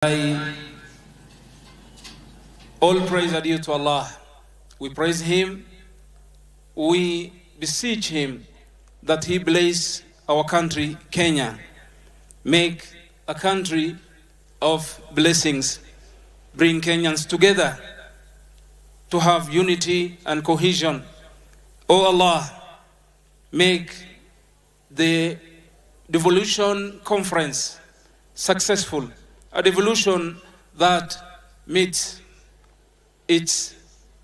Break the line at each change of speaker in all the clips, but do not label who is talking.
All praise are due to Allah. We praise Him. We beseech Him that He bless our country, Kenya. Make a country of blessings. Bring Kenyans together to have unity and cohesion. Oh Allah, make the Devolution conference successful. A devolution that meets its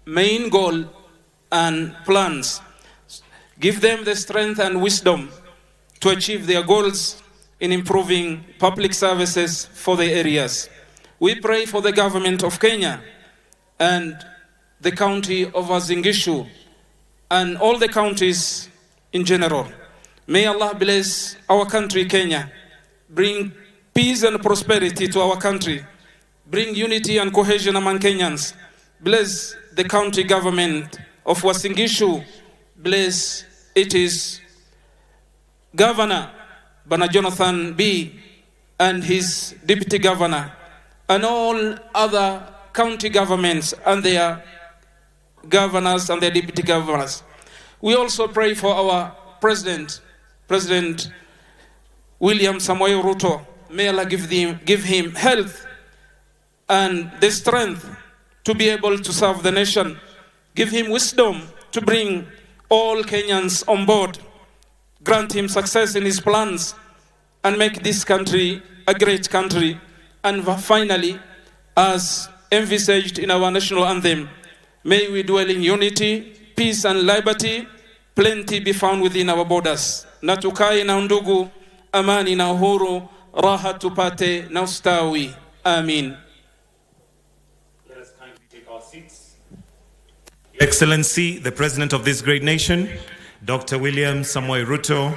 main goal and plans. Give them the strength and wisdom to achieve their goals in improving public services for the areas. We pray for the government of Kenya and the county of Uasin Gishu and all the counties in general. May Allah bless our country, Kenya. Bring peace and prosperity to our country. Bring unity and cohesion among Kenyans. Bless the county government of Uasin Gishu. Bless its governor, Bana Jonathan B., and his deputy governor, and all other county governments and their governors and their deputy governors. We also pray for our President William Samoei Ruto. May Allah give him health and the strength to be able to serve the nation. Give him wisdom to bring all Kenyans on board. Grant him success in his plans and make this country a great country. And finally, as envisaged in our national anthem, may we dwell in unity, peace and liberty, plenty be found within our borders. Na tukae na undugu, amani na uhuru, raha tupate na ustawi. Amin.
Let us kindly take our seats. Excellency, the President of this great nation, Dr. William Samoei Ruto,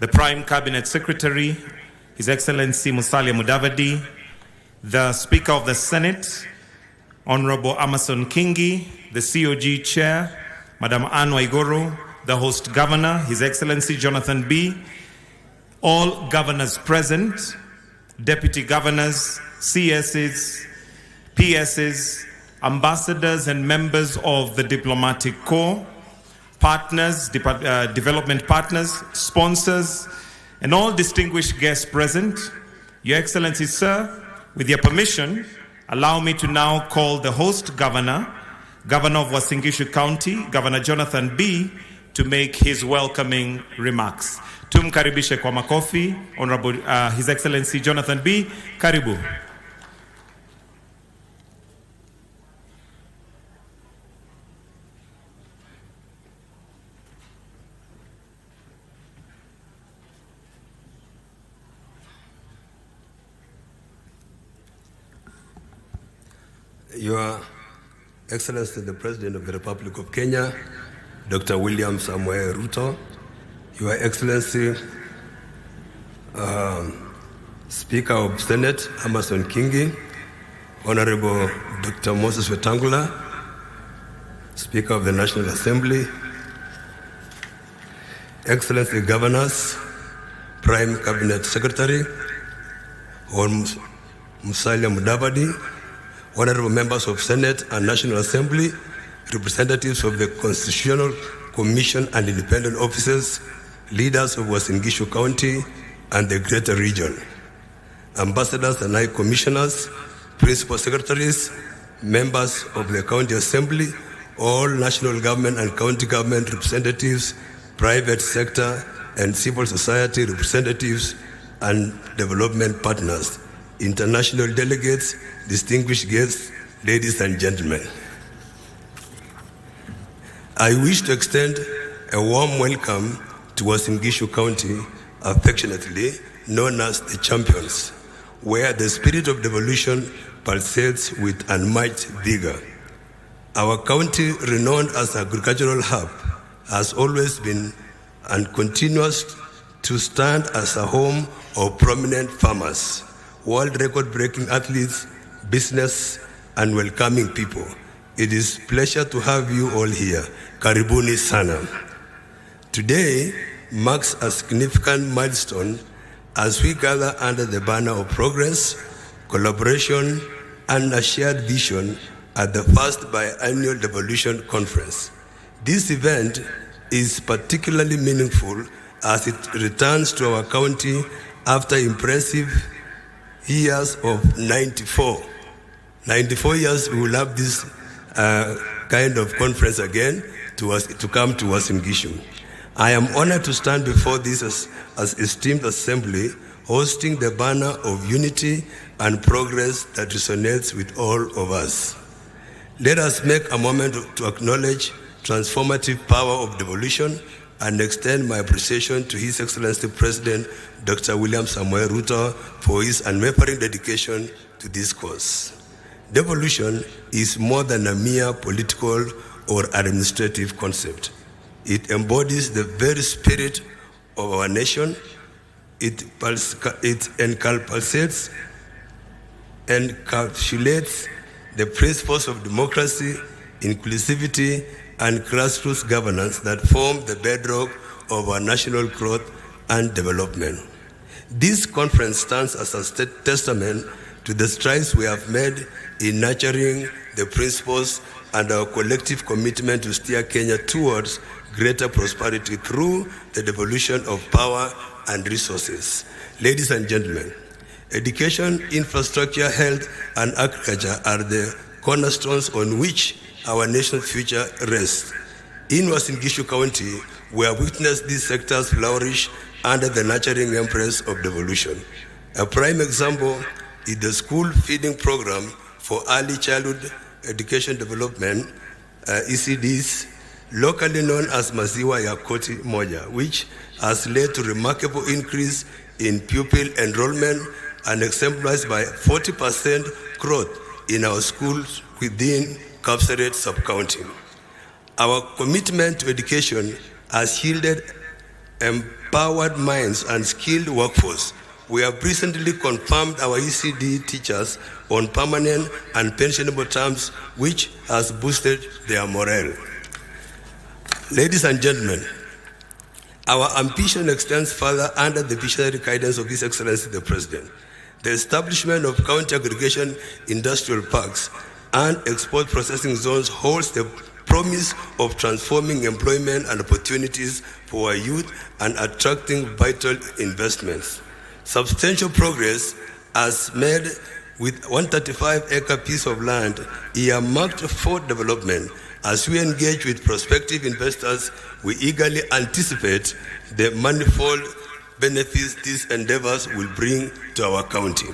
the Prime Cabinet Secretary, His Excellency Musalia Mudavadi, the Speaker of the Senate, Honorable Amason Kingi, the COG Chair, Madam Anne Waiguru, the Host Governor, His Excellency Jonathan B., all governors present, deputy governors, CSs, PSs, ambassadors and members of the diplomatic corps, partners, development partners, sponsors, and all distinguished guests present. Your Excellency, sir, with your permission, allow me to now call the host governor, Governor of Uasin Gishu County, Governor Jonathan B., to make his welcoming remarks. Tumkaribishe kwa makofi, Honorable His Excellency Jonathan B. Karibu.
Your Excellency, the President of the Republic of Kenya, Dr. William Samoei Ruto, Your Excellency, Speaker of Senate, Amason Kingi, Honorable Dr. Moses Wetangula, Speaker of the National Assembly, Excellency Governors, Prime Cabinet Secretary, Musalia Mudavadi, Honorable Members of Senate and National Assembly, representatives of the Constitutional Commission and independent officers, leaders of Uasin Gishu County and the greater region, ambassadors and high commissioners, principal secretaries, members of the county assembly, all national government and county government representatives, private sector and civil society representatives and development partners, international delegates, distinguished guests, ladies and gentlemen. I wish to extend a warm welcome to Uasin Gishu County, affectionately known as the Champions, where the spirit of devolution pulsates with unmatched vigor. Our county, renowned as an agricultural hub, has always been and continues to stand as a home of prominent farmers, world record-breaking athletes, business, and welcoming people. It is a pleasure to have you all here. Karibuni sana. Today marks a significant milestone as we gather under the banner of progress collaboration, and a shared vision at the first biannual Devolution Conference. This event is particularly meaningful as it returns to our county after impressive years of 94. 94 years we will have this kind of conference again to come to Uasin Gishu. I am honored to stand before this as esteemed assembly, hosting the banner of unity and progress that resonates with all of us. Let us make a moment to acknowledge transformative power of devolution and extend my appreciation to His Excellency President Dr. William Samoei Ruto for his unwavering dedication to this cause. Devolution is more than a mere political or administrative concept. It embodies the very spirit of our nation. It encapsulates the principles of democracy, inclusivity, and grassroots governance that form the bedrock of our national growth and development. This conference stands as a testament to the strides we have made in nurturing the principles and our collective commitment to steer Kenya towards greater prosperity through the devolution of power and resources. Ladies and gentlemen, education, infrastructure, health, and agriculture are the cornerstones on which our nation's future rests. In Uasin Gishu County, we have witnessed these sectors flourish under the nurturing embrace of devolution. A prime example is the school feeding program for early childhood education development, ECDs, locally known as Maziwa ya Koti Moja, which has led to remarkable increase in pupil enrollment and exemplified by 40% growth in our schools within Kapseret sub-county. Our commitment to education has yielded empowered minds and skilled workforce. We have recently confirmed our ECD teachers on permanent and pensionable terms, which has boosted their morale. Ladies and gentlemen, our ambition extends further under the visionary guidance of His Excellency the President. The establishment of county aggregation industrial parks and export processing zones holds the promise of transforming employment and opportunities for our youth and attracting vital investments. Substantial progress has made with 135-acre piece of land earmarked for development. As we engage with prospective investors, we eagerly anticipate the manifold benefits these endeavors will bring to our county.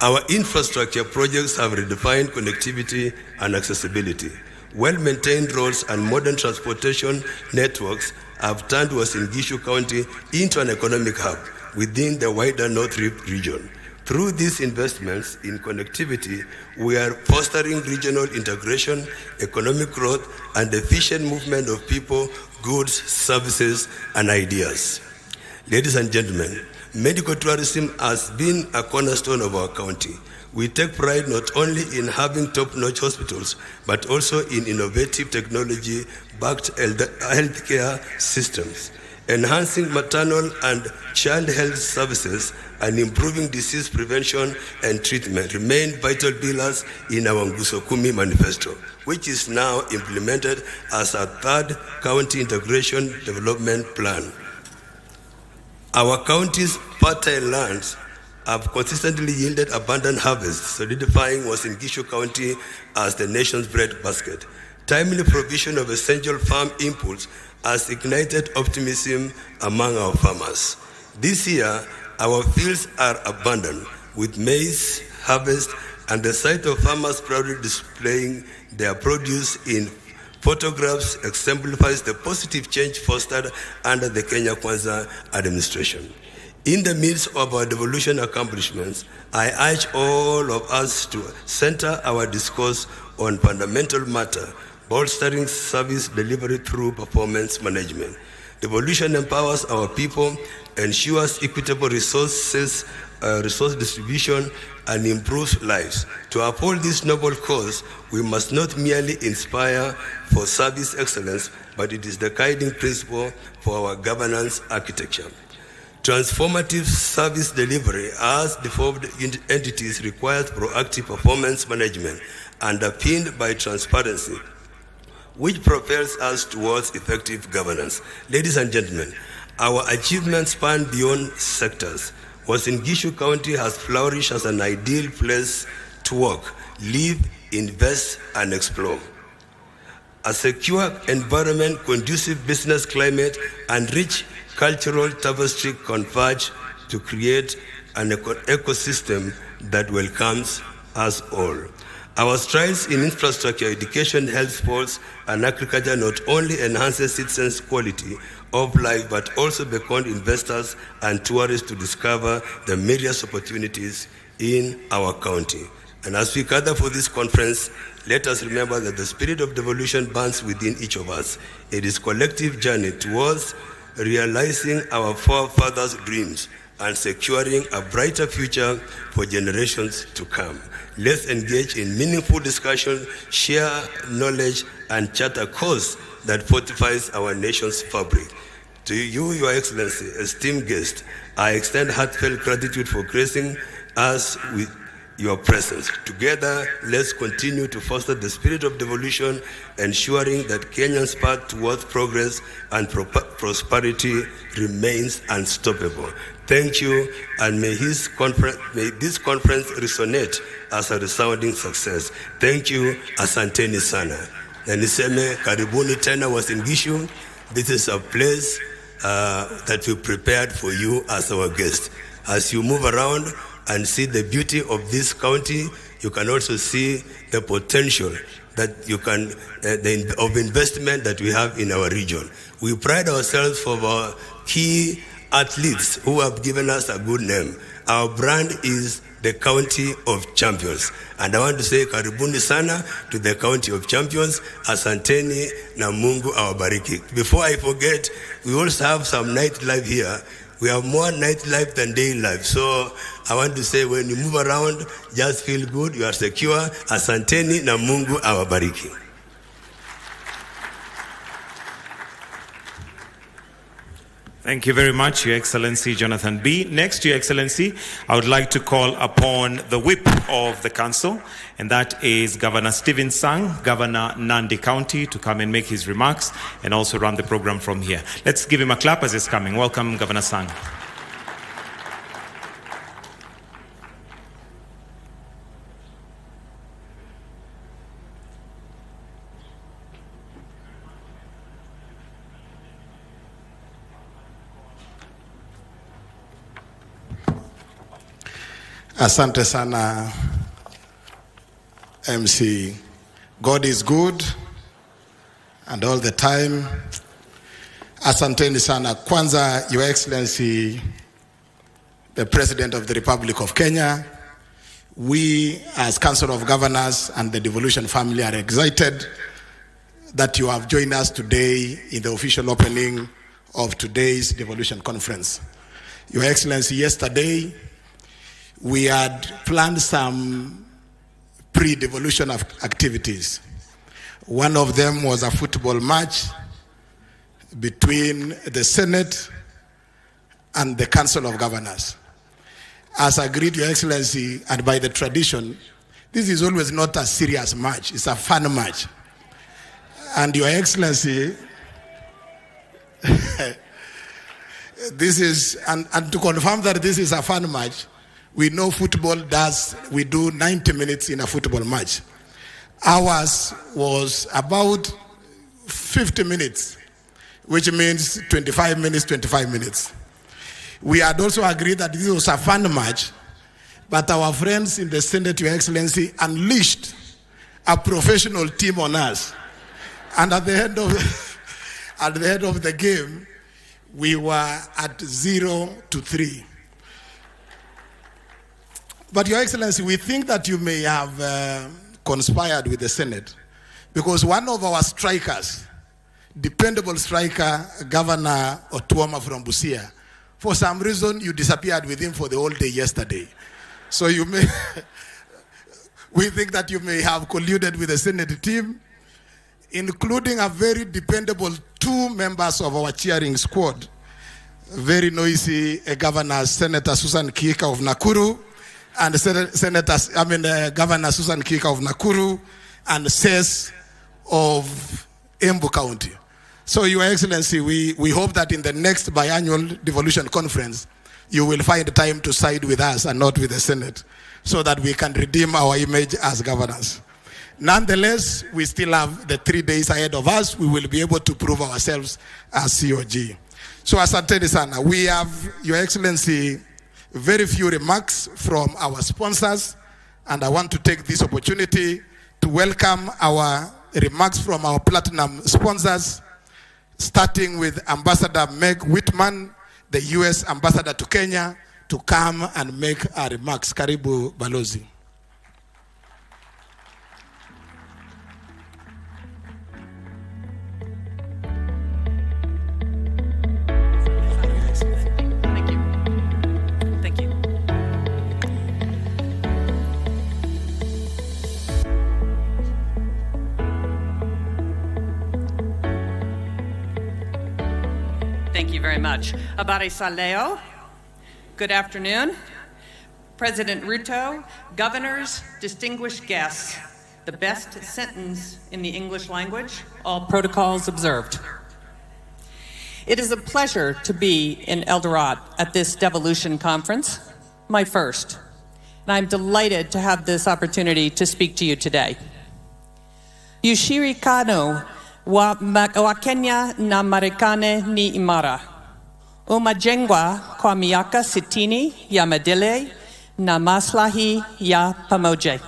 Our infrastructure projects have redefined connectivity and accessibility. Well-maintained roads and modern transportation networks have turned Uasin Gishu County into an economic hub within the wider North Rift region. Through these investments in connectivity, we are fostering regional integration, economic growth, and efficient movement of people, goods, services, and ideas. Ladies and gentlemen, medical tourism has been a cornerstone of our county. We take pride not only in having top-notch hospitals, but also in innovative technology-backed healthcare systems. Enhancing maternal and child health services and improving disease prevention and treatment remain vital pillars in our Nguzo Kumi manifesto, which is now implemented as our third county integration development plan. Our county's fertile lands have consistently yielded abundant harvests, solidifying Uasin Gishu County as the nation's breadbasket. Timely provision of essential farm inputs has ignited optimism among our farmers. This year, our fields are abundant with maize harvest and the sight of farmers proudly displaying their produce in photographs exemplifies the positive change fostered under the Kenya Kwanza administration. In the midst of our devolution accomplishments, I urge all of us to center our discourse on fundamental matter, bolstering service delivery through performance management. Devolution empowers our people, ensures equitable resource distribution, and improves lives. To uphold this noble cause, we must not merely inspire for service excellence, but it is the guiding principle for our governance architecture. Transformative service delivery as devolved entities requires proactive performance management underpinned by transparency, which propels us towards effective governance. Ladies and gentlemen, our achievements span beyond sectors. Uasin Gishu County has flourished as an ideal place to work, live, invest, and explore. A secure environment, conducive business climate, and rich cultural tapestry converge to create an ecosystem that welcomes us all. Our strides in infrastructure, education, health, sports, and agriculture not only enhances citizens' quality of life, but also beckon investors and tourists to discover the myriad opportunities in our county. And as we gather for this conference, let us remember that the spirit of devolution burns within each of us. It is a collective journey towards realizing our forefathers' dreams and securing a brighter future for generations to come. Let's engage in meaningful discussion, share knowledge, and chart a course that fortifies our nation's fabric. To you, Your Excellency, esteemed guest, I extend heartfelt gratitude for gracing us with your presence. Together, let's continue to foster the spirit of devolution, ensuring that Kenya's path towards progress and prosperity remains unstoppable. Thank you, and may this conference resonate as a resounding success. Thank you, asanteni sana. Na niseme karibuni tena Uasin Gishu. This is a place that we prepared for you as our guest. As you move around and see the beauty of this county, you can also see the potential that you can of investment that we have in our region. We pride ourselves for our key athletes who have given us a good name. Our brand is the County of Champions. And I want to say karibuni sana to the County of Champions. Asanteni na Mungu awabariki. Before I forget, we also have some nightlife here. We have more nightlife than day life. So I want to say when you move around, just feel good, you are secure. Asanteni na Mungu awabariki.
Thank you very much, Your Excellency Jonathan B. Next, Your Excellency, I would like to call upon the whip of the council, and that is Governor Stephen Sang, Governor Nandi County, to come and make his remarks and also run the program from here. Let's give him a clap as he's coming. Welcome, Governor Sang.
Asante sana, MC. God is good and all the time. Asanteni sana. Kwanza, Your Excellency, the President of the Republic of Kenya, we as Council of Governors and the Devolution family are excited that you have joined us today in the official opening of today's Devolution Conference. Your Excellency, yesterday, we had planned some pre-devolution activities. One of them was a football match between the Senate and the Council of Governors. As agreed, Your Excellency, and by the tradition, this is always not a serious match, it's a fun match. And Your Excellency, this is, and to confirm that this is a fun match, we know football we do 90 minutes in a football match. Ours was about 50 minutes, which means 25 minutes. We had also agreed that this was a fun match, but our friends in the Senate, Your Excellency, unleashed a professional team on us. And at the end of the game, we were at 0-3. But Your Excellency, we think that you may have conspired with the Senate, because one of our strikers, dependable striker, Governor Otuoma from Busia, for some reason you disappeared with him for the whole day yesterday. So you may, we think that you may have colluded with the Senate team, including a very dependable 2 members of our cheering squad, very noisy Governor Senator Susan Kika of Nakuru, and Governor Susan Kika of Nakuru, and SES of Embu County. So, Your Excellency, we hope that in the next biannual devolution conference, you will find time to side with us and not with the Senate, so that we can redeem our image as governors. Nonetheless, we still have the 3 days ahead of us. We will be able to prove ourselves as COG. So, asanteni sana. We have, Your Excellency, very few remarks from our sponsors, and I want to take this opportunity to welcome our remarks from our platinum sponsors, starting with Ambassador Meg Whitman, the U.S. Ambassador to Kenya, to come and make our remarks. Karibu, Balozi.
Thank you very much. Abare Saleo, good afternoon. President Ruto, governors, distinguished guests, the best sentence in the English language, all protocols observed. It is a pleasure to be in Eldoret at this Devolution conference, my first, and I'm delighted to have this opportunity to speak to you today. Ushirikano wa Kenya na Marekani ni imara. Umajengwa kwa miaka 60 ya maendeleo na maslahi ya pamoja.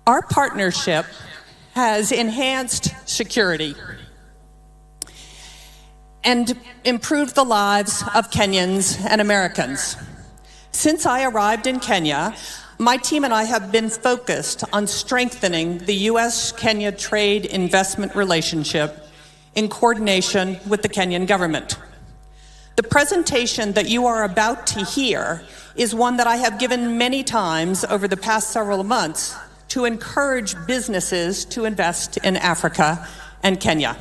Our partnership has enhanced security and improved the lives of Kenyans and Americans. Since I arrived in Kenya, my team and I have been focused on strengthening the U.S.-Kenya trade investment relationship in coordination with the Kenyan government. The presentation that you are about to hear is one that I have given many times over the past several months to encourage businesses to invest in Africa and Kenya.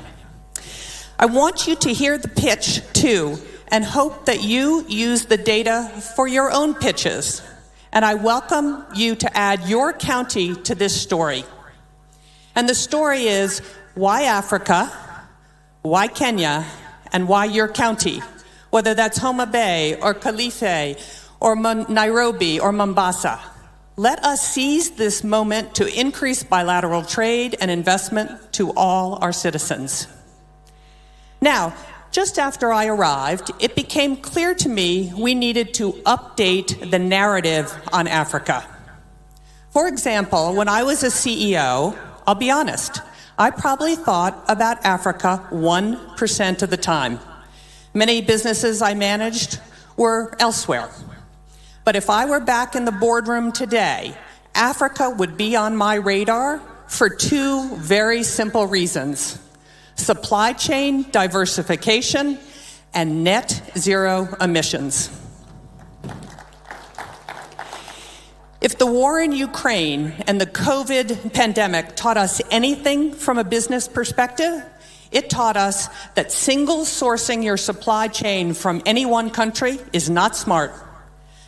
I want you to hear the pitch too, and hope that you use the data for your own pitches. And I welcome you to add your county to this story. And the story is, why Africa, why Kenya, and why your county? Whether that's Homa Bay or Kilifi or Nairobi or Mombasa. Let us seize this moment to increase bilateral trade and investment to all our citizens. Now, just after I arrived, it became clear to me we needed to update the narrative on Africa. For example, when I was a CEO, I'll be honest, I probably thought about Africa 1% of the time. Many businesses I managed were elsewhere. But if I were back in the boardroom today, Africa would be on my radar for two very simple reasons: supply chain diversification and net zero emissions. If the war in Ukraine and the COVID pandemic taught us anything from a business perspective, it taught us that single sourcing your supply chain from any one country is not smart.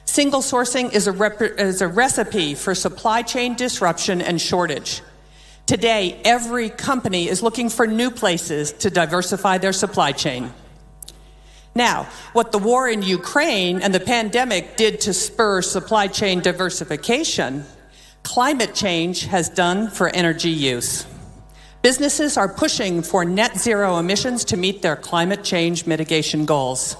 Single sourcing is a recipe for supply chain disruption and shortage. Today, every company is looking for new places to diversify their supply chain. Now, what the war in Ukraine and the pandemic did to spur supply chain diversification, climate change has done for energy use. Businesses are pushing for net zero emissions to meet their climate change mitigation goals.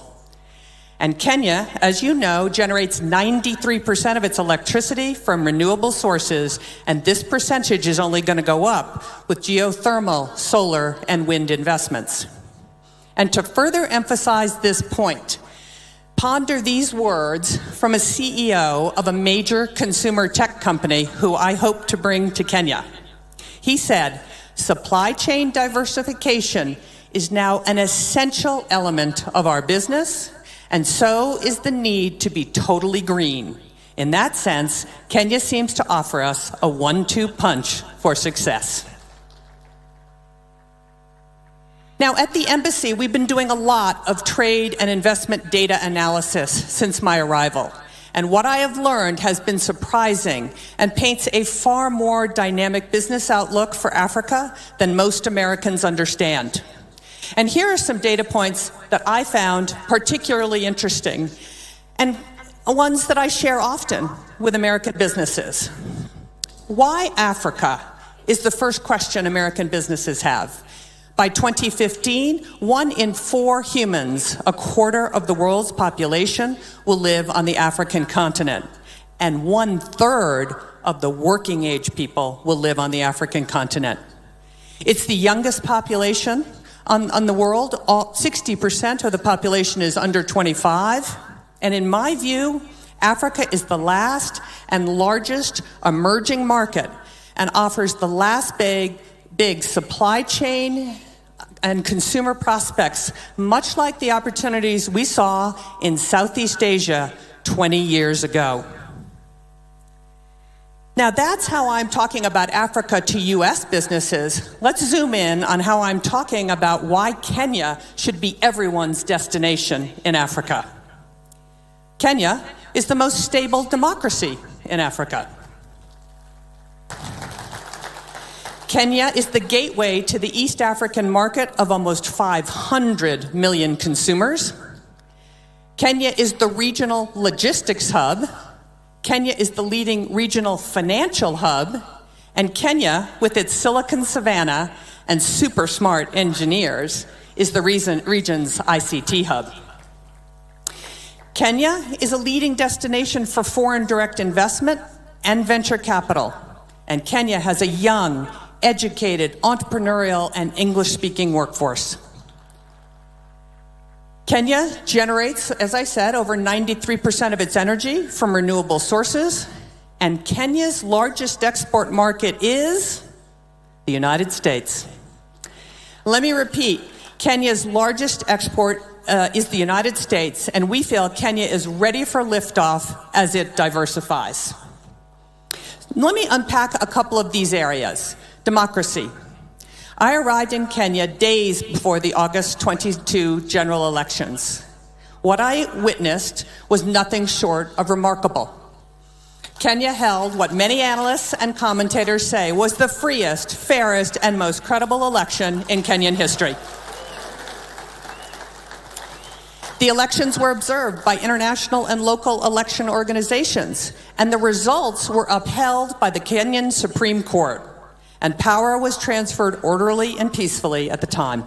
And Kenya, as you know, generates 93% of its electricity from renewable sources, and this percentage is only going to go up with geothermal, solar, and wind investments. And to further emphasize this point, ponder these words from a CEO of a major consumer tech company who I hope to bring to Kenya. He said, "Supply chain diversification is now an essential element of our business, and so is the need to be totally green. In that sense, Kenya seems to offer us a 1-2 punch for success." Now, at the embassy, we've been doing a lot of trade and investment data analysis since my arrival. And what I have learned has been surprising and paints a far more dynamic business outlook for Africa than most Americans understand. And here are some data points that I found particularly interesting and ones that I share often with American businesses. Why Africa is the first question American businesses have. By 2015, 1 in 4 humans, a quarter of the world's population, will live on the African continent. And 1/3 of the working age people will live on the African continent. It's the youngest population on the world. 60% of the population is under 25. And in my view, Africa is the last and largest emerging market and offers the last big supply chain and consumer prospects, much like the opportunities we saw in Southeast Asia 20 years ago. Now, that's how I'm talking about Africa to U.S. businesses. Let's zoom in on how I'm talking about why Kenya should be everyone's destination in Africa. Kenya is the most stable democracy in Africa. Kenya is the gateway to the East African market of almost 500 million consumers. Kenya is the regional logistics hub. Kenya is the leading regional financial hub. And Kenya, with its Silicon Savannah and super smart engineers, is the region's ICT hub. Kenya is a leading destination for foreign direct investment and venture capital. And Kenya has a young, educated, entrepreneurial, and English-speaking workforce. Kenya generates, as I said, over 93% of its energy from renewable sources, and Kenya's largest export market is the United States. Let me repeat, Kenya's largest export is the United States, and we feel Kenya is ready for liftoff as it diversifies. Let me unpack a couple of these areas. Democracy. I arrived in Kenya days before the August 22 general elections. What I witnessed was nothing short of remarkable. Kenya held what many analysts and commentators say was the freest, fairest, and most credible election in Kenyan history. The elections were observed by international and local election organizations, and the results were upheld by the Kenyan Supreme Court, and power was transferred orderly and peacefully at the time.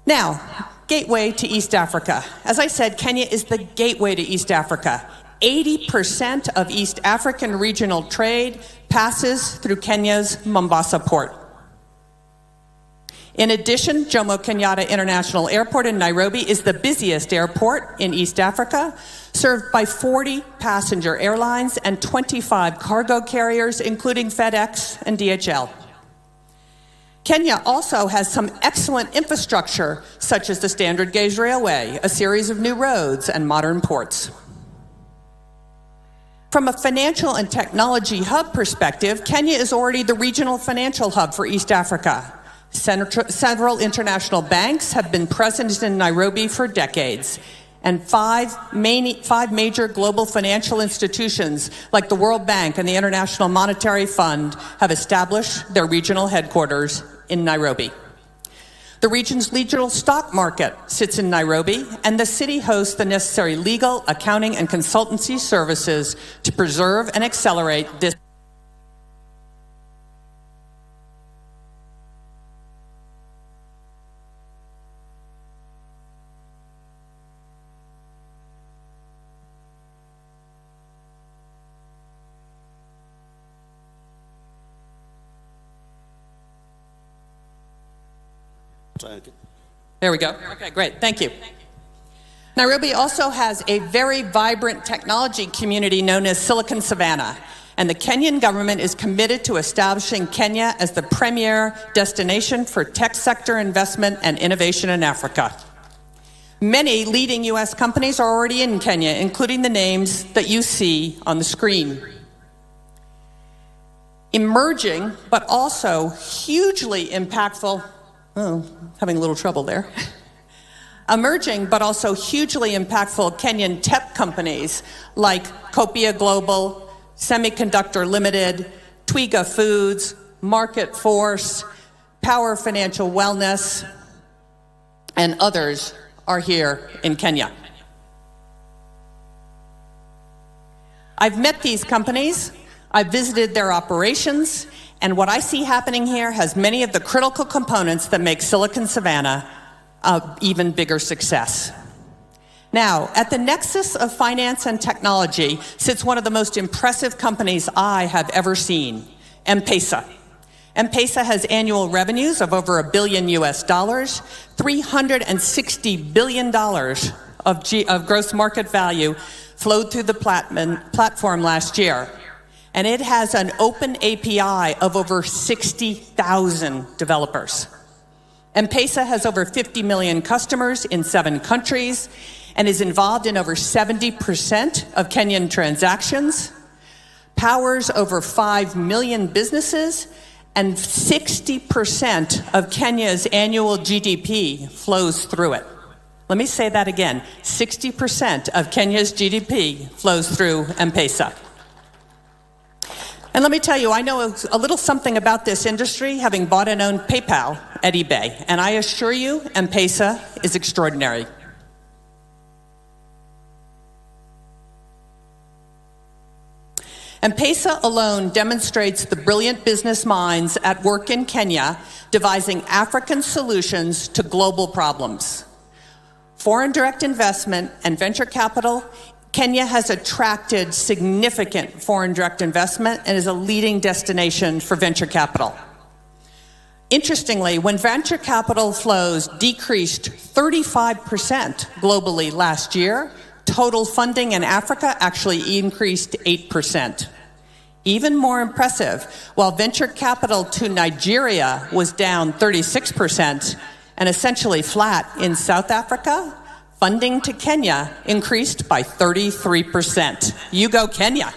Now, gateway to East Africa. As I said, Kenya is the gateway to East Africa. 80% of East African regional trade passes through Kenya's Mombasa port. In addition, Jomo Kenyatta International Airport in Nairobi is the busiest airport in East Africa, served by 40 passenger airlines and 25 cargo carriers, including FedEx and DHL. Kenya also has some excellent infrastructure, such as the Standard Gauge Railway, a series of new roads, and modern ports. From a financial and technology hub perspective, Kenya is already the regional financial hub for East Africa. Several international banks have been present in Nairobi for decades, and five major global financial institutions like the World Bank and the International Monetary Fund have established their regional headquarters in Nairobi. The region's regional stock market sits in Nairobi, and the city hosts the necessary legal, accounting, and consultancy services to preserve and accelerate this. There we go. Okay, great. Thank you. Nairobi also has a very vibrant technology community known as Silicon Savannah, and the Kenyan government is committed to establishing Kenya as the premier destination for tech sector investment and innovation in Africa. Many leading U.S. companies are already in Kenya, including the names that you see on the screen. Emerging, but also hugely impactful having a little trouble there. Emerging but also hugely impactful Kenyan tech companies like Copia Global, Semiconductor Limited, Twiga Foods, Market Force, Power Financial Wellness, and others are here in Kenya. I've met these companies, I've visited their operations, and what I see happening here has many of the critical components that make Silicon Savannah an even bigger success. Now, at the nexus of finance and technology sits one of the most impressive companies I have ever seen, M-Pesa. M-Pesa has annual revenues of over $1 billion, $360 billion of gross market value flowed through the platform last year. And it has an open API of over 60,000 developers. M-Pesa has over 50 million customers in 7 countries and is involved in over 70% of Kenyan transactions, powers over 5 million businesses, and 60% of Kenya's annual GDP flows through it. Let me say that again. 60% of Kenya's GDP flows through M-Pesa. And let me tell you, I know a little something about this industry, having bought and owned PayPal at eBay. And I assure you, M-Pesa is extraordinary. M-Pesa alone demonstrates the brilliant business minds at work in Kenya, devising African solutions to global problems. Foreign direct investment and venture capital, Kenya has attracted significant foreign direct investment and is a leading destination for venture capital. Interestingly, when venture capital flows decreased 35% globally last year, total funding in Africa actually increased 8%. Even more impressive, while venture capital to Nigeria was down 36% and essentially flat in South Africa, funding to Kenya increased by 33%. You go, Kenya.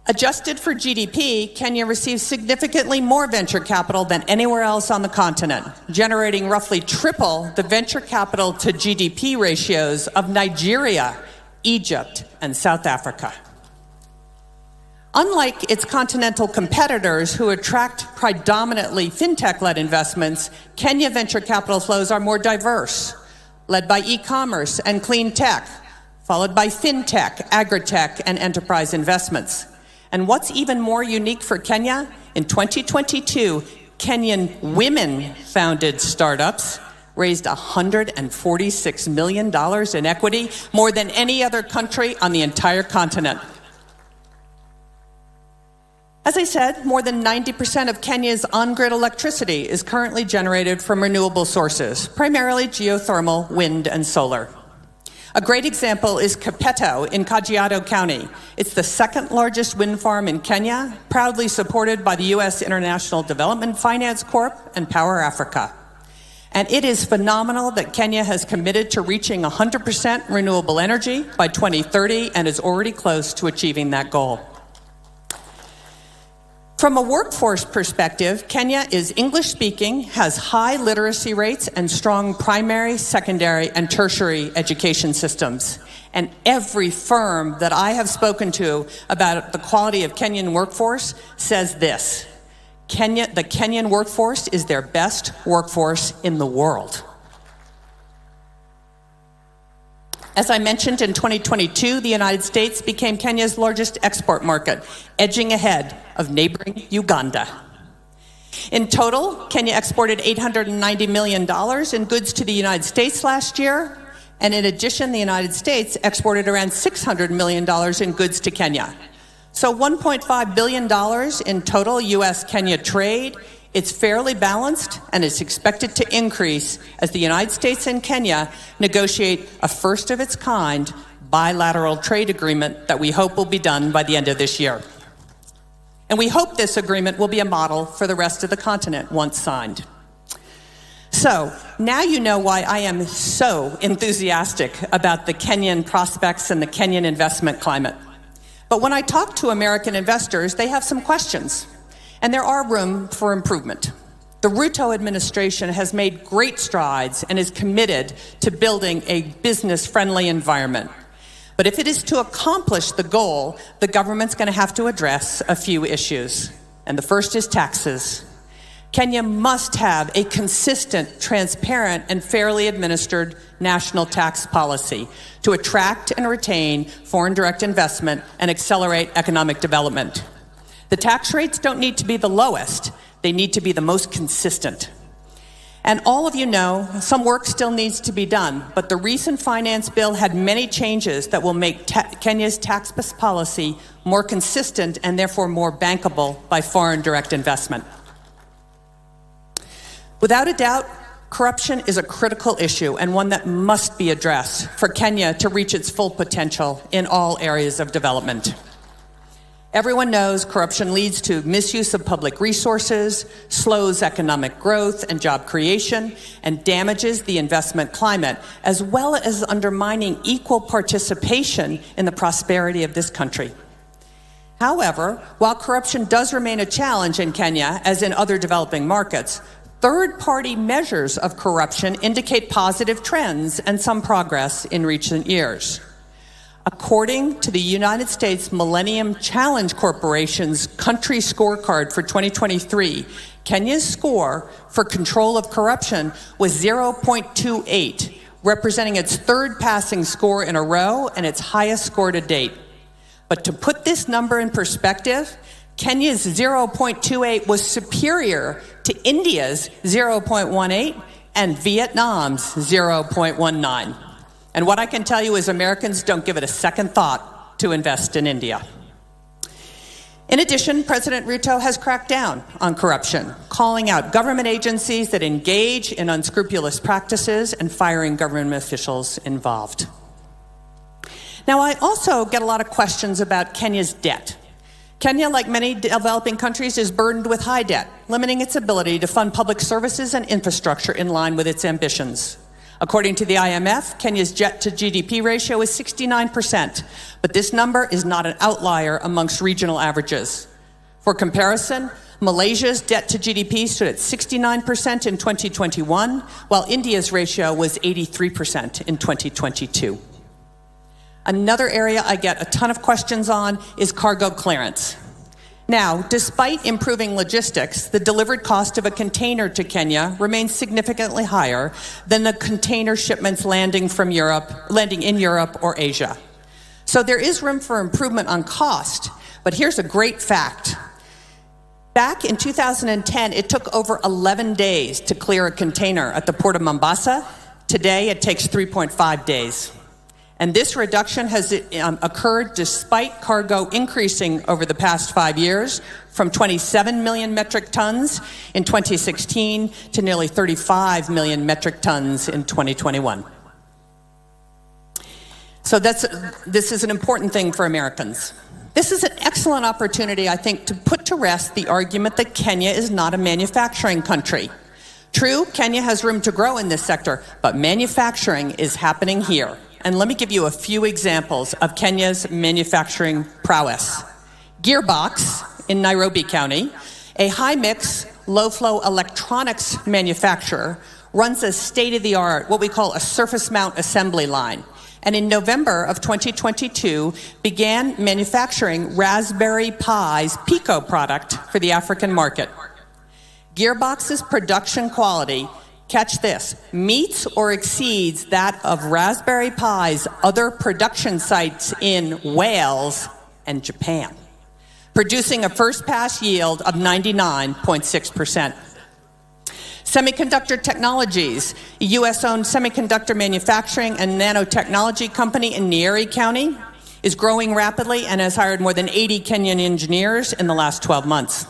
Adjusted for GDP, Kenya receives significantly more venture capital than anywhere else on the continent, generating roughly triple the venture capital to GDP ratios of Nigeria, Egypt, and South Africa. Unlike its continental competitors who attract predominantly fintech-led investments, Kenya venture capital flows are more diverse, led by e-commerce and clean tech, followed by fintech, agritech, and enterprise investments. And what's even more unique for Kenya, in 2022, Kenyan women-founded startups raised $146 million in equity, more than any other country on the entire continent. As I said, more than 90% of Kenya's on-grid electricity is currently generated from renewable sources, primarily geothermal, wind, and solar. A great example is Kapeto in Kajiado County. It's the second largest wind farm in Kenya, proudly supported by the U.S. International Development Finance Corp and Power Africa. And it is phenomenal that Kenya has committed to reaching 100% renewable energy by 2030 and is already close to achieving that goal. From a workforce perspective, Kenya is English-speaking, has high literacy rates, and strong primary, secondary, and tertiary education systems. And every firm that I have spoken to about the quality of Kenyan workforce says this: the Kenyan workforce is their best workforce in the world. As I mentioned, in 2022, the United States became Kenya's largest export market, edging ahead of neighboring Uganda. In total, Kenya exported $890 million in goods to the United States last year, and in addition, the United States exported around $600 million in goods to Kenya. So $1.5 billion in total U.S.-Kenya trade. It's fairly balanced, and it's expected to increase as the United States and Kenya negotiate a first-of-its-kind bilateral trade agreement that we hope will be done by the end of this year. And we hope this agreement will be a model for the rest of the continent once signed. So, now you know why I am so enthusiastic about the Kenyan prospects and the Kenyan investment climate. But when I talk to American investors, they have some questions. And there are room for improvement. The Ruto administration has made great strides and is committed to building a business-friendly environment. But if it is to accomplish the goal, the government's going to have to address a few issues. And the first is taxes. Kenya must have a consistent, transparent, and fairly administered national tax policy to attract and retain foreign direct investment and accelerate economic development. The tax rates don't need to be the lowest. They need to be the most consistent. And all of you know, some work still needs to be done, but the recent finance bill had many changes that will make Kenya's tax policy more consistent and therefore more bankable by foreign direct investment. Without a doubt, corruption is a critical issue and one that must be addressed for Kenya to reach its full potential in all areas of development. Everyone knows corruption leads to misuse of public resources, slows economic growth and job creation, and damages the investment climate, as well as undermining equal participation in the prosperity of this country. However, while corruption does remain a challenge in Kenya, as in other developing markets, third-party measures of corruption indicate positive trends and some progress in recent years. According to the United States Millennium Challenge Corporation's country scorecard for 2023, Kenya's score for control of corruption was 0.28, representing its third passing score in a row and its highest score to date. But to put this number in perspective, Kenya's 0.28 was superior to India's 0.18 and Vietnam's 0.19. And what I can tell you is Americans don't give it a second thought to invest in India. In addition, President Ruto has cracked down on corruption, calling out government agencies that engage in unscrupulous practices and firing government officials involved. Now, I also get a lot of questions about Kenya's debt. Kenya, like many developing countries, is burdened with high debt, limiting its ability to fund public services and infrastructure in line with its ambitions. According to the IMF, Kenya's debt to GDP ratio is 69%, but this number is not an outlier amongst regional averages. For comparison, Malaysia's debt to GDP stood at 69% in 2021, while India's ratio was 83% in 2022. Another area I get a ton of questions on is cargo clearance. Now, despite improving logistics, the delivered cost of a container to Kenya remains significantly higher than the container shipments landing in Europe or Asia. So there is room for improvement on cost, but here's a great fact. Back in 2010, it took over 11 days to clear a container at the port of Mombasa. Today, it takes 3.5 days. And this reduction has occurred despite cargo increasing over the past 5 years from 27 million metric tons in 2016 to nearly 35 million metric tons in 2021. So this is an important thing for Americans. This is an excellent opportunity, I think, to put to rest the argument that Kenya is not a manufacturing country. True, Kenya has room to grow in this sector, but manufacturing is happening here. And let me give you a few examples of Kenya's manufacturing prowess. Gearbox in Nairobi County, a high-mix, low-flow electronics manufacturer, runs a state-of-the-art, what we call a surface mount assembly line. And in November of 2022, began manufacturing Raspberry Pi's Pico product for the African market. Gearbox's production quality, catch this, meets or exceeds that of Raspberry Pi's other production sites in Wales and Japan, producing a first-pass yield of 99.6%. Semiconductor Technologies, a U.S.-owned semiconductor manufacturing and nanotechnology company in Nyeri County, is growing rapidly and has hired more than 80 Kenyan engineers in the last 12 months.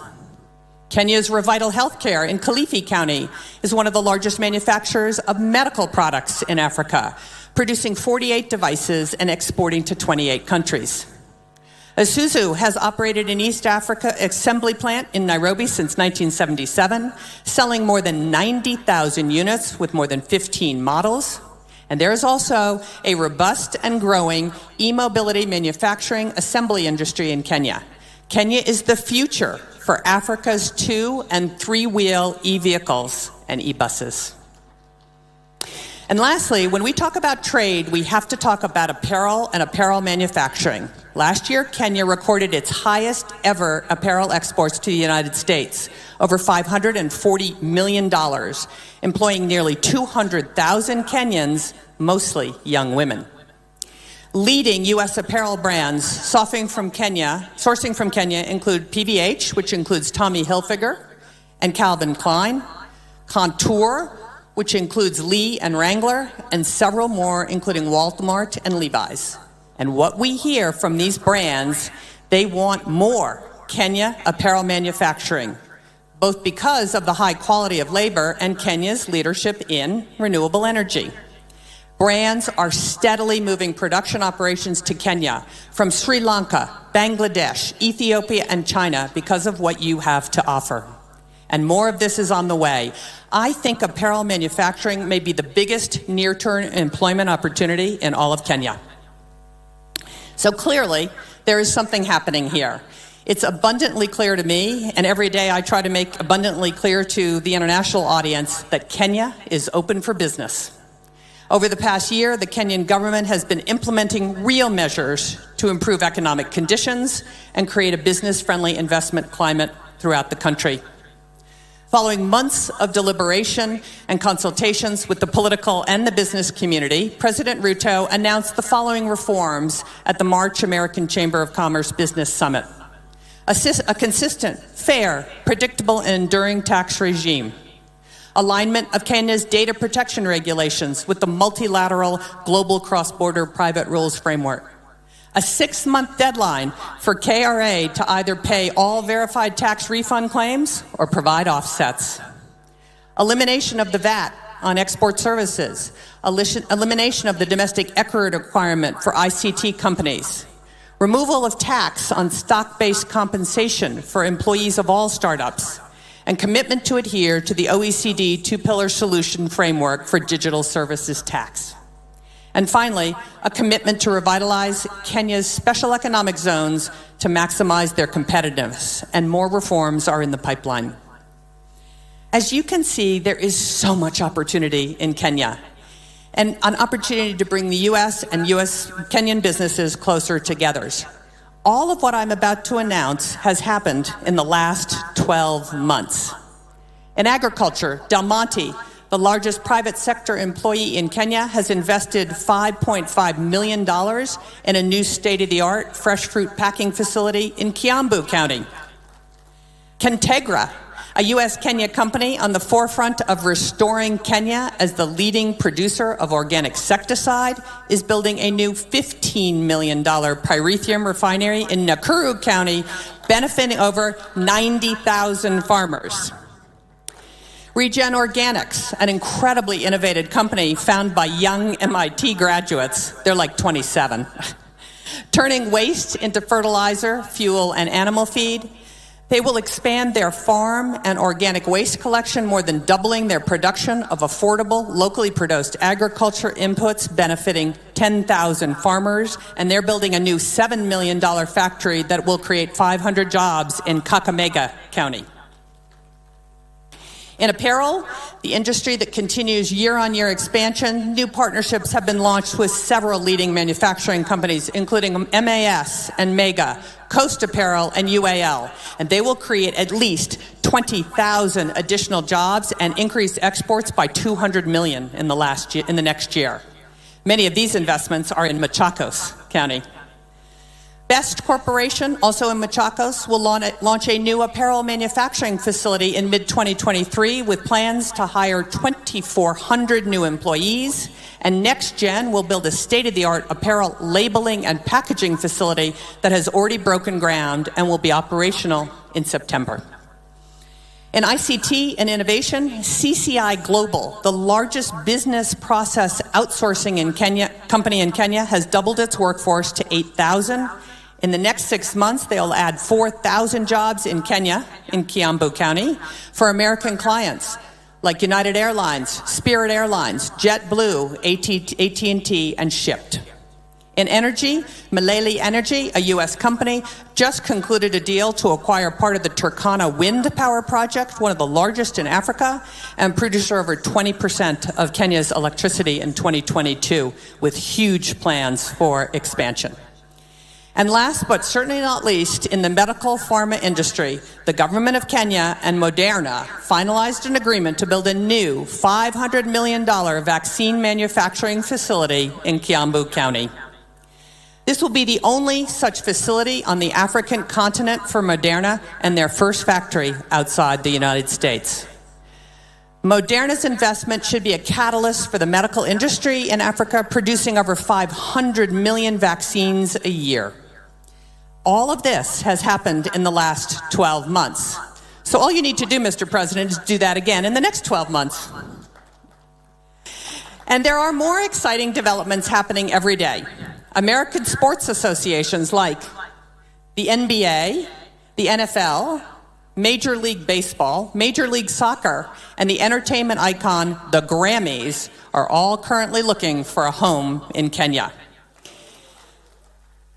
Kenya's Revital Healthcare in Kilifi County is one of the largest manufacturers of medical products in Africa, producing 48 devices and exporting to 28 countries. Isuzu has operated an East Africa assembly plant in Nairobi since 1977, selling more than 90,000 units with more than 15 models. And there is also a robust and growing e-mobility manufacturing assembly industry in Kenya. Kenya is the future for Africa's 2- and 3-wheel e-vehicles and e-buses. And lastly, when we talk about trade, we have to talk about apparel and apparel manufacturing. Last year, Kenya recorded its highest ever apparel exports to the United States, over $540 million, employing nearly 200,000 Kenyans, mostly young women. Leading U.S. apparel brands sourcing from Kenya include PVH, which includes Tommy Hilfiger and Calvin Klein, Contour, which includes Lee and Wrangler, and several more, including Walmart and Levi's. And what we hear from these brands, they want more Kenya apparel manufacturing, both because of the high quality of labor and Kenya's leadership in renewable energy. Brands are steadily moving production operations to Kenya from Sri Lanka, Bangladesh, Ethiopia, and China because of what you have to offer. And more of this is on the way. I think apparel manufacturing may be the biggest near-term employment opportunity in all of Kenya. So clearly, there is something happening here. It's abundantly clear to me, and every day I try to make abundantly clear to the international audience that Kenya is open for business. Over the past year, the Kenyan government has been implementing real measures to improve economic conditions and create a business-friendly investment climate throughout the country. Following months of deliberation and consultations with the political and the business community, President Ruto announced the following reforms at the March American Chamber of Commerce Business Summit. A consistent, fair, predictable, and enduring tax regime. Alignment of Kenya's data protection regulations with the multilateral global cross-border private rules framework. A 6-month deadline for KRA to either pay all verified tax refund claims or provide offsets. Elimination of the VAT on export services. Elimination of the domestic equity requirement for ICT companies. Removal of tax on stock-based compensation for employees of all startups. And commitment to adhere to the OECD 2-pillar solution framework for digital services tax. And finally, a commitment to revitalize Kenya's special economic zones to maximize their competitiveness, and more reforms are in the pipeline. As you can see, there is so much opportunity in Kenya, and an opportunity to bring the U.S. and Kenyan businesses closer together. All of what I'm about to announce has happened in the last 12 months. In agriculture, Del Monte, the largest private sector employee in Kenya, has invested $5.5 million in a new state-of-the-art fresh fruit packing facility in Kiambu County. Kentegra, a U.S.-Kenya company on the forefront of restoring Kenya as the leading producer of organic insecticide, is building a new $15 million pyrethrum refinery in Nakuru County, benefiting over 90,000 farmers. Regen Organics, an incredibly innovative company founded by young MIT graduates, they're like 27, turning waste into fertilizer, fuel, and animal feed. They will expand their farm and organic waste collection, more than doubling their production of affordable, locally produced agriculture inputs, benefiting 10,000 farmers, and they're building a new $7 million factory that will create 500 jobs in Kakamega County. In apparel, the industry that continues year-on-year expansion, new partnerships have been launched with several leading manufacturing companies, including MAS and Mega, Coast Apparel, and UAL, and they will create at least 20,000 additional jobs and increase exports by 200 million in the next year. Many of these investments are in Machakos County. Best Corporation, also in Machakos, will launch a new apparel manufacturing facility in mid-2023 with plans to hire 2,400 new employees. And NextGen will build a state-of-the-art apparel labeling and packaging facility that has already broken ground and will be operational in September. In ICT and innovation, CCI Global, the largest business process outsourcing company in Kenya, has doubled its workforce to 8,000. In the next 6 months, they'll add 4,000 jobs in Kenya, in Kiambu County, for American clients like United Airlines, Spirit Airlines, JetBlue, AT&T, and Shipt. In energy, Malele Energy, a U.S. company, just concluded a deal to acquire part of the Turkana wind power project, one of the largest in Africa, and producer over 20% of Kenya's electricity in 2022, with huge plans for expansion. And last but certainly not least, in the medical pharma industry, the government of Kenya and Moderna finalized an agreement to build a new $500 million vaccine manufacturing facility in Kiambu County. This will be the only such facility on the African continent for Moderna and their first factory outside the United States. Moderna's investment should be a catalyst for the medical industry in Africa, producing over 500 million vaccines a year. All of this has happened in the last 12 months. So all you need to do, Mr. President, is do that again in the next 12 months. And there are more exciting developments happening every day. American sports associations like the NBA, the NFL, Major League Baseball, Major League Soccer, and the entertainment icon, the Grammys, are all currently looking for a home in Kenya.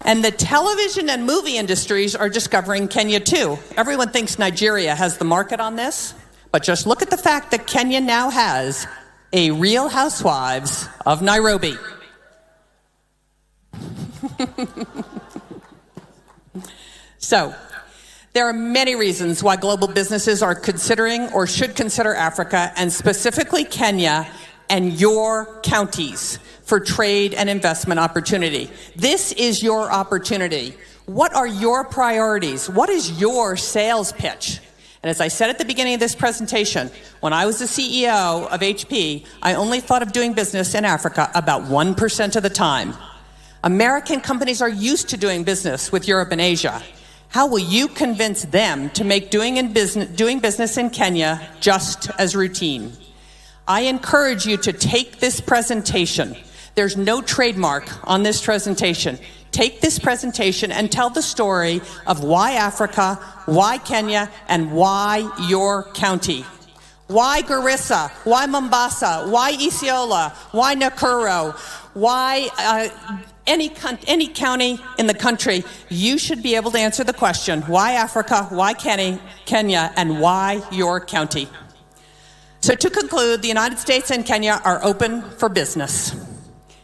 And the television and movie industries are discovering Kenya too. Everyone thinks Nigeria has the market on this, but just look at the fact that Kenya now has a Real Housewives of Nairobi. So, there are many reasons why global businesses are considering or should consider Africa, and specifically Kenya and your counties, for trade and investment opportunity. This is your opportunity. What are your priorities? What is your sales pitch? And as I said at the beginning of this presentation, when I was the CEO of HP, I only thought of doing business in Africa about 1% of the time. American companies are used to doing business with Europe and Asia. How will you convince them to make doing business in Kenya just as routine? I encourage you to take this presentation. There's no trademark on this presentation. Take this presentation and tell the story of why Africa, why Kenya, and why your county. Why Garissa? Why Mombasa? Why Isiolo? Why Nakuru? Why any county in the country? You should be able to answer the question, why Africa, why Kenya, and why your county? So to conclude, the United States and Kenya are open for business.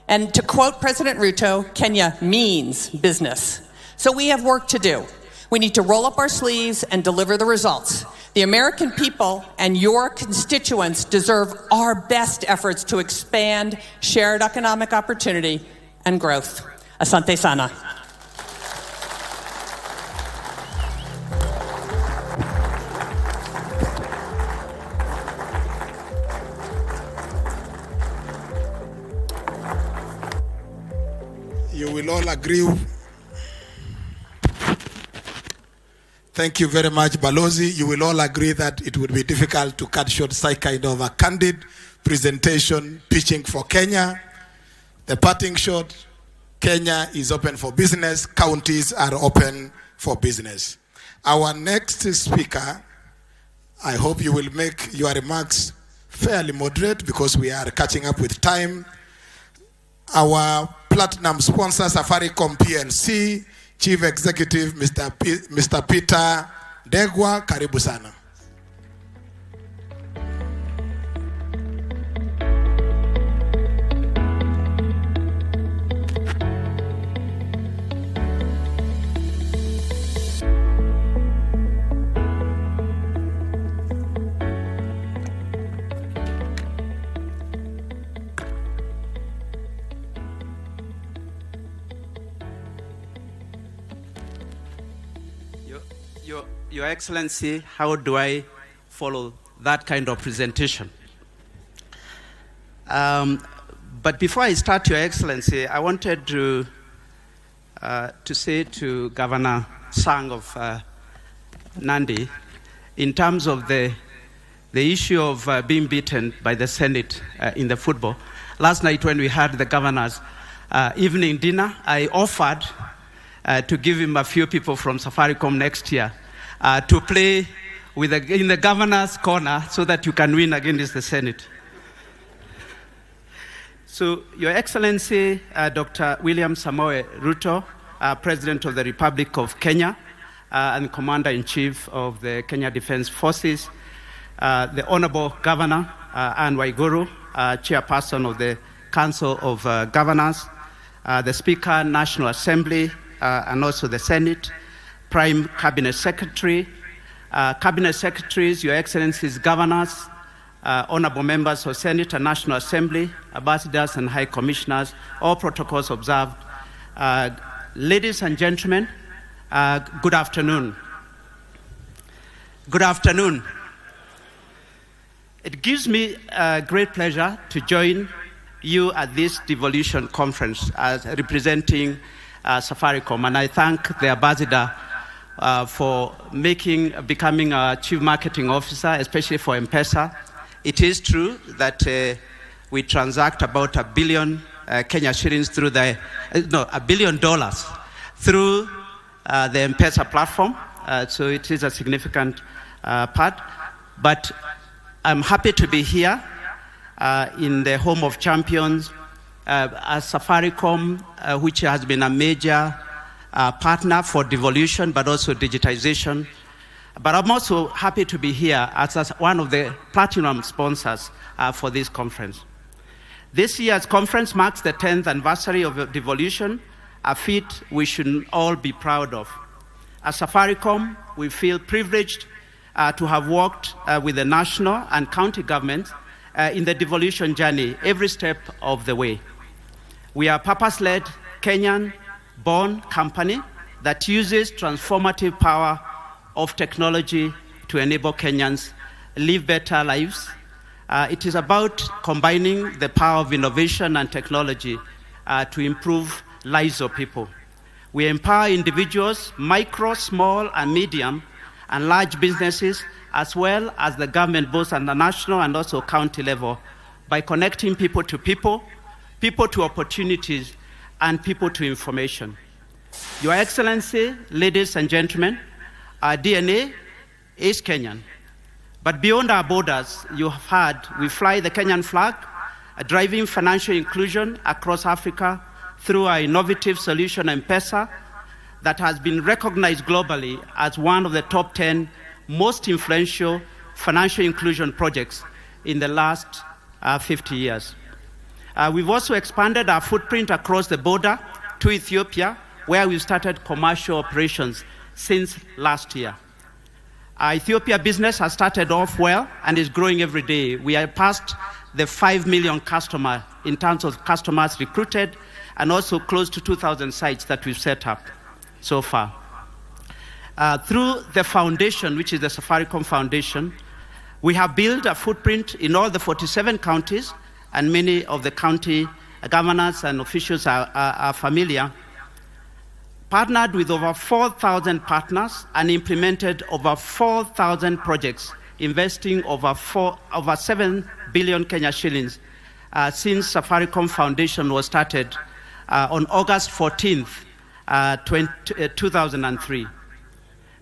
And to quote President Ruto, Kenya means business. So we have work to do. We need to roll up our sleeves and deliver the results. The American people and your constituents deserve our best efforts to expand shared economic opportunity and growth. Asante sana.
You will all agree. Thank you very much, Balozi. You will all agree that it would be difficult to cut short such kind of a candid presentation pitching for Kenya. The parting shot, Kenya is open for business. Counties are open for business. Our next speaker, I hope you will make your remarks fairly moderate because we are catching up with time. Our platinum sponsor, Safaricom PNC, Chief Executive, Mr. Peter Degwa, karibu sana.
Your Excellency, how do I follow that kind of presentation? But before I start, Your Excellency, I wanted to say to Governor Sang of Nandi, in terms of the issue of being beaten by the Senate in the football. Last night when we had the governor's evening dinner, I offered to give him a few people from Safaricom next year to play in the governor's corner so that you can win against the Senate. So, Your Excellency, Dr. William Samoei Ruto, President of the Republic of Kenya, and Commander-in-Chief of the Kenya Defense Forces, the Honorable Governor, Anne Waiguru, Chairperson of the Council of Governors, the Speaker, National Assembly, and also the Senate, Prime Cabinet Secretary, Cabinet Secretaries, Your Excellencies, Governors, Honorable Members of Senate and National Assembly, Ambassadors and High Commissioners, all protocols observed. Ladies and gentlemen, good afternoon. Good afternoon. It gives me great pleasure to join you at this Devolution conference as representing Safaricom, and I thank the ambassador for becoming a chief marketing officer, especially for M-Pesa. It is true that we transact about $1 billion Kenya shillings through $1 billion through the M-Pesa platform. So it is a significant part. But I'm happy to be here in the home of champions as Safaricom, which has been a major partner for devolution, but also digitization. But I'm also happy to be here as one of the platinum sponsors for this conference. This year's conference marks the 10th anniversary of devolution, a feat we should all be proud of. As Safaricom, we feel privileged to have worked with the national and county governments in the devolution journey every step of the way. We are a purpose-led, Kenyan-born company that uses transformative power of technology to enable Kenyans live better lives. It is about combining the power of innovation and technology to improve lives of people. We empower individuals, micro, small, and medium, and large businesses, as well as the government, both at the national and also county level, by connecting people to people, people to opportunities, and people to information. Your Excellency, ladies and gentlemen, our DNA is Kenyan. But beyond our borders, you have heard, we fly the Kenyan flag, driving financial inclusion across Africa through our innovative solution, M-Pesa, that has been recognized globally as one of the top 10 most influential financial inclusion projects in the last 50 years. We've also expanded our footprint across the border to Ethiopia, where we started commercial operations since last year. Our Ethiopia business has started off well and is growing every day. We are past the 5 million customer in terms of customers recruited, and also close to 2,000 sites that we've set up so far. Through the foundation, which is the Safaricom Foundation, we have built a footprint in all the 47 counties, and many of the county governors and officials are familiar. Partnered with over 4,000 partners and implemented over 4,000 projects, investing over 7 billion Kenya shillings since Safaricom Foundation was started on August 14th, 2003.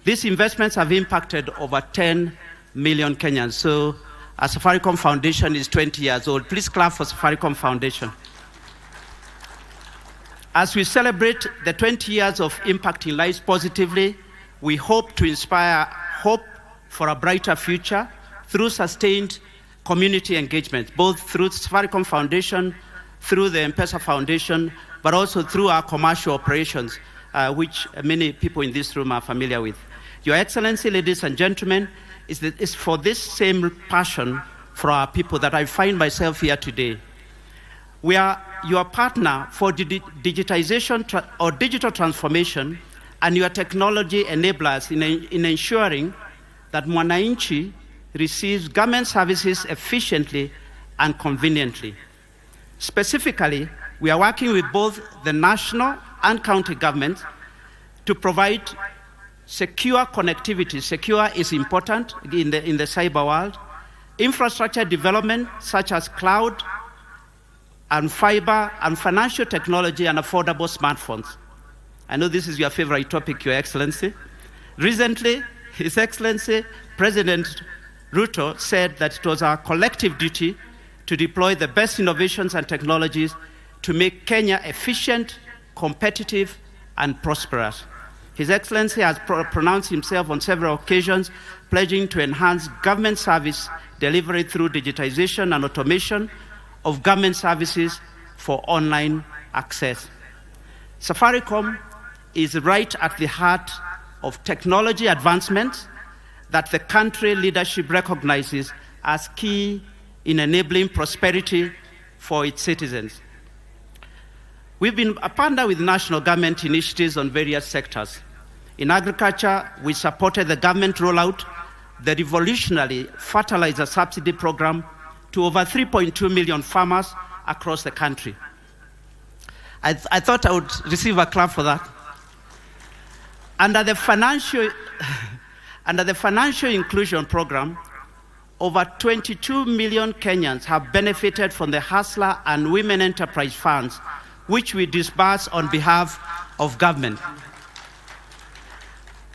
These investments have impacted over 10 million Kenyans. So Safaricom Foundation is 20 years old. Please clap for Safaricom Foundation. As we celebrate the 20 years of impacting lives positively, we hope to inspire hope for a brighter future through sustained community engagement, both through Safaricom Foundation, through the M-Pesa Foundation, but also through our commercial operations, which many people in this room are familiar with. Your Excellency, ladies and gentlemen, it's for this same passion for our people that I find myself here today. We are your partner for digitization or digital transformation, and your technology enablers in ensuring that Mwananchi receives government services efficiently and conveniently. Specifically, we are working with both the national and county governments to provide secure connectivity. Secure is important in the cyber world. Infrastructure development such as cloud and fiber and financial technology and affordable smartphones. I know this is your favorite topic, Your Excellency. Recently, His Excellency President Ruto said that it was our collective duty to deploy the best innovations and technologies to make Kenya efficient, competitive, and prosperous. His Excellency has pronounced himself on several occasions, pledging to enhance government service delivery through digitization and automation of government services for online access. Safaricom is right at the heart of technology advancements that the country leadership recognizes as key in enabling prosperity for its citizens. We've been a partner with national government initiatives on various sectors. In agriculture, we supported the government rollout the revolutionary fertilizer subsidy program to over 3.2 million farmers across the country. I thought I would receive a clap for that. Under the financial inclusion program, over 22 million Kenyans have benefited from the Hustler and Women Enterprise Funds, which we disburse on behalf of government.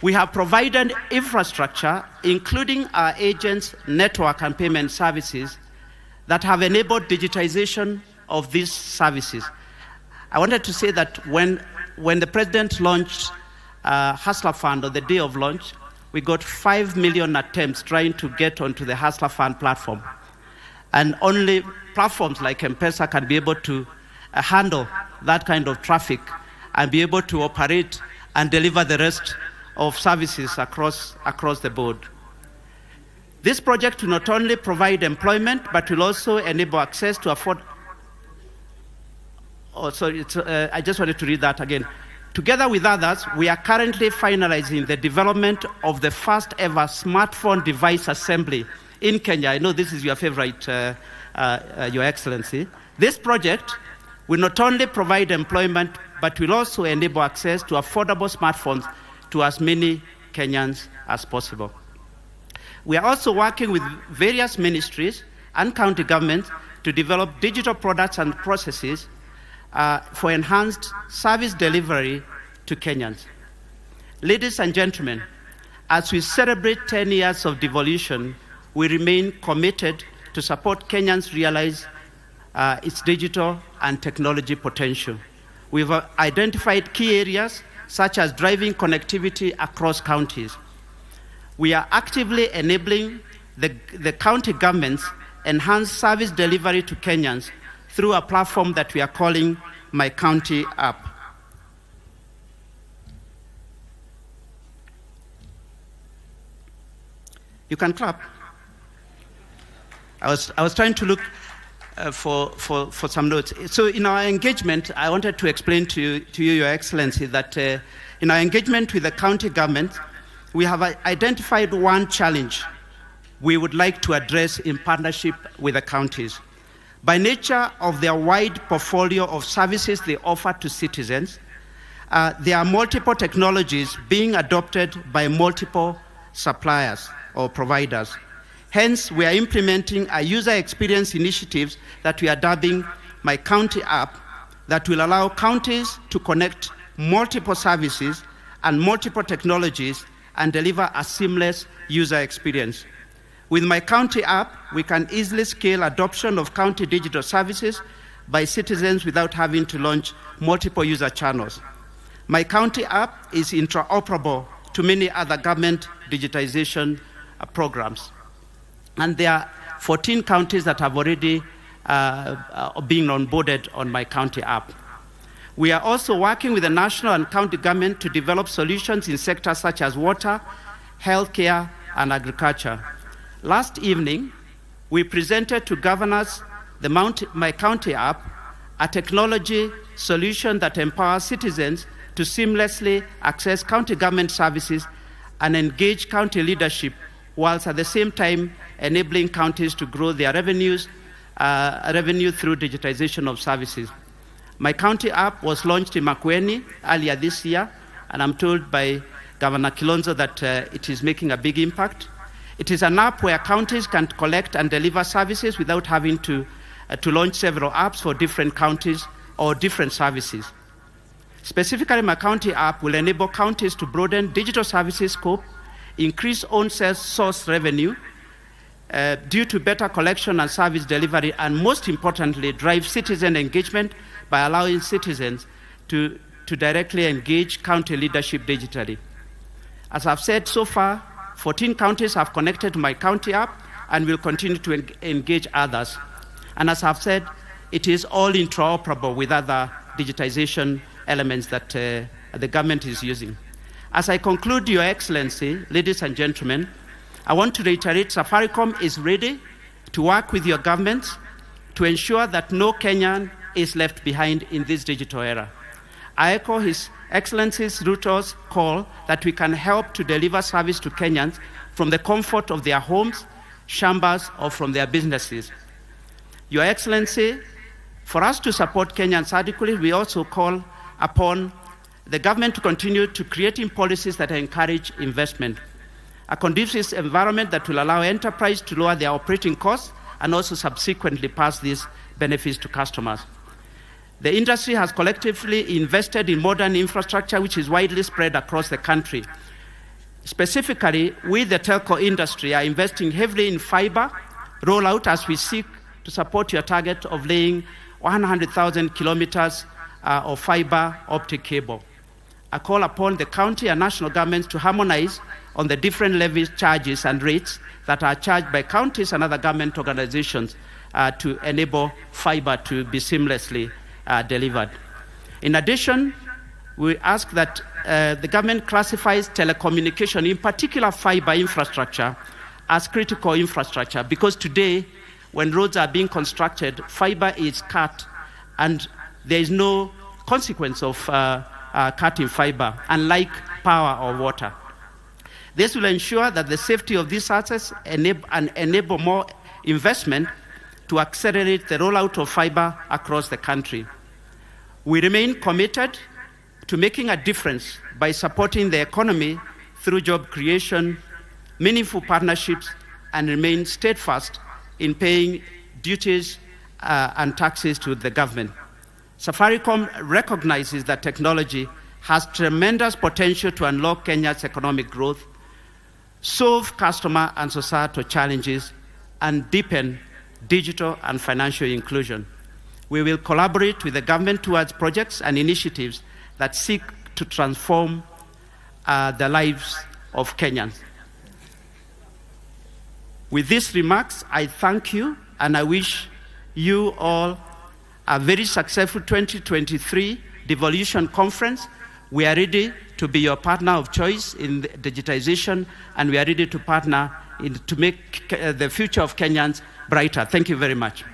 We have provided infrastructure, including our agents' network and payment services, that have enabled digitization of these services. I wanted to say that when the President launched Hustler Fund on the day of launch, we got 5 million attempts trying to get onto the Hustler Fund platform. And only platforms like M-Pesa can be able to handle that kind of traffic and be able to operate and deliver the rest of services across the board. This project will not only provide employment, but will also enable access to afford. Oh, sorry, I just wanted to read that again. Together with others, we are currently finalizing the development of the first ever smartphone device assembly in Kenya. I know this is your favorite, Your Excellency. This project will not only provide employment, but will also enable access to affordable smartphones to as many Kenyans as possible. We are also working with various ministries and county governments to develop digital products and processes for enhanced service delivery to Kenyans. Ladies and gentlemen, as we celebrate 10 years of devolution, we remain committed to support Kenyans realize its digital and technology potential. We've identified key areas such as driving connectivity across counties. We are actively enabling the county governments enhance service delivery to Kenyans through a platform that we are calling My County App. You can clap. I was trying to look for some notes. So in our engagement, I wanted to explain to you, Your Excellency, that in our engagement with the county government, we have identified one challenge we would like to address in partnership with the counties. By nature of their wide portfolio of services they offer to citizens, there are multiple technologies being adopted by multiple suppliers or providers. Hence, we are implementing a user experience initiatives that we are dubbing My County App that will allow counties to connect multiple services and multiple technologies and deliver a seamless user experience. With My County App, we can easily scale adoption of county digital services by citizens without having to launch multiple user channels. My County App is interoperable to many other government digitization programs. And there are 14 counties that have already been onboarded on My County App. We are also working with the national and county government to develop solutions in sectors such as water, healthcare, and agriculture. Last evening, we presented to governors the My County App, a technology solution that empowers citizens to seamlessly access county government services and engage county leadership, whilst at the same time enabling counties to grow their revenue through digitization of services. My County App was launched in Makueni earlier this year, and I'm told by Governor Kilonzo that it is making a big impact. It is an app where counties can collect and deliver services without having to launch several apps for different counties or different services. Specifically, My County App will enable counties to broaden digital services scope, increase own sales source revenue, due to better collection and service delivery, and most importantly, drive citizen engagement by allowing citizens to directly engage county leadership digitally. As I've said so far, 14 counties have connected to my county app and will continue to engage others. And as I've said, it is all interoperable with other digitization elements that the government is using. As I conclude, Your Excellency, ladies and gentlemen, I want to reiterate Safaricom is ready to work with your governments to ensure that no Kenyan is left behind in this digital era. I echo His Excellency's Ruto's call that we can help to deliver service to Kenyans from the comfort of their homes, chambers, or from their businesses. Your Excellency, for us to support Kenyans adequately, we also call upon the government to continue to creating policies that encourage investment, a conducive environment that will allow enterprise to lower their operating costs and also subsequently pass these benefits to customers. The industry has collectively invested in modern infrastructure which is widely spread across the country. Specifically, we, the telco industry, are investing heavily in fiber rollout as we seek to support your target of laying 100,000 kilometers of fiber optic cable. I call upon the county and national governments to harmonize on the different levies, charges, and rates that are charged by counties and other government organizations to enable fiber to be seamlessly delivered. In addition, we ask that the government classifies telecommunication, in particular fiber infrastructure, as critical infrastructure, because today, when roads are being constructed, fiber is cut, and there is no consequence of cutting fiber, unlike power or water. This will ensure that the safety of these assets enable more investment to accelerate the rollout of fiber across the country. We remain committed to making a difference by supporting the economy through job creation, meaningful partnerships, and remain steadfast in paying duties and taxes to the government. Safaricom recognizes that technology has tremendous potential to unlock Kenya's economic growth, solve customer and societal challenges, and deepen digital and financial inclusion. We will collaborate with the government towards projects and initiatives that seek to transform the lives of Kenyans. With these remarks, I thank you, and I wish you all a very successful 2023 Devolution Conference. We are ready to be your partner of choice in digitization, and we are ready to partner to make the future of Kenyans brighter. Thank you very much.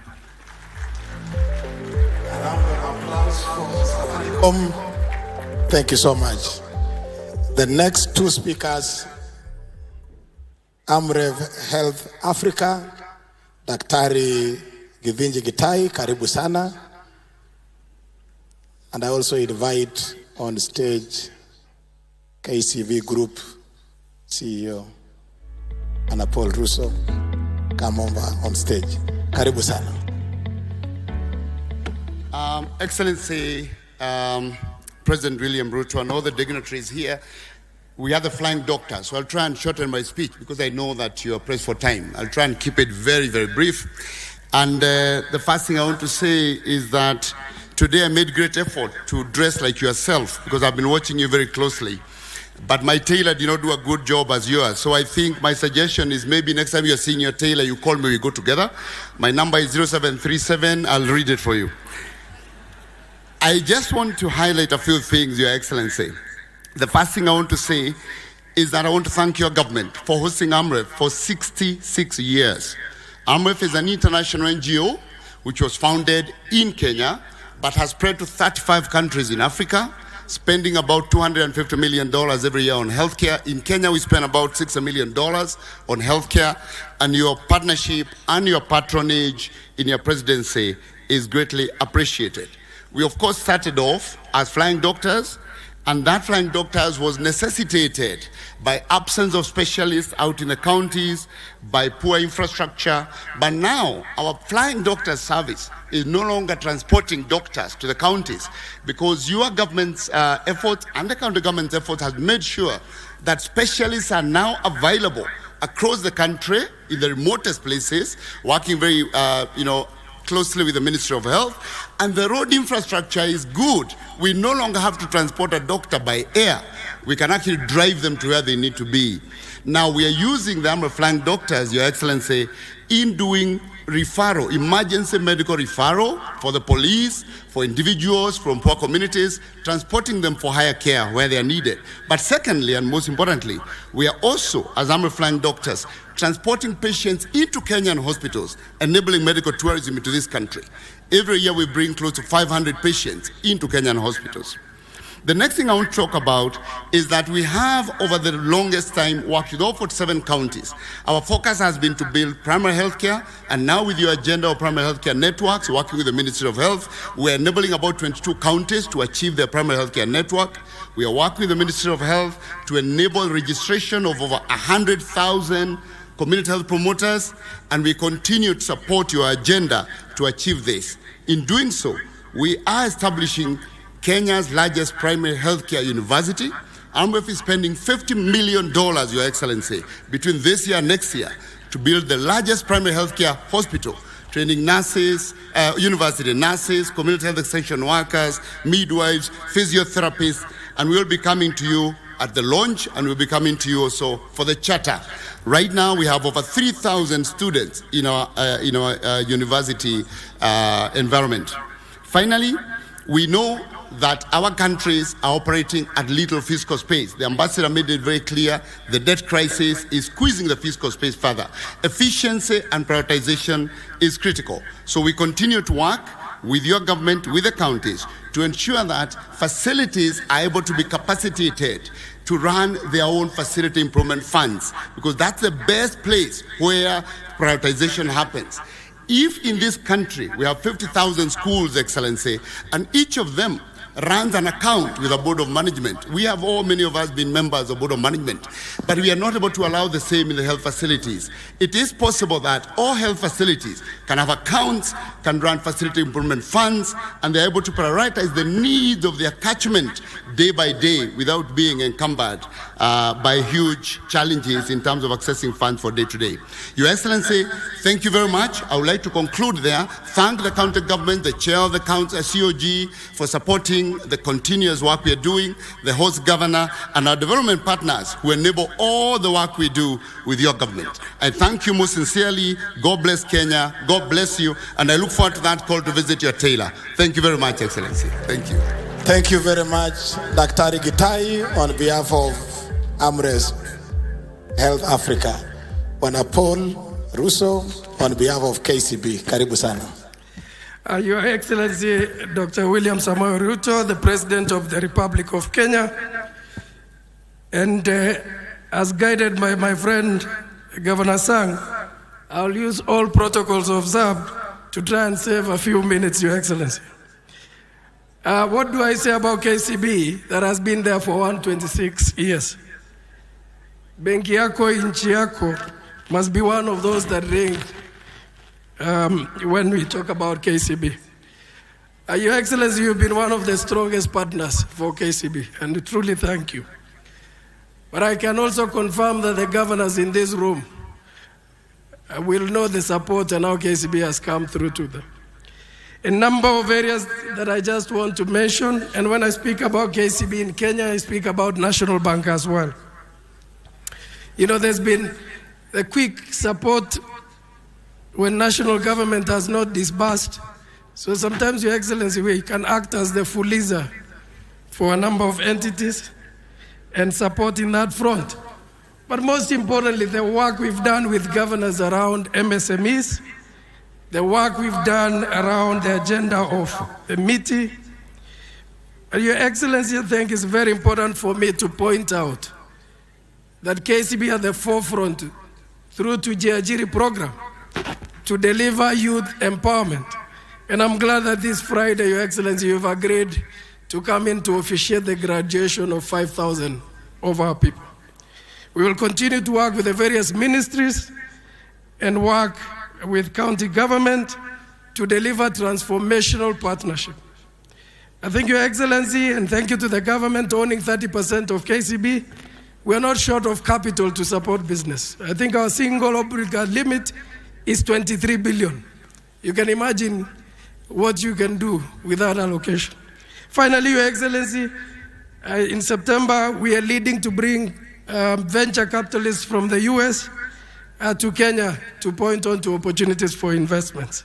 Thank you so much. The next two speakers, Amref Health Africa, Daktari Githinji Gitai, karibu sana. And I also invite on stage KCV Group CEO, Anna Paul Russo, come over on stage. Karibu sana.
Excellency, President William Ruto and all the dignitaries here, we are the flying doctors, so I'll try and shorten my speech because I know that you are pressed for time. I'll try and keep it very, very brief. And the first thing I want to say is that today I made great effort to dress like yourself because I've been watching you very closely. But my tailor did not do a good job as yours. So I think my suggestion is maybe next time you're seeing your tailor, you call me, we go together. My number is 0737, I'll read it for you. I just want to highlight a few things, Your Excellency. The first thing I want to say is that I want to thank your government for hosting AMREF for 66 years. AMREF is an international NGO which was founded in Kenya but has spread to 35 countries in Africa, spending about $250 million every year on healthcare. In Kenya, we spend about $6 million on healthcare, and your partnership and your patronage in your presidency is greatly appreciated. We, of course, started off as flying doctors, and that flying doctors was necessitated by absence of specialists out in the counties, by poor infrastructure. But now, our flying doctors service is no longer transporting doctors to the counties because your government's efforts and the county government's efforts has made sure that specialists are now available across the country in the remotest places, working very, closely with the Ministry of Health, and the road infrastructure is good. We no longer have to transport a doctor by air. We can actually drive them to where they need to be. Now we are using the arm of flying doctors, Your Excellency, in doing referral, emergency medical referral for the police, for individuals from poor communities, transporting them for higher care where they are needed. But secondly, and most importantly, we are also, as arm of flying doctors, transporting patients into Kenyan hospitals, enabling medical tourism into this country. Every year we bring close to 500 patients into Kenyan hospitals. The next thing I want to talk about is that we have, over the longest time, worked with all 47 counties. Our focus has been to build primary health care, and now with your agenda of primary health care networks, working with the Ministry of Health, we're enabling about 22 counties to achieve their primary health care network. We are working with the Ministry of Health to enable registration of over 100,000 community health promoters, and we continue to support your agenda to achieve this. In doing so, we are establishing Kenya's largest primary healthcare university. AMREF is spending $50 million, Your Excellency, between this year and next year to build the largest primary healthcare hospital, training nurses, university nurses, community health extension workers, midwives, physiotherapists, and we will be coming to you at the launch, and we'll be coming to you also for the charter. Right now, we have over 3,000 students in our university environment. Finally, we know that our countries are operating at little fiscal space. The ambassador made it very clear, the debt crisis is squeezing the fiscal space further. Efficiency and prioritization is critical. So we continue to work with your government, with the counties, to ensure that facilities are able to be capacitated to run their own facility improvement funds, because that's the best place where prioritization happens. If in this country we have 50,000 schools, Excellency, and each of them runs an account with a board of management. We have many of us been members of board of management, but we are not able to allow the same in the health facilities. It is possible that all health facilities can have accounts, can run facility improvement funds, and they're able to prioritize the needs of their catchment day by day without being encumbered by huge challenges in terms of accessing funds for day to day. Your Excellency, thank you very much. I would like to conclude there. Thank the county government, the chair of the COG for supporting the continuous work we are doing, the host governor, and our development partners who enable all the work we do with your government. I thank you most sincerely. God bless Kenya. God bless you. And I look forward to that call to visit your tailor. Thank you very much, Excellency. Thank you.
Thank you very much, Dr. Gitai, on behalf of AMRES Health Africa. Bwana Paul Russo, on behalf of KCB. Karibu sana.
Your Excellency, Dr. William Samoei Ruto, the President of the Republic of Kenya, and as guided by my friend, Governor Sang, I'll use all protocols observed to try and save a few minutes, Your Excellency. What do I say about KCB that has been there for 126 years? Benki yako, inchi yako must be one of those that ring when we talk about KCB. Your Excellency, you've been one of the strongest partners for KCB, and we truly thank you. But I can also confirm that the governors in this room will know the support and how KCB has come through to them. A number of areas that I just want to mention, and when I speak about KCB in Kenya, I speak about National Bank as well. You know, there's been a quick support when national government has not disbursed. So sometimes, Your Excellency, we can act as the fuliza for a number of entities and support in that front. But most importantly, the work we've done with governors around MSMEs, the work we've done around the agenda of the MITI. And Your Excellency, I think it's very important for me to point out that KCB at the forefront through to Jiajiri program to deliver youth empowerment. And I'm glad that this Friday, Your Excellency, you've agreed to come in to officiate the graduation of 5,000 of our people. We will continue to work with the various ministries and work with county government to deliver transformational partnership. I thank Your Excellency, and thank you to the government owning 30% of KCB. we're not short of capital to support business. I think our single obligor limit is 23 billion. You can imagine what you can do with that allocation. Finally, Your Excellency, in September, we are leading to bring venture capitalists from the US to Kenya to point on to opportunities for investments.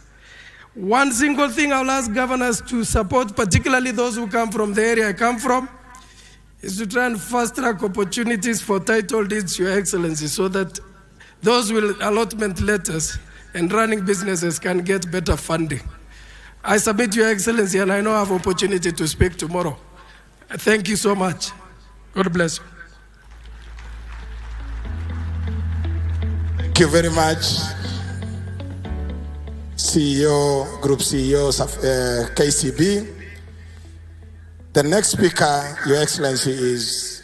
One single thing I'll ask governors to support, particularly those who come from the area I come from, is to try and fast-track opportunities for title deeds, Your Excellency, so that those with allotment letters and running businesses can get better funding. I submit, Your Excellency, and I know I have opportunity to speak tomorrow. Thank you so much. God bless you.
Thank you very much, Group CEO of KCB. The next speaker, Your Excellency, is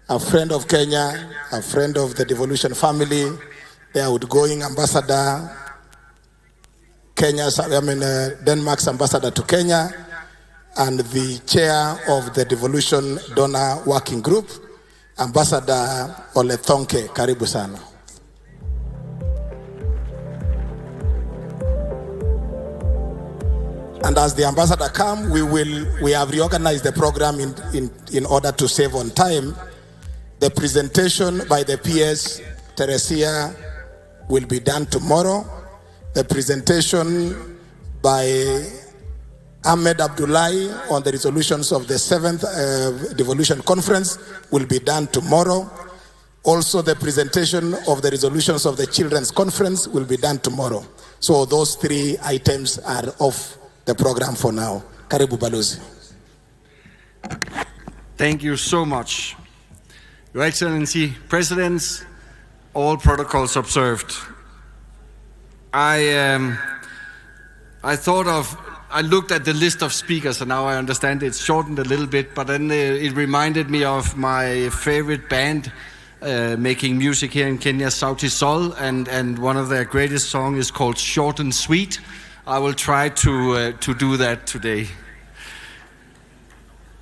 a friend of Kenya, a friend of the Devolution family, the outgoing ambassador, Denmark's ambassador to Kenya, and the chair of the Devolution Donor Working Group, Ambassador Ole Thonke. Karibu sana. And as the ambassador comes, we have reorganized the program in order to save on time. The presentation by the PS, Teresia, will be done tomorrow. The presentation by Ahmed Abdullahi on the resolutions of the 7th Devolution Conference will be done tomorrow. Also, the presentation of the resolutions of the Children's Conference will be done tomorrow. So those 3 items are off the program for now. Karibu Balozi.
Thank you so much. Your Excellency, Presidents, all protocols observed. I looked at the list of speakers, and now I understand it's shortened a little bit, but then it reminded me of my favorite band making music here in Kenya, Sauti Sol, and one of their greatest songs is called Short and Sweet. I will try to do that today.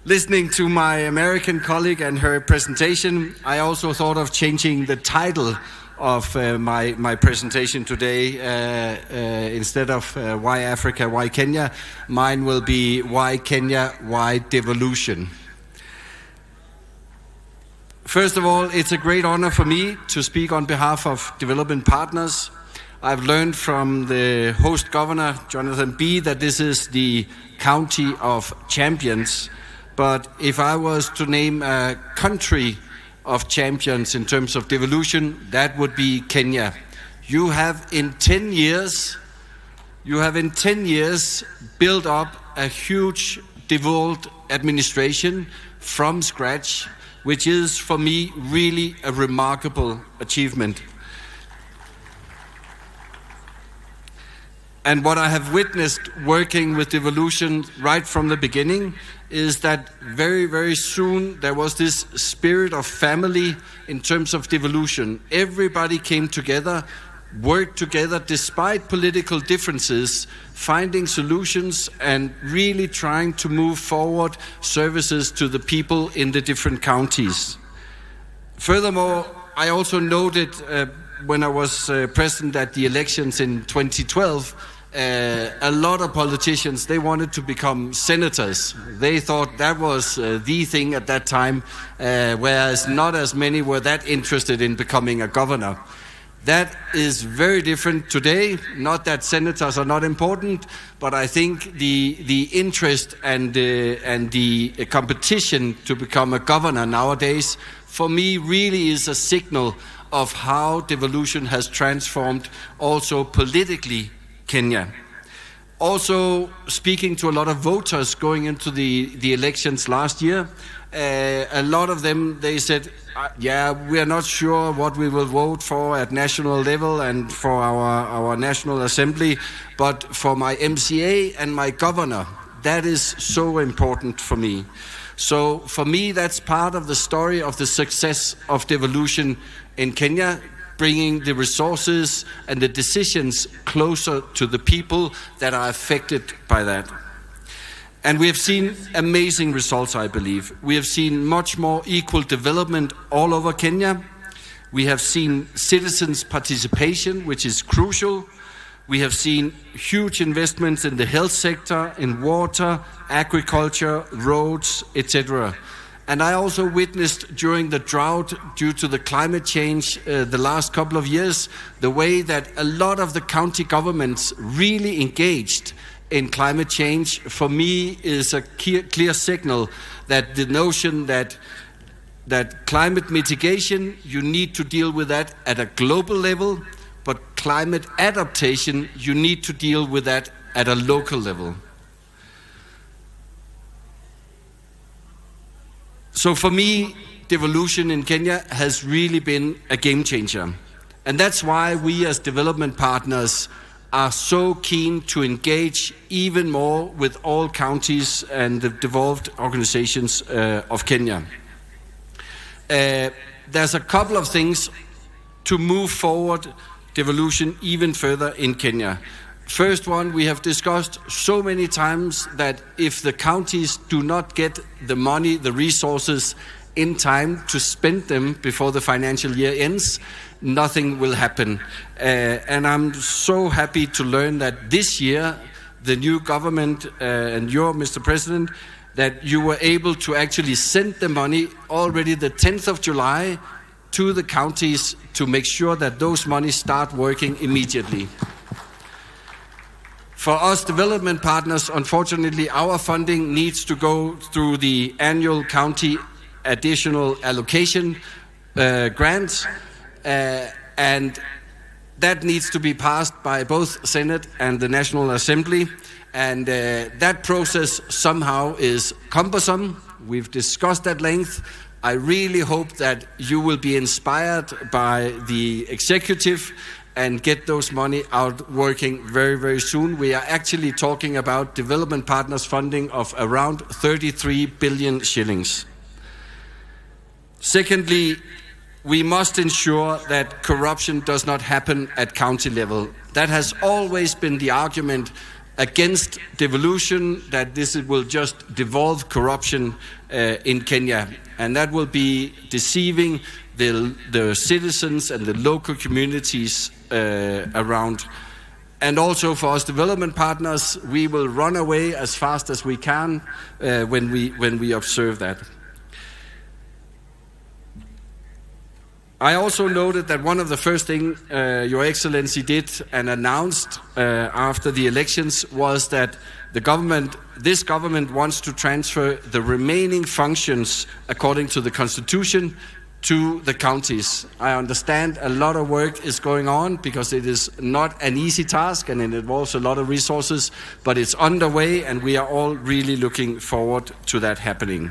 Listening to my American colleague and her presentation, I also thought of changing the title of my presentation today. Instead of Why Africa, Why Kenya, mine will be Why Kenya, Why Devolution. First of all, it's a great honor for me to speak on behalf of development partners. I've learned from the host governor, Jonathan B., that this is the county of champions. But if I was to name a country of champions in terms of devolution, that would be Kenya. You have in 10 years built up a huge devolved administration from scratch, which is for me really a remarkable achievement. And what I have witnessed working with devolution right from the beginning is that very, very soon there was this spirit of family in terms of devolution. Everybody came together, worked together despite political differences, finding solutions and really trying to move forward services to the people in the different counties. Furthermore, I also noted when I was present at the elections in 2012, a lot of politicians, they wanted to become senators. They thought that was the thing at that time, whereas not as many were that interested in becoming a governor. That is very different today. Not that senators are not important, but I think the interest and the competition to become a governor nowadays, for me, really is a signal of how devolution has transformed also politically Kenya. Also, speaking to a lot of voters going into the elections last year, a lot of them, they said, yeah, we are not sure what we will vote for at national level and for our National Assembly, but for my MCA and my governor, that is so important for me. So for me, that's part of the story of the success of devolution in Kenya, bringing the resources and the decisions closer to the people that are affected by that. And we have seen amazing results, I believe. We have seen much more equal development all over Kenya. We have seen citizens' participation, which is crucial. We have seen huge investments in the health sector, in water, agriculture, roads, etc. And I also witnessed during the drought due to the climate change the last couple of years, the way that a lot of the county governments really engaged in climate change, for me, is a clear signal that the notion that climate mitigation, you need to deal with that at a global level, but climate adaptation, you need to deal with that at a local level. So for me, devolution in Kenya has really been a game changer. And that's why we as development partners are so keen to engage even more with all counties and the devolved organizations of Kenya. There's a couple of things to move forward devolution even further in Kenya. First one, we have discussed so many times that if the counties do not get the money, the resources in time to spend them before the financial year ends, nothing will happen. And I'm so happy to learn that this year, the new government and you, Mr. President, that you were able to actually send the money already the 10th of July to the counties to make sure that those monies start working immediately. For us development partners, unfortunately, our funding needs to go through the annual county additional allocation grants, and that needs to be passed by both Senate and the National Assembly, and that process somehow is cumbersome. We've discussed at length. I really hope that you will be inspired by the executive and get those money out working very, very soon. We are actually talking about development partners funding of around 33 billion shillings. Secondly, we must ensure that corruption does not happen at county level. That has always been the argument against devolution, that this will just devolve corruption in Kenya. And that will be deceiving the citizens and the local communities around. And also for us development partners, we will run away as fast as we can when we observe that. I also noted that one of the first things Your Excellency did and announced after the elections was that this government wants to transfer the remaining functions according to the Constitution to the counties. I understand a lot of work is going on because it is not an easy task and it involves a lot of resources, but it's underway and we are all really looking forward to that happening.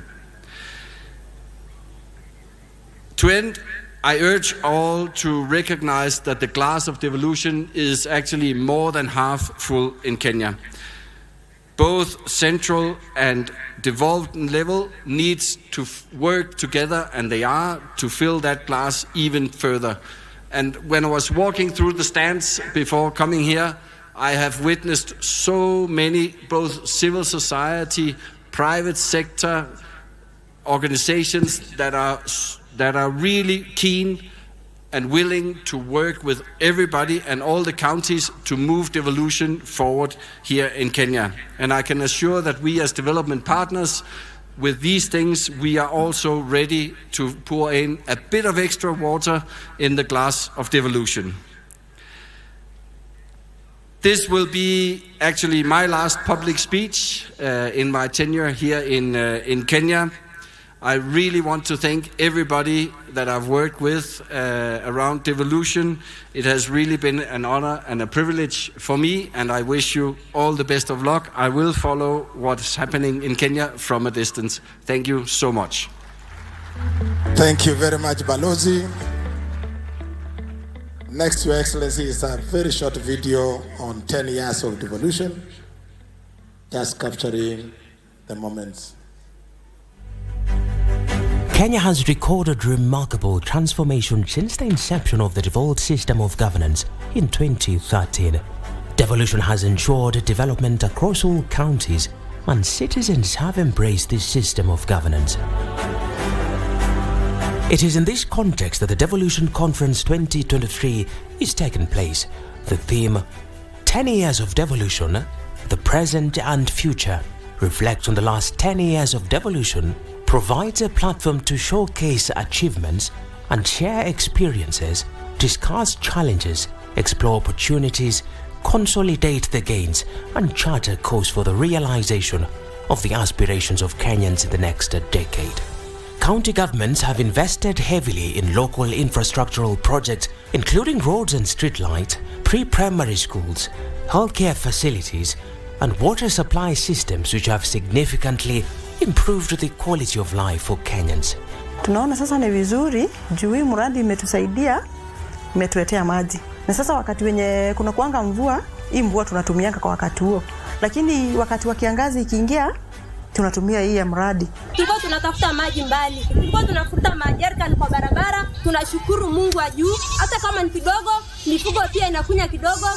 To end, I urge all to recognize that the glass of devolution is actually more than half full in Kenya. Both central and devolved level needs to work together, and they are, to fill that glass even further. And when I was walking through the stands before coming here, I have witnessed so many, both civil society, private sector organizations that are really keen and willing to work with everybody and all the counties to move devolution forward here in Kenya. And I can assure that we as development partners, with these things, we are also ready to pour in a bit of extra water in the glass of devolution. This will be actually my last public speech in my tenure here in Kenya. I really want to thank everybody that I've worked with around devolution. It has really been an honor and a privilege for me, and I wish you all the best of luck. I will follow what's happening in Kenya from a distance. Thank you so much.
Thank you very much, Balozi. Next, Your Excellency, is a very short video on 10 years of devolution, just capturing the moments.
Kenya has recorded remarkable transformation since the inception of the devolved system of governance in 2013. Devolution has ensured development across all counties, and citizens have embraced this system of governance. It is in this context that the Devolution Conference 2023 is taking place. The theme, 10 Years of Devolution, the Present and Future, reflects on the last 10 years of devolution, provides a platform to showcase achievements and share experiences, discuss challenges, explore opportunities, consolidate the gains, and chart a course for the realization of the aspirations of Kenyans in the next decade. County governments have invested heavily in local infrastructural projects, including roads and streetlights, pre-primary schools, healthcare facilities, and water supply systems which have significantly improved the quality of life for Kenyans.
Tunaona sasa ni vizuri juu hii mradi imetusaidia, imetuletea maji. Na sasa wakati wenye kuna kuanga mvua, hii mvua tunatumianga kwa wakati huo. Lakini wakati wa kiangazi ikiingia, tunatumia hii ya mradi.
Tulikuwa tunatafuta maji mbali. Tulikuwa tunafuta majerikani kwa barabara. Tunashukuru Mungu wa juu. Hata kama ni kidogo, mifugo pia inakunya kidogo,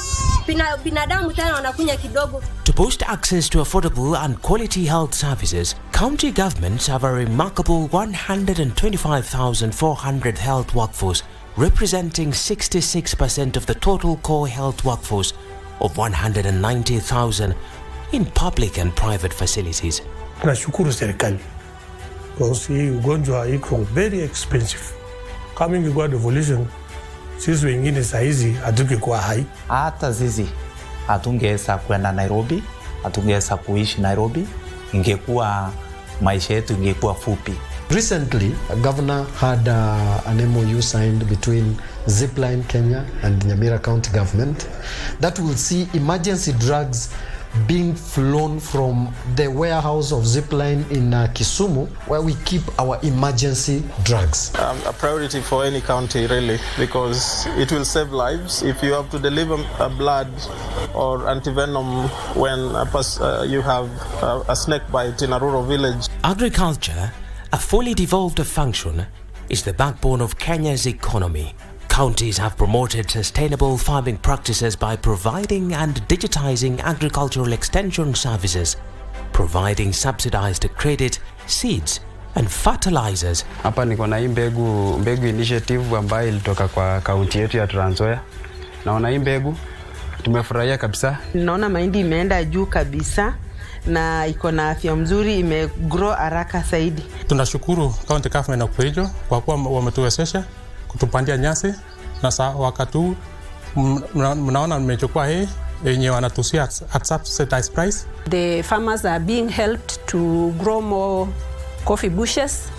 binadamu tena wanakunya kidogo.
To boost access to affordable and quality health services, county governments have a remarkable 125,400 health workforce, representing 66% of the total core health workforce of 190,000 in public and private facilities.
Tunashukuru serikali. Because hii ugonjwa iko very expensive. Kama ingekuwa devolution, sisi wengine saizi hatungekuwa hai.
Hata sisi hatungeweza kwenda Nairobi, hatungeweza kuishi Nairobi, ingekuwa maisha yetu ingekuwa fupi.
Recently, a governor had an MOU signed between Zipline Kenya and Nyamira County government that will see emergency drugs being flown from the warehouse of Zipline in Kisumu, where we keep our emergency drugs.
A priority for any county, really, because it will save lives. If you have to deliver blood or antivenom when you have a snake bite in a rural village.
Agriculture, a fully devolved function, is the backbone of Kenya's economy. Counties have promoted sustainable farming practices by providing and digitizing agricultural extension services, providing subsidized credit, seeds, and fertilizers.
Hapa niko na hii mbegu initiative ambayo ilitoka kwa kaunti yetu ya Trans Nzoia. Naona hii mbegu tumefurahia kabisa.
Naona mahindi imeenda juu kabisa na iko na afya mzuri, imegrow haraka zaidi.
Tunashukuru county government na Kwejo kwa kuwa wametuwezesha kutupandia nyasi, na wakati huu mnaona mmechukua hii yenye wanatusia at subsidized price.
The farmers are being helped to grow more coffee bushes,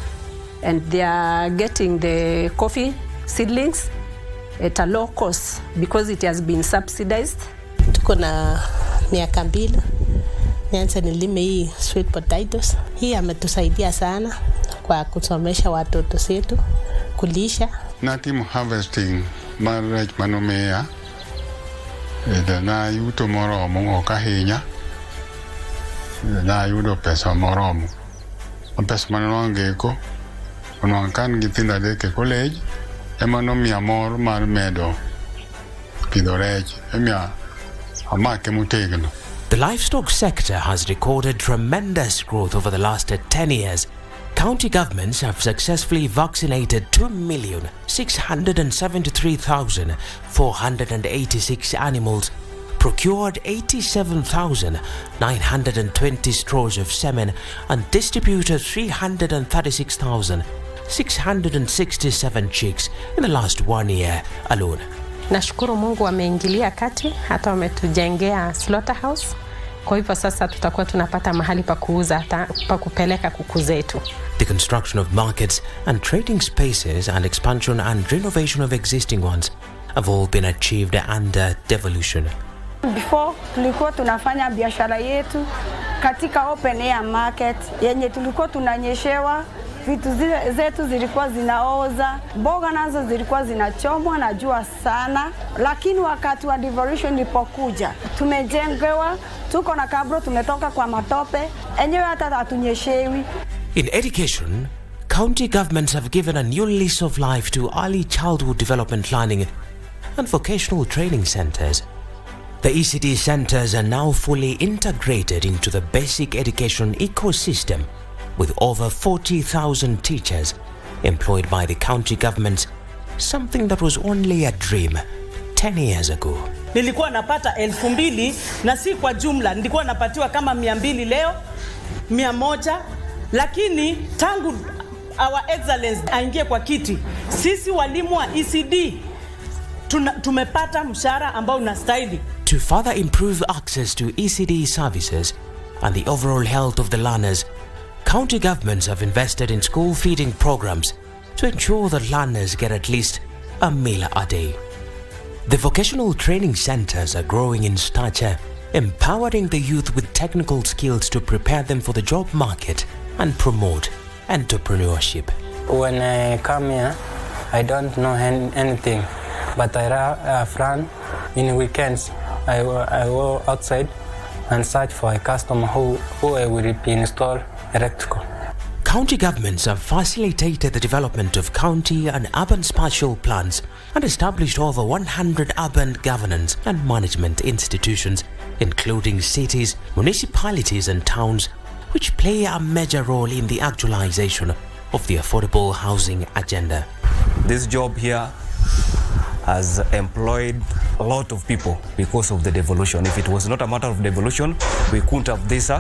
and they are getting the coffee seedlings at a low cost because it has been subsidized.
Tuko na miaka mbili nianze nilime hii sweet potatoes. Hii ametusaidia sana kwa kusomesha watoto wetu, kulisha.
Na timu harvesting marriage manomea na yuto moromo okahinya na yudo pesa moromo pesa manongeko onwankan gitinda deke college emanomia mor mar medo pidorech emia amake mutegno.
The livestock sector has recorded tremendous growth over the last 10 years. County governments have successfully vaccinated 2,673,486 animals, procured 87,920 straws of semen, and distributed 336,667 chicks in the last 1 year alone.
Nashukuru Mungu ameingilia kati, hata wametujengea slaughterhouse. Kwa hivyo sasa tutakuwa tunapata mahali pa kuuza, pa kupeleka kuku zetu.
The construction of markets and trading spaces and expansion and renovation of existing ones have all been achieved under devolution.
Before tulikuwa tunafanya biashara yetu katika open air market yenye tulikuwa tunanyeshewa, vitu zetu zilikuwa zinaoza, mboga nazo zilikuwa zinachomwa na jua sana, lakini wakati wa devolution ilipokuja tumejengewa, tuko na kabro, tumetoka kwa matope, enyewe hata hatunyeshewi.
In education, county governments have given a new lease of life to early childhood development learning and vocational training centers. The ECD centers are now fully integrated into the basic education ecosystem, with over 40,000 teachers employed by the county governments, something that was only a dream 10 years ago.
Nilikuwa napata 2,000 na si kwa jumla, nilikuwa napatiwa kama 200 leo, 100, lakini tangu our excellence aingie kwa kiti, sisi walimu wa ECD tumepata mshahara ambao unastahili.
To further improve access to ECD services and the overall health of the learners, county governments have invested in school feeding programs to ensure that learners get at least a meal a day. The vocational training centers are growing in stature, empowering the youth with technical skills to prepare them for the job market and promote entrepreneurship.
When I come here, I don't know anything, but I have run in weekends. I go outside and search for a customer who will be installed electrical.
County governments have facilitated the development of county and urban spatial plans and established over 100 urban governance and management institutions, including cities, municipalities and towns, which play a major role in the actualization of the affordable housing agenda.
This job here has employed a lot of people because of the devolution. If it was not a matter of devolution, we couldn't have this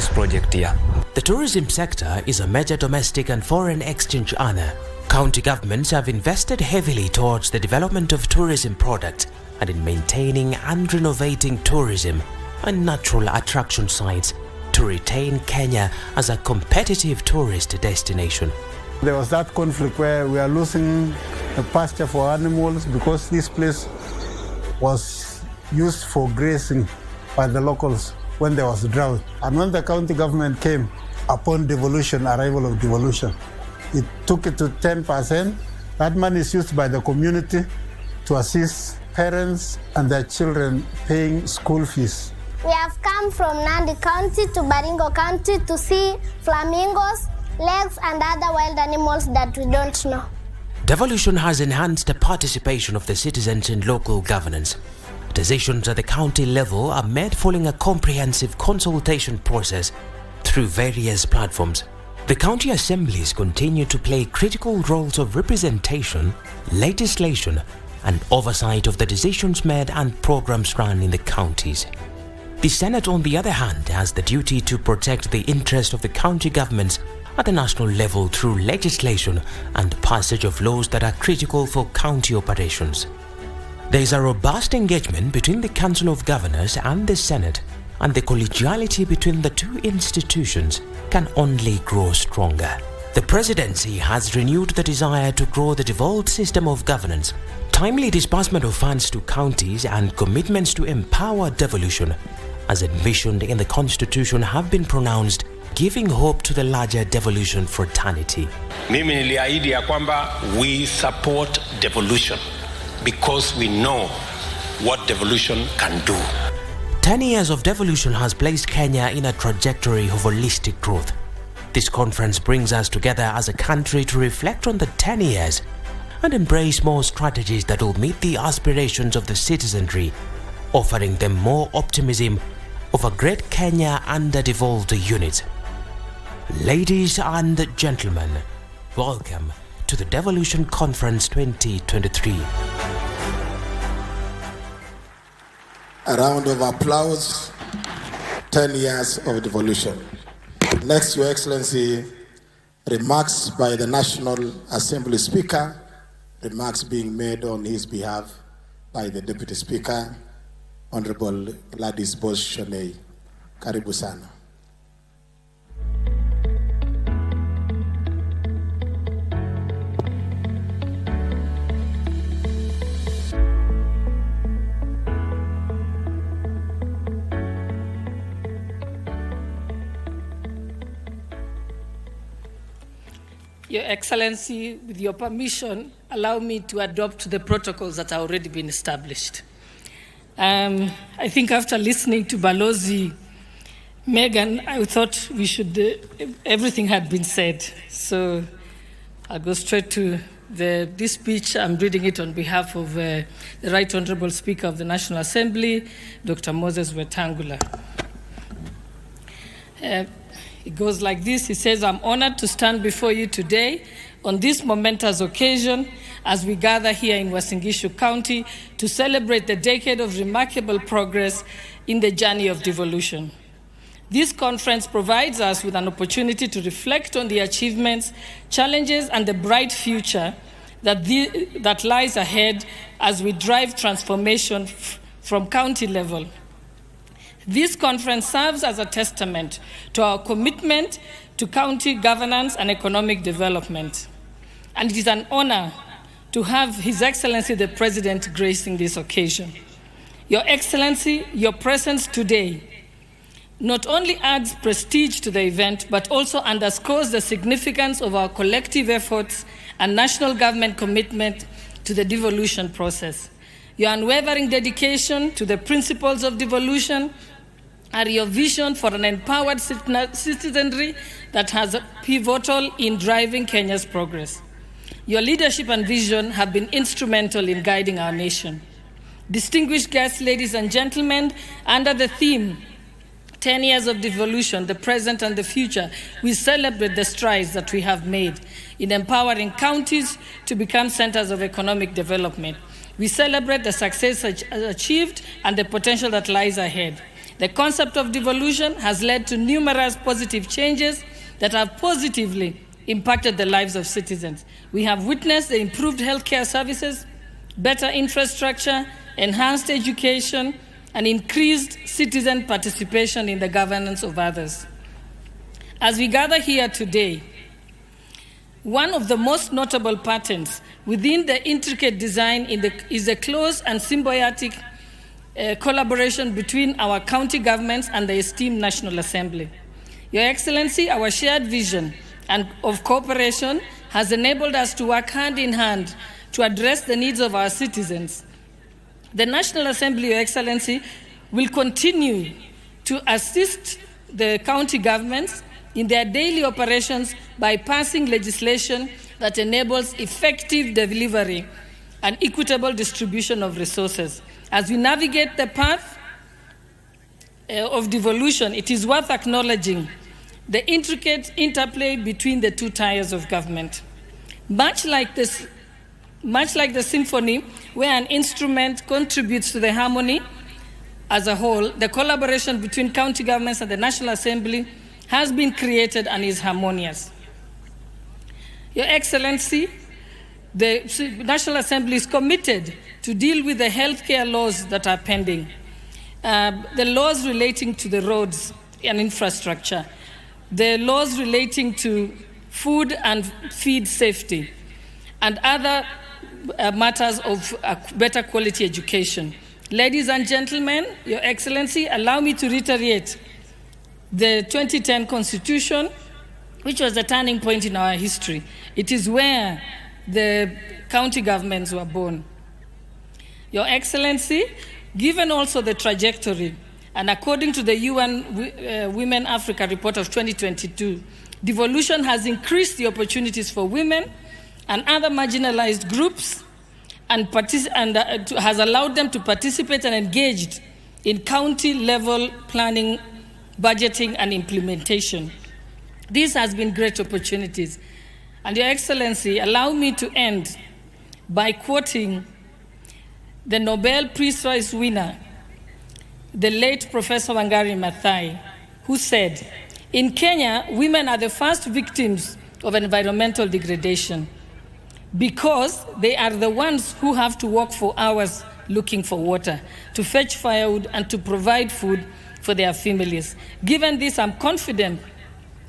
project here.
The tourism sector is a major domestic and foreign exchange earner. County governments have invested heavily towards the development of tourism products and in maintaining and renovating tourism and natural attraction sites to retain Kenya as a competitive tourist destination.
There was that conflict where we are losing the pasture for animals because this place was used for grazing by the locals when there was a drought. And when the county government came upon devolution, arrival of devolution, it took it to 10%. That money is used by the community to assist parents and their children paying school fees.
We have come from Nandi County to Baringo County to see flamingos, legs and other wild animals that we don't know.
Devolution has enhanced the participation of the citizens in local governance. Decisions at the county level are made following a comprehensive consultation process through various platforms. The county assemblies continue to play critical roles of representation, legislation, and oversight of the decisions made and programs run in the counties. The Senate, on the other hand, has the duty to protect the interest of the county governments at the national level through legislation and passage of laws that are critical for county operations. There is a robust engagement between the Council of Governors and the Senate, and the collegiality between the two institutions can only grow stronger. The presidency has renewed the desire to grow the devolved system of governance. Timely disbursement of funds to counties and commitments to empower devolution, as envisioned in the Constitution, have been pronounced, giving hope to the larger devolution fraternity.
Mimi niliahidi ya kwamba we support devolution because we know what devolution can do.
10 years of devolution has placed Kenya in a trajectory of holistic growth. This conference brings us together as a country to reflect on the 10 years and embrace more strategies that will meet the aspirations of the citizenry, offering them more optimism of a great Kenya under devolved unit. Ladies and gentlemen, welcome to the Devolution Conference 2023.
A round of applause. 10 years of devolution. Next, Your Excellency, remarks by the National Assembly Speaker, remarks being made on his behalf by the Deputy Speaker, Honorable Gladys Bosch-Shonei. Karibu sana.
Your Excellency, with your permission, allow me to adopt the protocols that have already been established. I think after listening to Balozi, Megan, I thought we should, everything had been said. So I'll go straight to this speech. I'm reading it on behalf of the Right Honourable Speaker of the National Assembly, Dr. Moses Wetangula. It goes like this. He says, I'm honored to stand before you today on this momentous occasion as we gather here in Uasin Gishu County to celebrate the decade of remarkable progress in the journey of devolution. This conference provides us with an opportunity to reflect on the achievements, challenges, and the bright future that lies ahead as we drive transformation from county level. This conference serves as a testament to our commitment to county governance and economic development. And it is an honor to have His Excellency the President gracing this occasion. Your Excellency, your presence today not only adds prestige to the event, but also underscores the significance of our collective efforts and national government commitment to the devolution process. Your unwavering dedication to the principles of devolution are your vision for an empowered citizenry that has pivotal in driving Kenya's progress. Your leadership and vision have been instrumental in guiding our nation. Distinguished guests, ladies and gentlemen, under the theme 10 years of devolution, the present and the future, we celebrate the strides that we have made in empowering counties to become centers of economic development. We celebrate the success achieved and the potential that lies ahead. The concept of devolution has led to numerous positive changes that have positively impacted the lives of citizens. We have witnessed the improved healthcare services, better infrastructure, enhanced education, and increased citizen participation in the governance of others. As we gather here today, one of the most notable patterns within the intricate design is a close and symbiotic collaboration between our county governments and the esteemed National Assembly. Your Excellency, our shared vision and of cooperation has enabled us to work hand in hand to address the needs of our citizens. The National Assembly, Your Excellency, will continue to assist the county governments in their daily operations by passing legislation that enables effective delivery and equitable distribution of resources. As we navigate the path of devolution, it is worth acknowledging the intricate interplay between the two tiers of government. Much like the symphony, where an instrument contributes to the harmony as a whole, the collaboration between county governments and the National Assembly has been created and is harmonious. Your Excellency, the National Assembly is committed to deal with the healthcare laws that are pending, the laws relating to the roads and infrastructure, the laws relating to food and feed safety, and other matters of better quality education. Ladies and gentlemen, Your Excellency, allow me to reiterate the 2010 Constitution, which was a turning point in our history. It is where the county governments were born. Your Excellency, given also the trajectory, and according to the UN Women Africa report of 2022, devolution has increased the opportunities for women and other marginalized groups and has allowed them to participate and engage in county-level planning, budgeting, and implementation. This has been great opportunities. And Your Excellency, allow me to end by quoting the Nobel Peace Prize winner, the late Professor Wangari Maathai, who said, "In Kenya, women are the first victims of environmental degradation because they are the ones who have to walk for hours looking for water, to fetch firewood, and to provide food for their families. Given this, I'm confident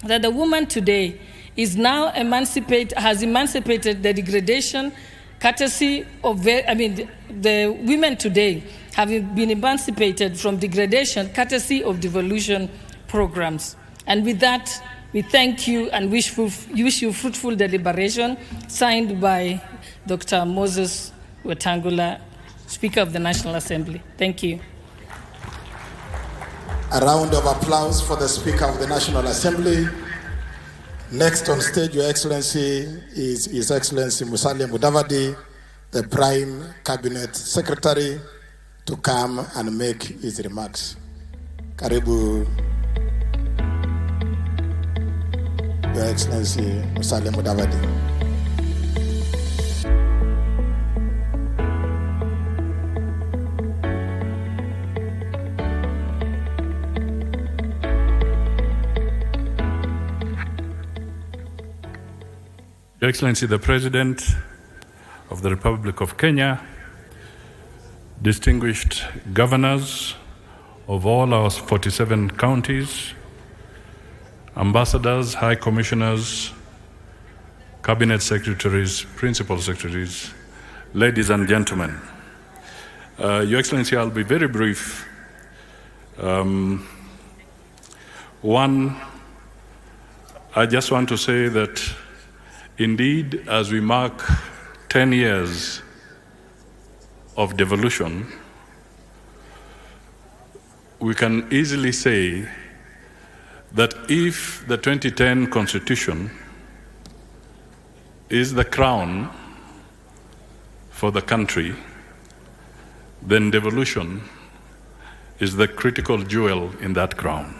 that the woman today is now has emancipated the degradation courtesy of, the women today have been emancipated from degradation courtesy of devolution programs." And with that, we thank you and wish you fruitful deliberation, signed by Dr. Moses Wetangula, Speaker of the National Assembly. Thank you.
A round of applause for the Speaker of the National Assembly. Next on stage, Your Excellency, is His Excellency Musalia Mudavadi, the Prime Cabinet Secretary, to come and make his remarks. Karibu, Your Excellency Musalia Mudavadi.
Your Excellency, the President of the Republic of Kenya, distinguished governors of all our 47 counties, ambassadors, high commissioners, cabinet secretaries, principal secretaries, ladies and gentlemen. Your Excellency, I'll be very brief. One, I just want to say that indeed, as we mark 10 years of devolution, we can easily say that if the 2010 Constitution is the crown for the country, then devolution is the critical jewel in that crown.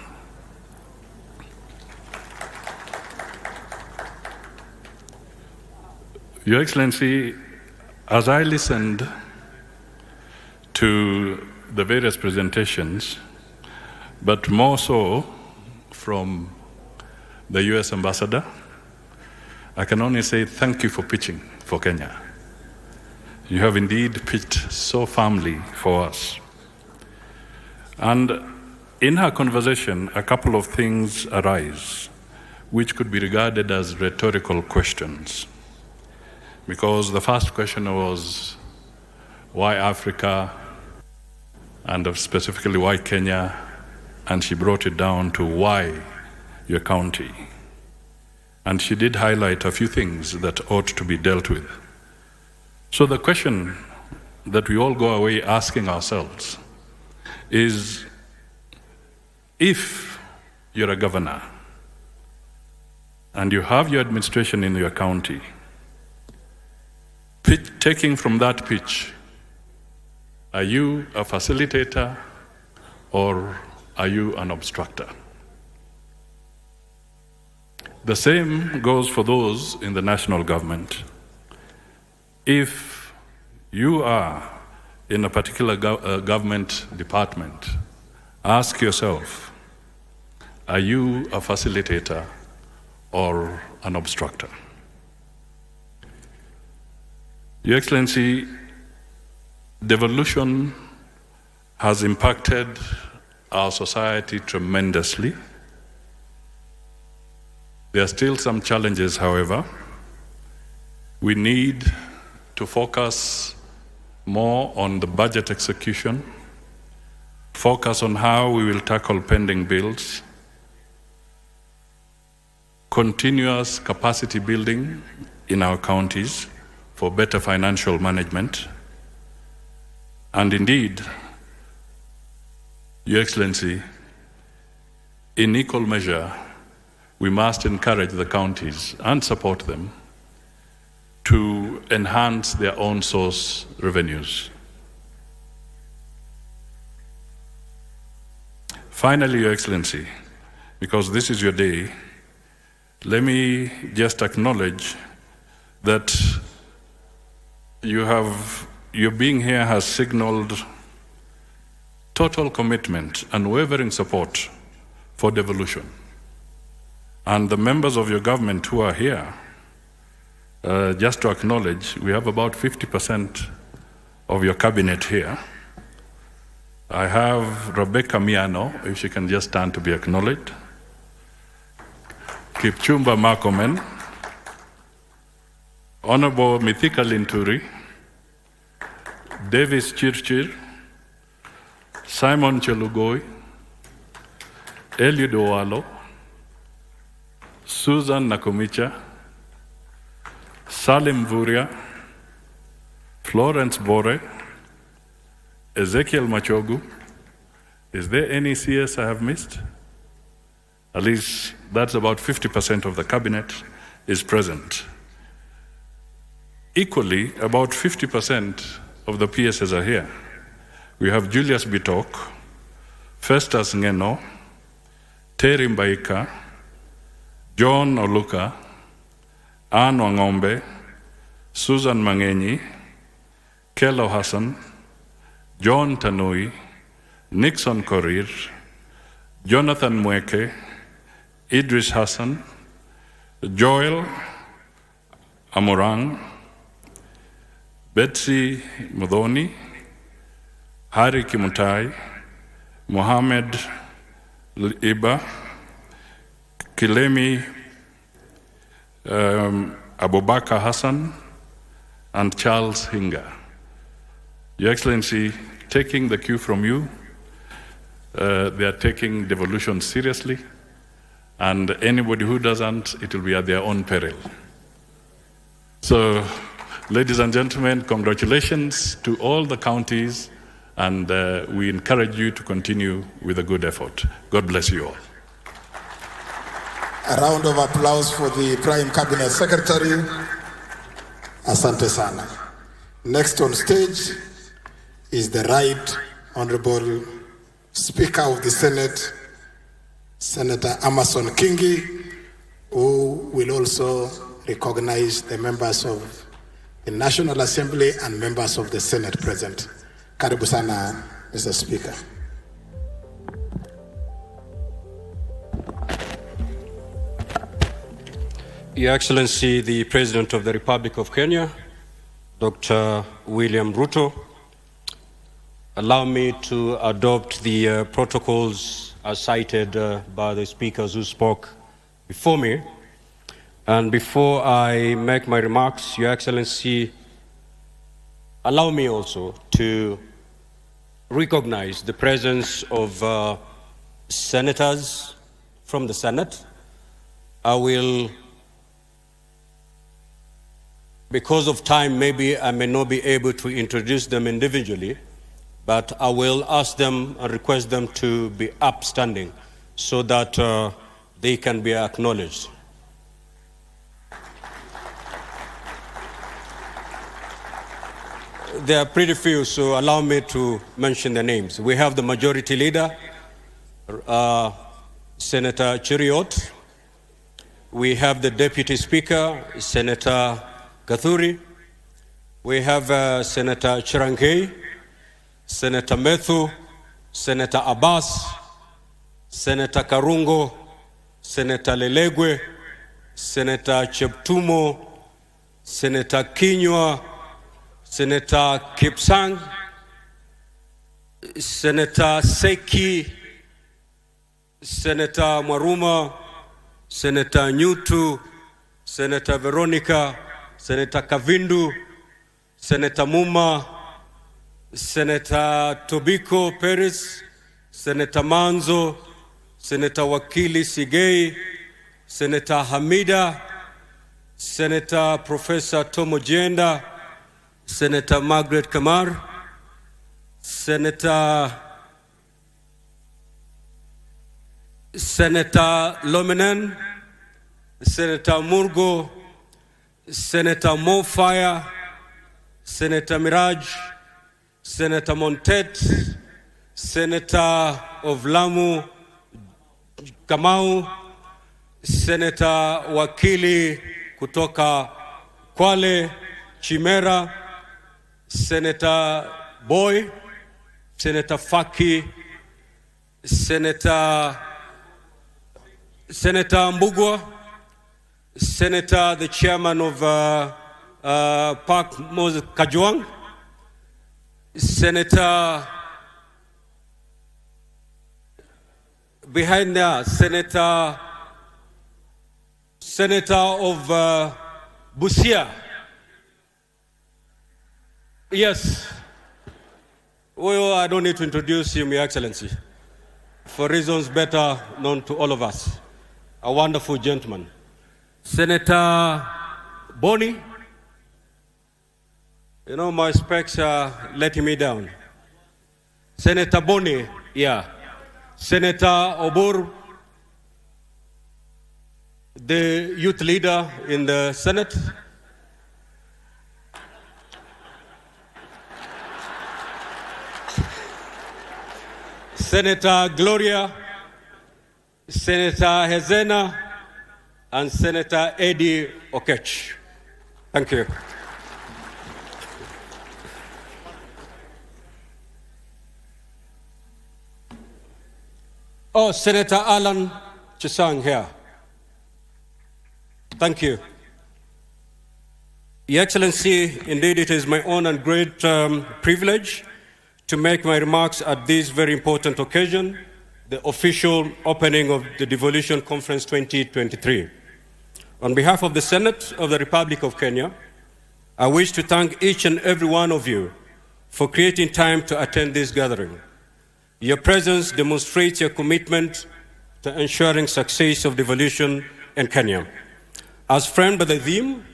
Your Excellency, as I listened to the various presentations, but more so from the US Ambassador, I can only say thank you for pitching for Kenya. You have indeed pitched so firmly for us. And in her conversation, a couple of things arise which could be regarded as rhetorical questions. Because the first question was, why Africa, and specifically why Kenya, and she brought it down to why your county. And she did highlight a few things that ought to be dealt with. So the question that we all go away asking ourselves is, if you're a governor and you have your administration in your county, taking from that pitch, are you a facilitator or are you an obstructor? The same goes for those in the national government. If you are in a particular government department, ask yourself, are you a facilitator or an obstructor? Your Excellency, devolution has impacted our society tremendously. There are still some challenges, however. We need to focus more on the budget execution, focus on how we will tackle pending bills, continuous capacity building in our counties for better financial management. And indeed, Your Excellency, in equal measure, we must encourage the counties and support them to enhance their own source revenues. Finally, Your Excellency, because this is your day, let me just acknowledge that your being here has signaled total commitment and unwavering support for devolution. And the members of your government who are here, just to acknowledge, we have about 50% of your cabinet here. I have Rebecca Miano, if she can just stand to be acknowledged. Kipchumba Markomen, Honorable Mithika Linturi, Davis Chirchir, Simon Chelugoi, Eliud Owalo, Susan Nakumicha, Salim Vuria, Florence Bore, Ezekiel Machogu. Is there any CS I have missed? At least that's about 50% of the cabinet is present. Equally, about 50% of the PSs are here. We have Julius Bitok, Festus Ngeno, Terry Mbaika, John Oluka, Anne Wangombe, Susan Mangenyi, Kelo Hassan, John Tanui, Nixon Korir, Jonathan Mweke, Idris Hassan, Joel Amorang, Betsy Mudhoni, Hari Kimutai, Mohammed Iba, Kilemi Abubakar Hassan, and Charles Hinga. Your Excellency, taking the cue from you, they are taking devolution seriously, and anybody who doesn't, it will be at their own peril. So, ladies and gentlemen, congratulations to all the counties, and we encourage you to continue with a good effort. God bless you all.
A round of applause for the Prime Cabinet Secretary. Asante sana. Next on stage is the Right Honorable Speaker of the Senate, Senator Amason Kingi, who will also recognize the members of the National Assembly and members of the Senate present. Karibu sana, Mr. Speaker.
Your Excellency, the President of the Republic of Kenya, Dr. William Ruto, allow me to adopt the protocols as cited by the speakers who spoke before me. And before I make my remarks, Your Excellency, allow me also to recognize the presence of senators from the Senate. I will, because of time, maybe I may not be able to introduce them individually, but I will ask them and request them to be upstanding so that they can be acknowledged. There are pretty few, so allow me to mention the names. We have the Majority Leader, Senator Cheriot. We have the Deputy Speaker, Senator Gathuri. We have Senator Chirangei, Senator Methu, Senator Abbas, Senator Karungo, Senator Lelegwe, Senator Cheptumo, Senator Kinywa, Senator Kipsang, Senator Seki, Senator Maruma, Senator Nyutu, Senator Veronica, Senator Kavindu, Senator Muma, Senator Tobiko Perez, Senator Manzo, Senator Wakili Sigei, Senator Hamida, Senator Professor Tomo Jenda, Senator Margaret Kamar, Senator Lominen, Senator Murgo, Senator Mofire, Senator Miraj, Senator Montet, Senator of Lamu Kamau, Senator Wakili kutoka Kwale Chimera, Senator Boy, Senator Faki, Senator Mbugwa, Senator, the chairman of Park Moses Kajwang, Senator behind there, Senator of Busia. Yes. Well, I don't need to introduce him, Your Excellency, for reasons better known to all of us. A wonderful gentleman. Senator Boni. You know, my specs are letting me down. Senator Boni, yeah. Senator Obur. the youth leader in the Senate, Senator Gloria, Senator Hezena, and Senator Eddie Okech. Thank you. Oh, Senator Alan Chisang here. Thank you. Your Excellency, indeed it is my honor and great privilege to make my remarks at this very important occasion, the official opening of the Devolution Conference 2023. On behalf of the Senate of the Republic of Kenya, I wish to thank each and every one of you for creating time to attend this gathering. Your presence demonstrates your commitment to ensuring success of devolution in Kenya. As framed by the theme,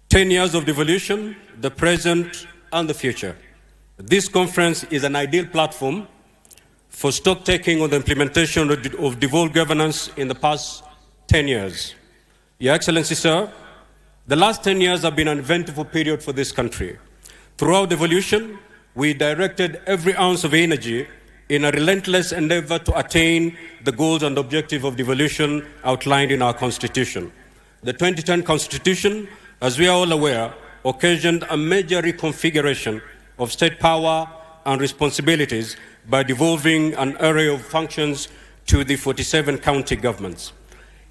10 years of devolution, the present and the future. This conference is an ideal platform for stock-taking on the implementation of devolved governance in the past 10 years. Your Excellency, sir, the last 10 years have been an eventful period for this country. Throughout devolution, we directed every ounce of energy in a relentless endeavor to attain the goals and objectives of devolution outlined in our Constitution. The 2010 Constitution, as we are all aware, occasioned a major reconfiguration of state power and responsibilities by devolving an array of functions to the 47 county governments.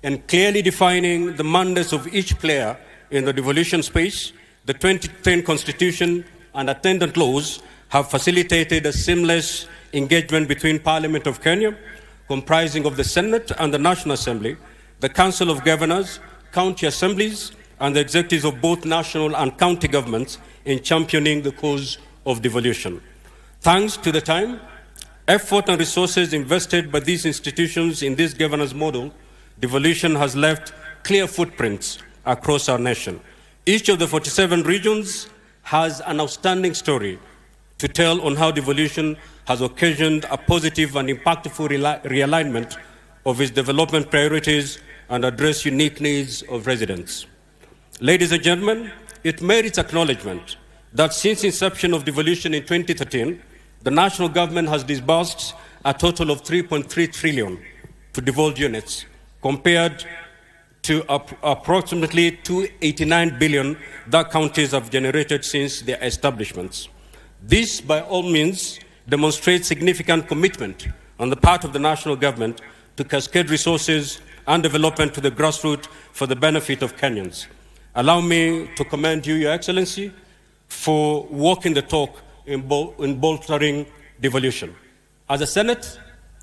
And clearly defining the mandates of each player in the devolution space, the 2010 Constitution and attendant laws have facilitated a seamless engagement between Parliament of Kenya, comprising of the Senate and the National Assembly, the Council of Governors, county assemblies, and the executives of both national and county governments in championing the cause of devolution. Thanks to the time, effort and resources invested by these institutions in this governance model, devolution has left clear footprints across our nation. Each of the 47 regions has an outstanding story to tell on how devolution has occasioned a positive and impactful realignment of its development priorities and address unique needs of residents. Ladies and gentlemen, it merits acknowledgement that since inception of devolution in 2013, the national government has disbursed a total of 3.3 trillion to devolved units, compared to approximately 289 billion that counties have generated since their establishments. This, by all means, demonstrates significant commitment on the part of the national government to cascade resources and development to the grassroots for the benefit of Kenyans. Allow me to commend you, Your Excellency, for walking the talk in bolstering devolution. As a Senate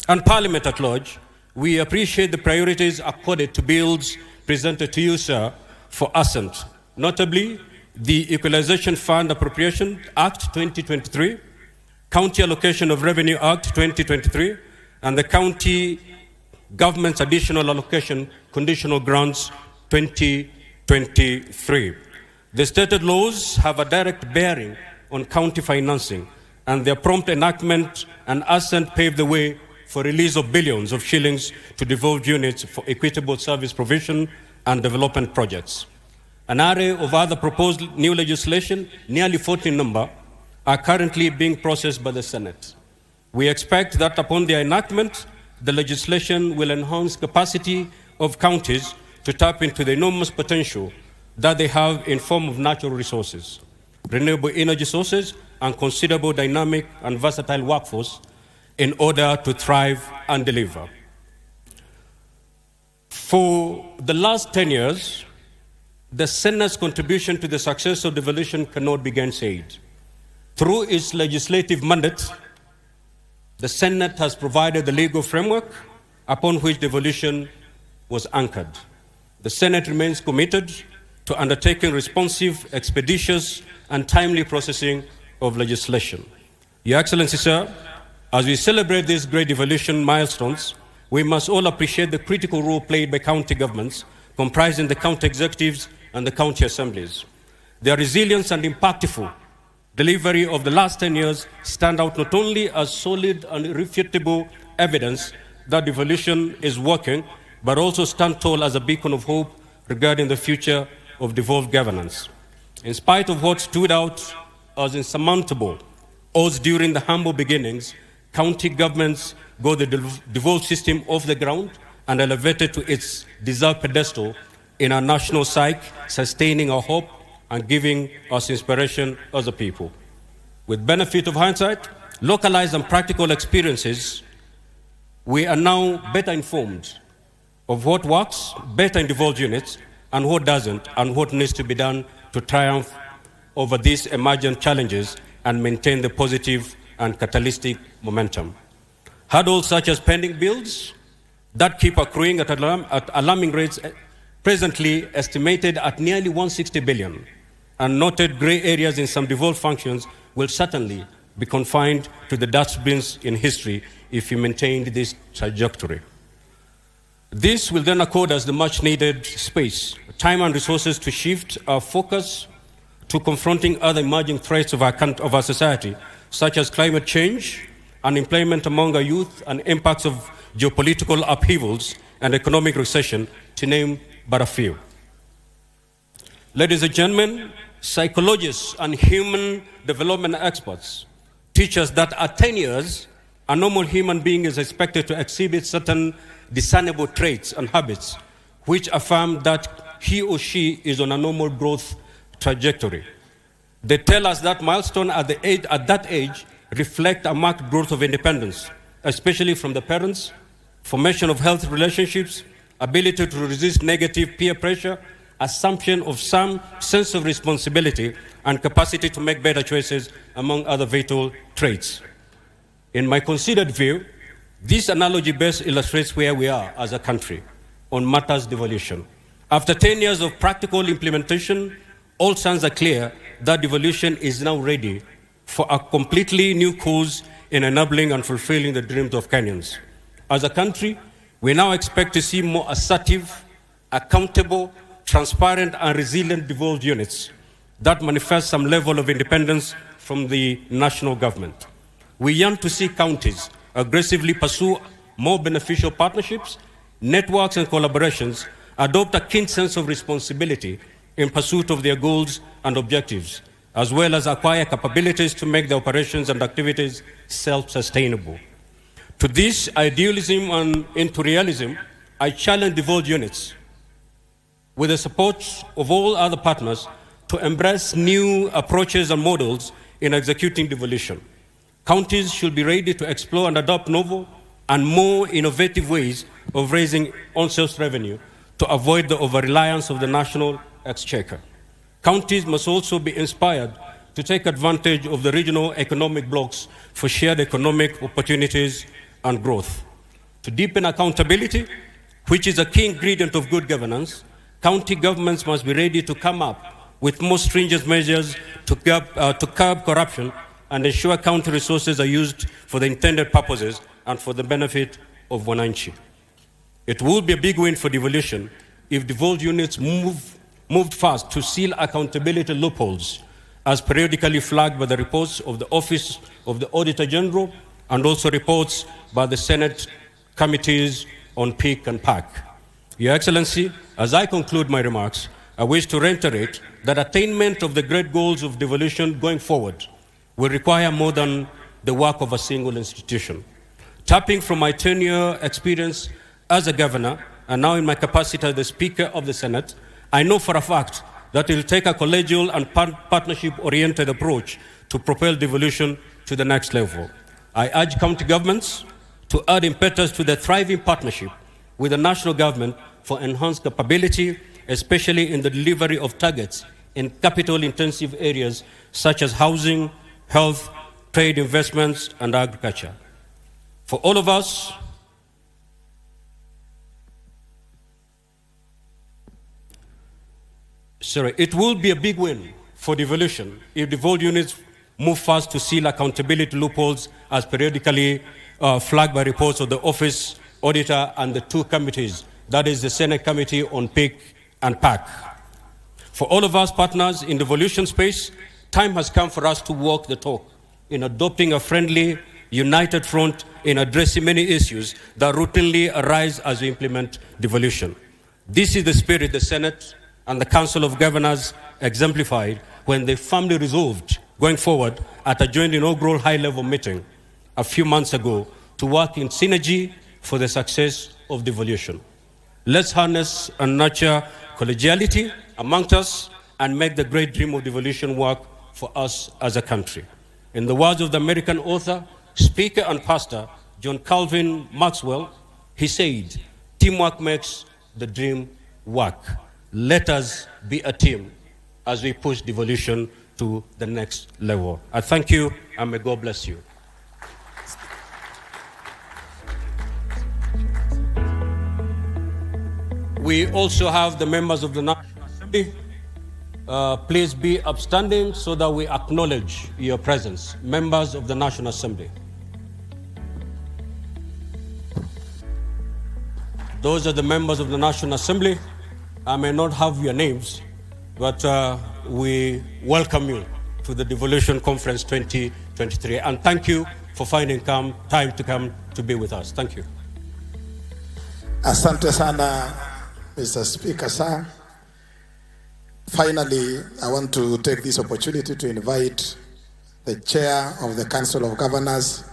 and Parliament at large, we appreciate the priorities accorded to bills presented to you, sir, for assent, notably the Equalization Fund Appropriation Act 2023, County Allocation of Revenue Act 2023, and the County Government's Additional Allocation Conditional Grants 2023. The stated laws have a direct bearing on county financing, and their prompt enactment and assent paved the way for release of billions of shillings to devolved units for equitable service provision and development projects. An array of other proposed new legislation, nearly 40 in number, are currently being processed by the Senate. We expect that upon their enactment, the legislation will enhance capacity of counties to tap into the enormous potential that they have in form of natural resources, renewable energy sources, and considerable dynamic and versatile workforce in order to thrive and deliver. For the last 10 years, the Senate's contribution to the success of devolution cannot be gainsaid. Through its legislative mandate, the Senate has provided the legal framework upon which devolution was anchored. The Senate remains committed to undertaking responsive, expeditious, and timely processing of legislation. Your Excellency, sir, as we celebrate these great devolution milestones, we must all appreciate the critical role played by county governments, comprising the county executives and the county assemblies. Their resilience and impactful delivery of the last 10 years stand out not only as solid and irrefutable evidence that devolution is working, but also stand tall as a beacon of hope regarding the future of devolved governance. In spite of what stood out as insurmountable odds during the humble beginnings, county governments got the devolved system off the ground and elevated to its deserved pedestal in our national psyche, sustaining our hope and giving us inspiration as a people. With benefit of hindsight, localized and practical experiences, we are now better informed of what works better in devolved units and what doesn't, and what needs to be done to triumph over these emergent challenges and maintain the positive and catalytic momentum. Hurdles such as pending bills that keep accruing at alarming rates, presently estimated at nearly 160 billion, and noted grey areas in some devolved functions will certainly be confined to the dustbins in history if we maintained this trajectory. This will then accord us the much-needed space, time and resources to shift our focus to confronting other emerging threats of our society, such as climate change, unemployment among our youth, and impacts of geopolitical upheavals and economic recession, to name but a few. Ladies and gentlemen, psychologists and human development experts teach us that at 10 years, a normal human being is expected to exhibit certain discernible traits and habits which affirm that he or she is on a normal growth trajectory. They tell us that milestones at that age reflect a marked growth of independence, especially from the parents, formation of healthy relationships, ability to resist negative peer pressure, assumption of some sense of responsibility, and capacity to make better choices, among other vital traits. In my considered view, this analogy best illustrates where we are as a country on matters devolution. After 10 years of practical implementation, all signs are clear that devolution is now ready for a completely new course in enabling and fulfilling the dreams of Kenyans. As a country, we now expect to see more assertive, accountable, transparent, and resilient devolved units that manifest some level of independence from the national government. We yearn to see counties aggressively pursue more beneficial partnerships, networks, and collaborations, adopt a keen sense of responsibility in pursuit of their goals and objectives, as well as acquire capabilities to make their operations and activities self-sustainable. To this idealism and into realism, I challenge devolved units, with the support of all other partners, to embrace new approaches and models in executing devolution. Counties should be ready to explore and adopt novel and more innovative ways of raising on-source revenue to avoid the over-reliance of the national exchequer. Counties must also be inspired to take advantage of the regional economic blocks for shared economic opportunities and growth. To deepen accountability, which is a key ingredient of good governance, county governments must be ready to come up with more stringent measures to curb corruption and ensure county resources are used for the intended purposes and for the benefit of Wananchi. It would be a big win for devolution if devolved units moved fast to seal accountability loopholes, as periodically flagged by the reports of the Office of the Auditor General and also reports by the Senate committees on PIC and PAC. Your Excellency, as I conclude my remarks, I wish to reiterate that attainment of the great goals of devolution going forward will require more than the work of a single institution. Tapping from my 10-year experience as a governor, and now in my capacity as the Speaker of the Senate, I know for a fact that it will take a collegial and partnership-oriented approach to propel devolution to the next level. I urge county governments to add impetus to the thriving partnership with the national government for enhanced capability, especially in the delivery of targets in capital-intensive areas such as housing, health, trade, investments, and agriculture. For all of us, it will be a big win for devolution if devolved units move fast to seal accountability loopholes as periodically flagged by reports of the Office Auditor and the two committees, that is the Senate Committee on PIC and PAC. For all of us partners in the devolution space, time has come for us to walk the talk in adopting a friendly united front in addressing many issues that routinely arise as we implement devolution. This is the spirit the Senate and the Council of Governors exemplified when they firmly resolved, going forward, at a joint inaugural high-level meeting a few months ago to work in synergy for the success of devolution. Let's harness and nurture collegiality amongst us and make the great dream of devolution work for us as a country. In the words of the American author, speaker, and pastor, John Calvin Maxwell, he said, "Teamwork makes the dream work." Let us be a team as we push devolution to the next level. I thank you, and may God bless you. We also have the members of the National Assembly. Please be upstanding so that we acknowledge your presence. Members of the National Assembly. Those are the members of the National Assembly. I may not have your names, but we welcome you to the Devolution Conference 2023. And thank you for finding time to come to be with us. Thank you.
Asante sana, Mr. Speaker, sir. Finally, I want to take this opportunity to invite the Chair of the Council of Governors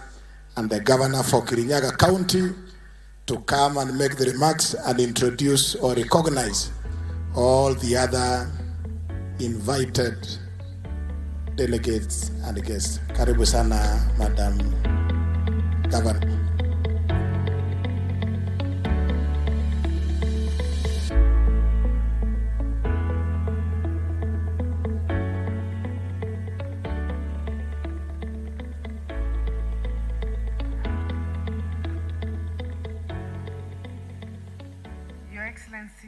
and the Governor for Kirinyaga County to come and make the remarks and introduce or recognize all the other invited delegates and guests. Karibu sana, Madam Governor.
Your Excellency,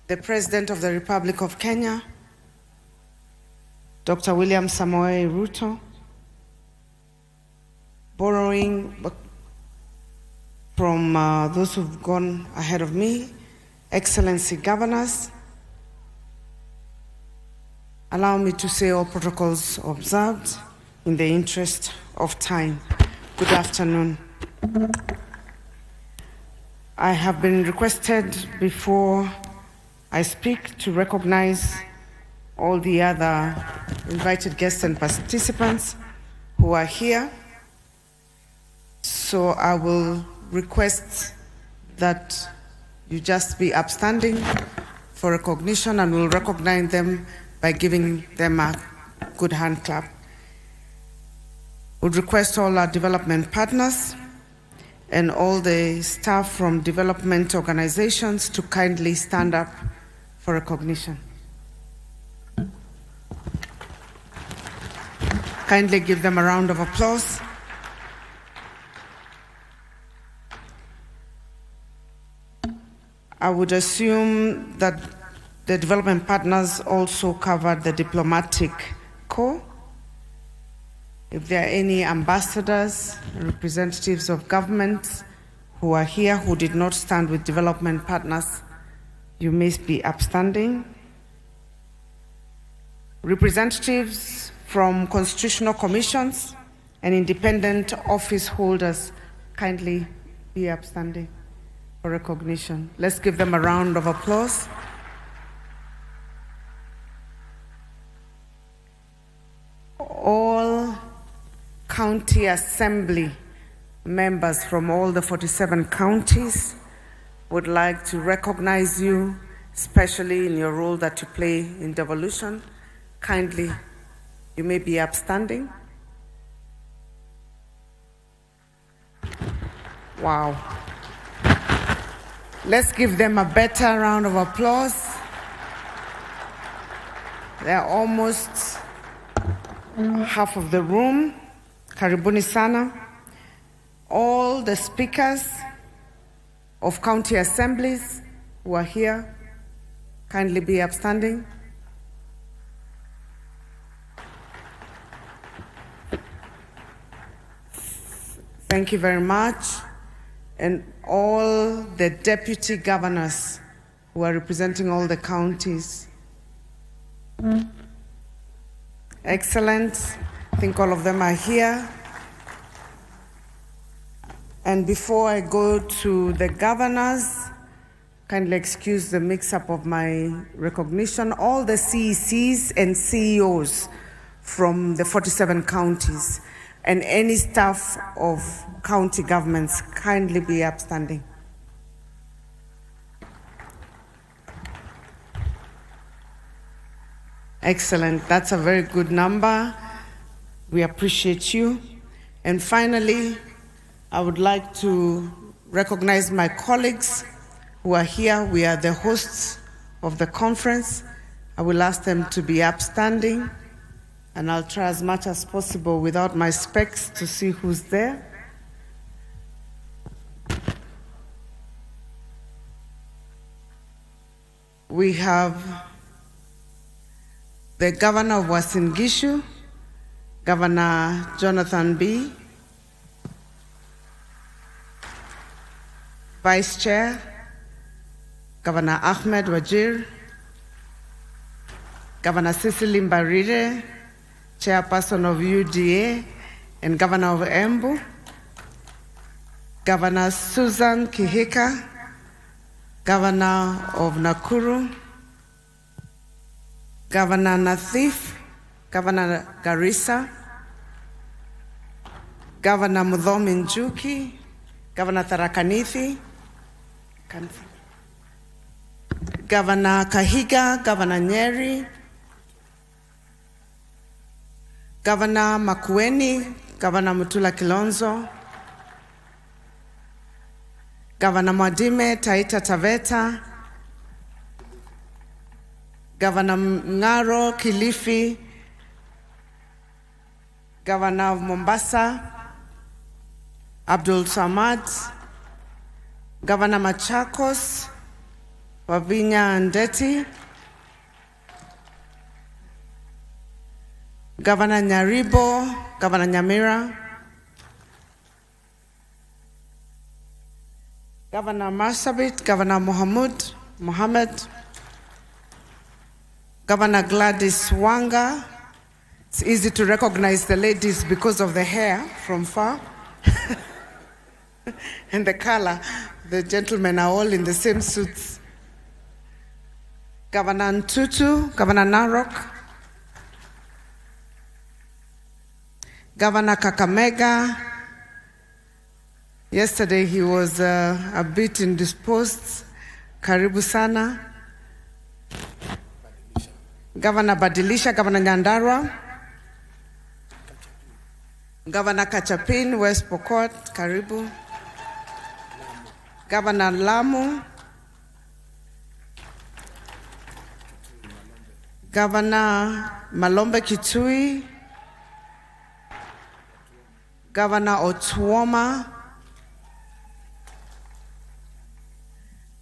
the President of the Republic of Kenya, Dr. William Samoei Ruto, borrowing from those who've gone ahead of me, Excellency Governors, allow me to say all protocols observed in the interest of time. Good afternoon. I have been requested before I speak to recognize all the other invited guests and participants who are here. So I will request that you just be upstanding for recognition, and we'll recognize them by giving them a good hand clap. Would request all our development partners and all the staff from development organizations to kindly stand up for recognition. Kindly give them a round of applause. I would assume that the development partners also covered the diplomatic corps. If there are any ambassadors, representatives of governments who are here who did not stand with development partners, you may be upstanding. Representatives from constitutional commissions and independent office holders, kindly be upstanding for recognition. Let's give them a round of applause. All county assembly members from all the 47 counties would like to recognize you, especially in your role that you play in devolution. Kindly, you may be upstanding. Wow. Let's give them a better round of applause. They're almost half of the room. Karibuni sana. All the speakers of county assemblies who are here, kindly be upstanding. Thank you very much. And all the deputy governors who are representing all the counties. Excellent. I think all of them are here. And before I go to the governors, kindly excuse the mix-up of my recognition. All the CECs and CEOs from the 47 counties and any staff of county governments kindly be upstanding. Excellent. That's a very good number. We appreciate you. And finally, I would like to recognize my colleagues who are here. We are the hosts of the conference. I will ask them to be upstanding, and I'll try as much as possible without my specs to see who's there. We have the Governor of Uasin Gishu, Governor Jonathan B., Vice Chair, Governor Ahmed Wajir, Governor Cecily Mbarire, Chairperson of UDA and Governor of Embu, Governor Susan Kihika, Governor of Nakuru, Governor Nathif, Governor Garissa, Governor Mudhomi Njuki, Governor Tharaka Nithi, Governor Kahiga, Governor Nyeri, Governor Makueni, Governor Mutula Kilonzo, Governor Mwadime Taita Taveta, Governor Ngaro Kilifi, Governor of Mombasa, Abdul Samad, Governor Machakos, Wavinya Ndeti, Governor Nyaribo, Governor Nyamira, Governor Marsabit, Governor Mohammed, Governor Gladys Wanga. It's easy to recognize the ladies because of the hair from far and the color. The gentlemen are all in the same suits. Governor Ntutu, Governor Narok, Governor Kakamega. Yesterday he was a bit indisposed. Karibu sana. Governor Badilisha, Governor Nyandarua, Governor Kachapin, West Pokot, Karibu, Governor Lamu, Governor Malombe Kitui, Governor Otuoma,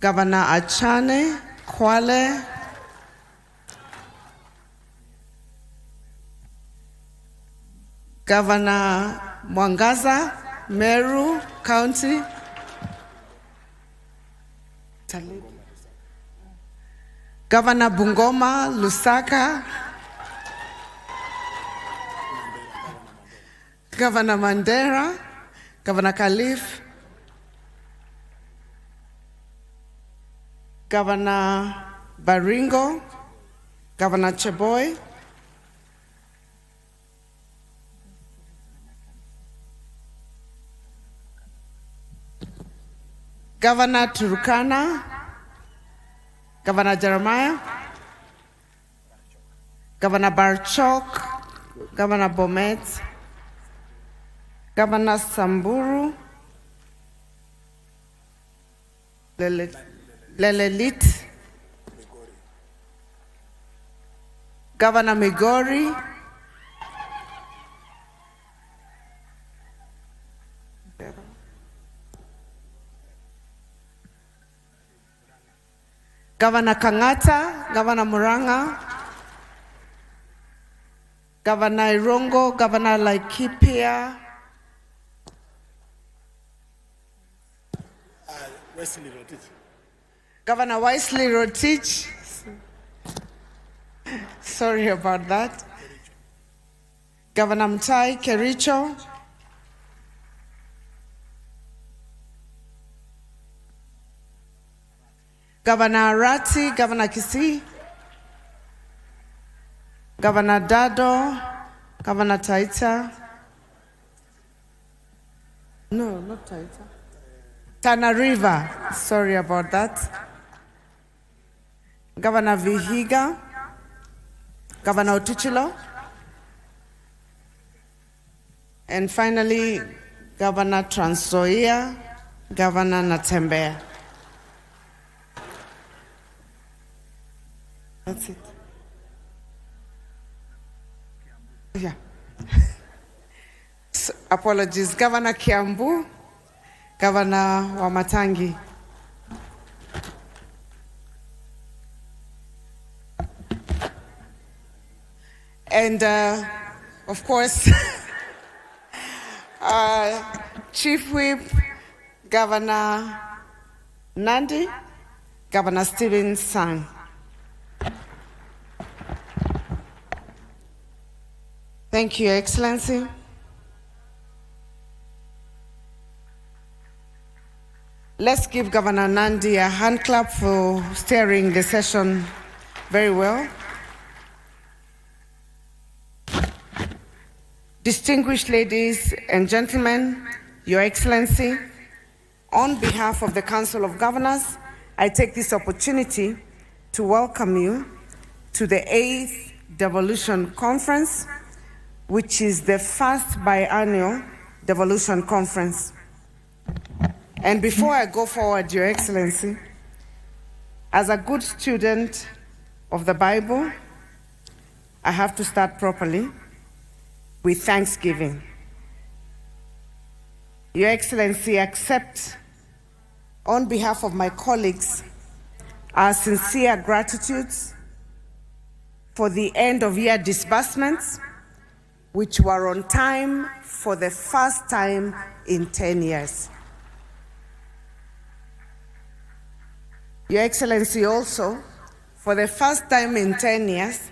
Governor Achane, Kwale, Governor Mwangaza, Meru County, Governor Bungoma, Lusaka, Governor Mandera, Governor Khalif, Governor Baringo, Governor Cheboy, Governor Turkana, Governor Jeremiah, Governor Barchok, Governor Bomet, Governor Samburu, Lelelit, Governor Migori, Governor Kangata, Governor Muranga, Governor Irongo, Governor Laikipia, Governor Wesley Rotich. Sorry about that. Governor Mtai Kericho, Governor Arati, Governor Kisii, Governor Dado, Governor Taita. No, not Taita. Tana River, sorry about that. Governor Vihiga, Governor Otuchilo, and finally, Governor Trans Nzoia, Governor Natembeya. That's it. Yeah. So, apologies. Governor Kiambu, Governor Wamatangi. And of course, Chief Whip, Governor Nandi, Governor Stephen Sang. Thank you, Your Excellency. Let's give Governor Nandi a hand clap for steering the session very well. Distinguished ladies and gentlemen, Your Excellency, on behalf of the Council of Governors, I take this opportunity to welcome you to the 8th Devolution Conference, which is the first biannual Devolution Conference. And before I go forward, Your Excellency, as a good student of the Bible, I have to start properly with thanksgiving. Your Excellency, accept on behalf of my colleagues our sincere gratitudes for the end of year disbursements, which were on time for the first time in 10 years. Your Excellency, also, for the first time in 10 years,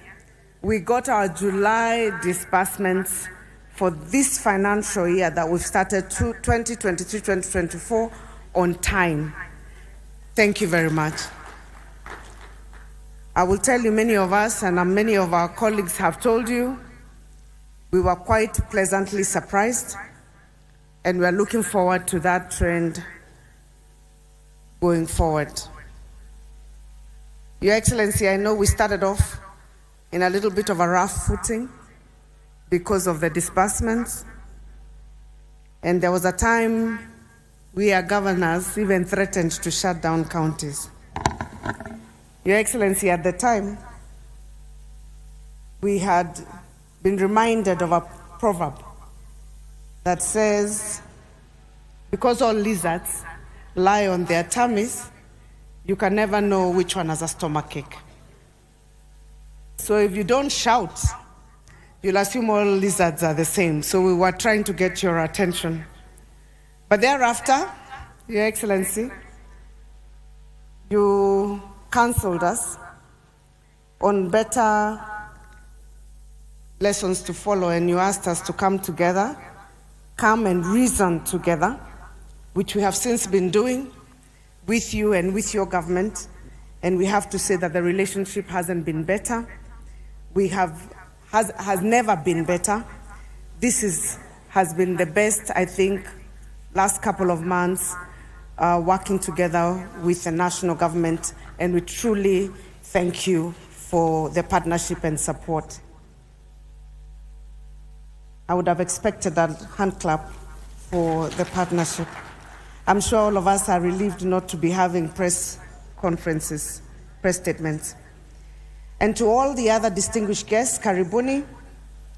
we got our July disbursements for this financial year that we've started 2023-2024 on time. Thank you very much. I will tell you, many of us and many of our colleagues have told you, we were quite pleasantly surprised, and we are looking forward to that trend going forward. Your Excellency, I know we started off in a little bit of a rough footing because of the disbursements, and there was a time we, as governors, even threatened to shut down counties. Your Excellency, at the time, we had been reminded of a proverb that says, because all lizards lie on their tummies, you can never know which one has a stomachache. So if you don't shout, you'll assume all lizards are the same. So we were trying to get your attention. But thereafter, Your Excellency, you counseled us on better lessons to follow, and you asked us to come together, come and reason together, which we have since been doing with you and with your government, and we have to say that the relationship hasn't been better. Has never been better. This has been the best, I think, last couple of months working together with the national government, and we truly thank you for the partnership and support. I would have expected a hand clap for the partnership. I'm sure all of us are relieved not to be having press conferences, press statements. And to all the other distinguished guests, karibuni.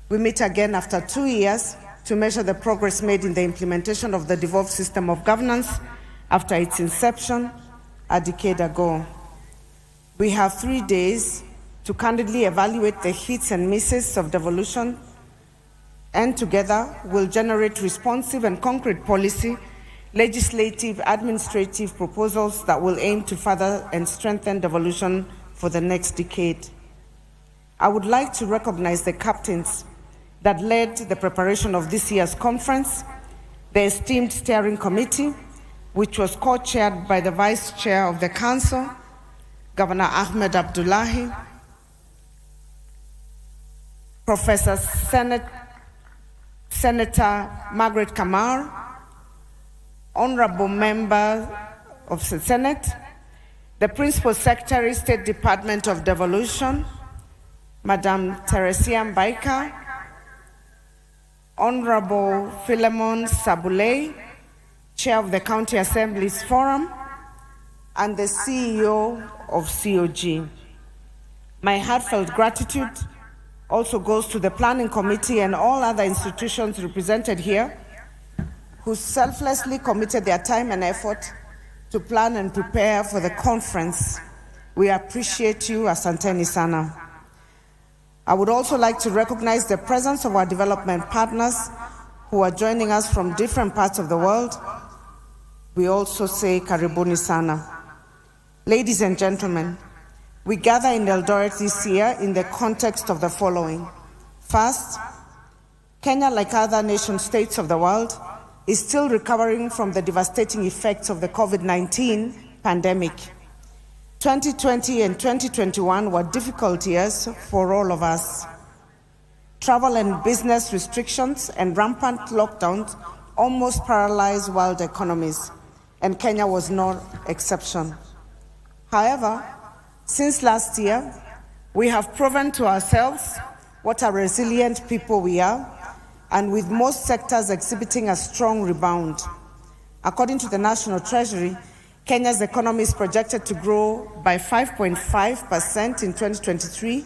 We meet again after 2 years to measure the progress made in the implementation of the devolved system of governance after its inception a decade ago. We have 3 days to candidly evaluate the hits and misses of devolution, and together we'll generate responsive and concrete policy, legislative, administrative proposals that will aim to further and strengthen devolution for the next decade. I would like to recognize the captains that led the preparation of this year's conference, the esteemed steering committee, which was co-chaired by the Vice Chair of the Council, Governor Ahmed Abdullahi, Professor Senator Margaret Kamar, Honorable Member of the Senate, the Principal Secretary, State Department of Devolution, Madam Teresia Mbaika, Honorable Philemon Sabulei, Chair of the County Assembly's Forum, and the CEO of COG. My heartfelt gratitude also goes to the Planning Committee and all other institutions represented here who selflessly committed their time and effort to plan and prepare for the conference. We appreciate you, asanteni sana. I would also like to recognize the presence of our development partners who are joining us from different parts of the world. We also say karibuni sana. Ladies and gentlemen, we gather in Eldoret this year in the context of the following. First, Kenya, like other nation states of the world, is still recovering from the devastating effects of the COVID-19 pandemic. 2020 and 2021 were difficult years for all of us. Travel and business restrictions and rampant lockdowns almost paralyzed world economies, and Kenya was no exception. However, since last year, we have proven to ourselves what a resilient people we are, and with most sectors exhibiting a strong rebound. According to the National Treasury, Kenya's economy is projected to grow by 5.5% in 2023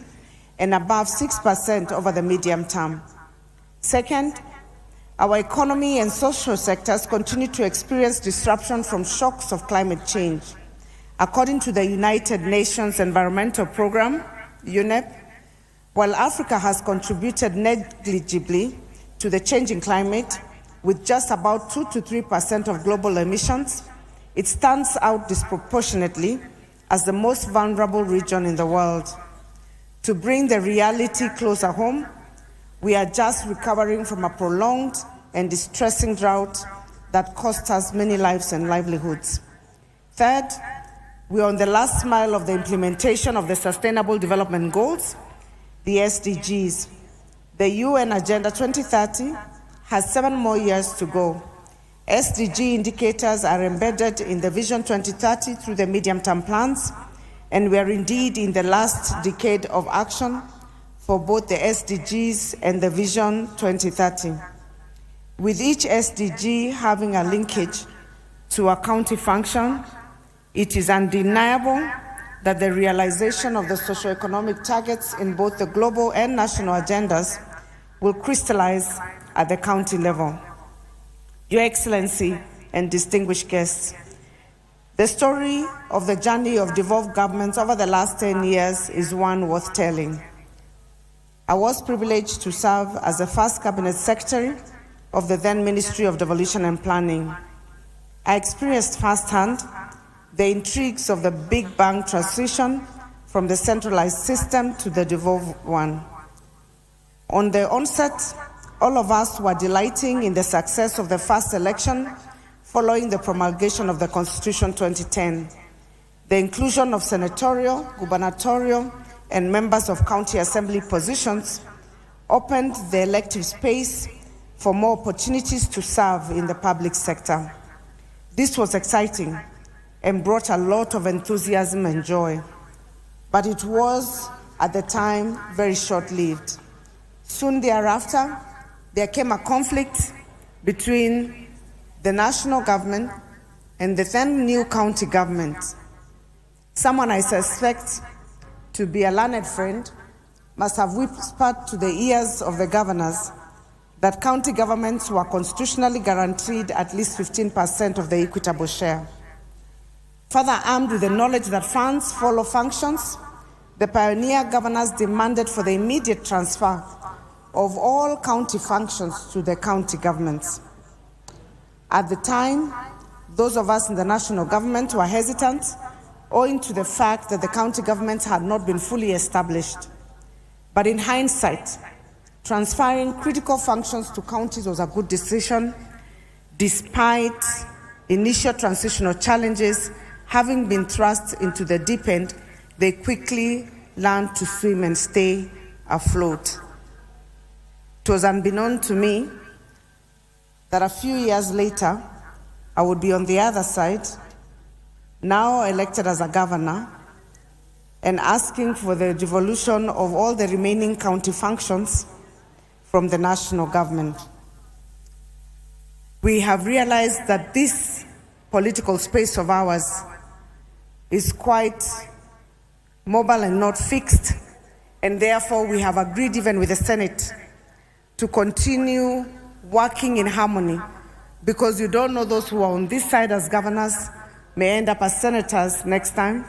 and above 6% over the medium term. Second, our economy and social sectors continue to experience disruption from shocks of climate change. According to the United Nations Environmental Programme, UNEP, while Africa has contributed negligibly to the changing climate with just about 2 to 3% of global emissions, it stands out disproportionately as the most vulnerable region in the world. To bring the reality closer home, we are just recovering from a prolonged and distressing drought that cost us many lives and livelihoods. Third, we are on the last mile of the implementation of the Sustainable Development Goals, the SDGs. The UN Agenda 2030 has 7 more years to go. SDG indicators are embedded in the Vision 2030 through the medium-term plans, and we are indeed in the last decade of action for both the SDGs and the Vision 2030. With each SDG having a linkage to a county function, it is undeniable that the realization of the socio-economic targets in both the global and national agendas will crystallize at the county level. Your Excellency and distinguished guests, the story of the journey of devolved governments over the last 10 years is one worth telling. I was privileged to serve as the first cabinet secretary of the then Ministry of Devolution and Planning. I experienced firsthand the intrigues of the Big Bang transition from the centralized system to the devolved one. On the onset, all of us were delighting in the success of the first election following the promulgation of the Constitution 2010. The inclusion of senatorial, gubernatorial, and members of county assembly positions opened the elective space for more opportunities to serve in the public sector. This was exciting and brought a lot of enthusiasm and joy, but it was, at the time, very short-lived. Soon thereafter, there came a conflict between the national government and the then new county government. Someone I suspect to be a learned friend must have whispered to the ears of the governors that county governments were constitutionally guaranteed at least 15% of the equitable share. Further armed with the knowledge that funds follow functions, the pioneer governors demanded for the immediate transfer of all county functions to the county governments. At the time, those of us in the national government were hesitant, owing to the fact that the county governments had not been fully established. But in hindsight, transferring critical functions to counties was a good decision, despite initial transitional challenges having been thrust into the deep end they quickly learn to swim and stay afloat. It was unbeknown to me that a few years later, I would be on the other side, now elected as a governor, and asking for the devolution of all the remaining county functions from the national government. We have realized that this political space of ours is quite mobile and not fixed, and therefore we have agreed even with the Senate to continue working in harmony, because you don't know, those who are on this side as governors may end up as senators next time,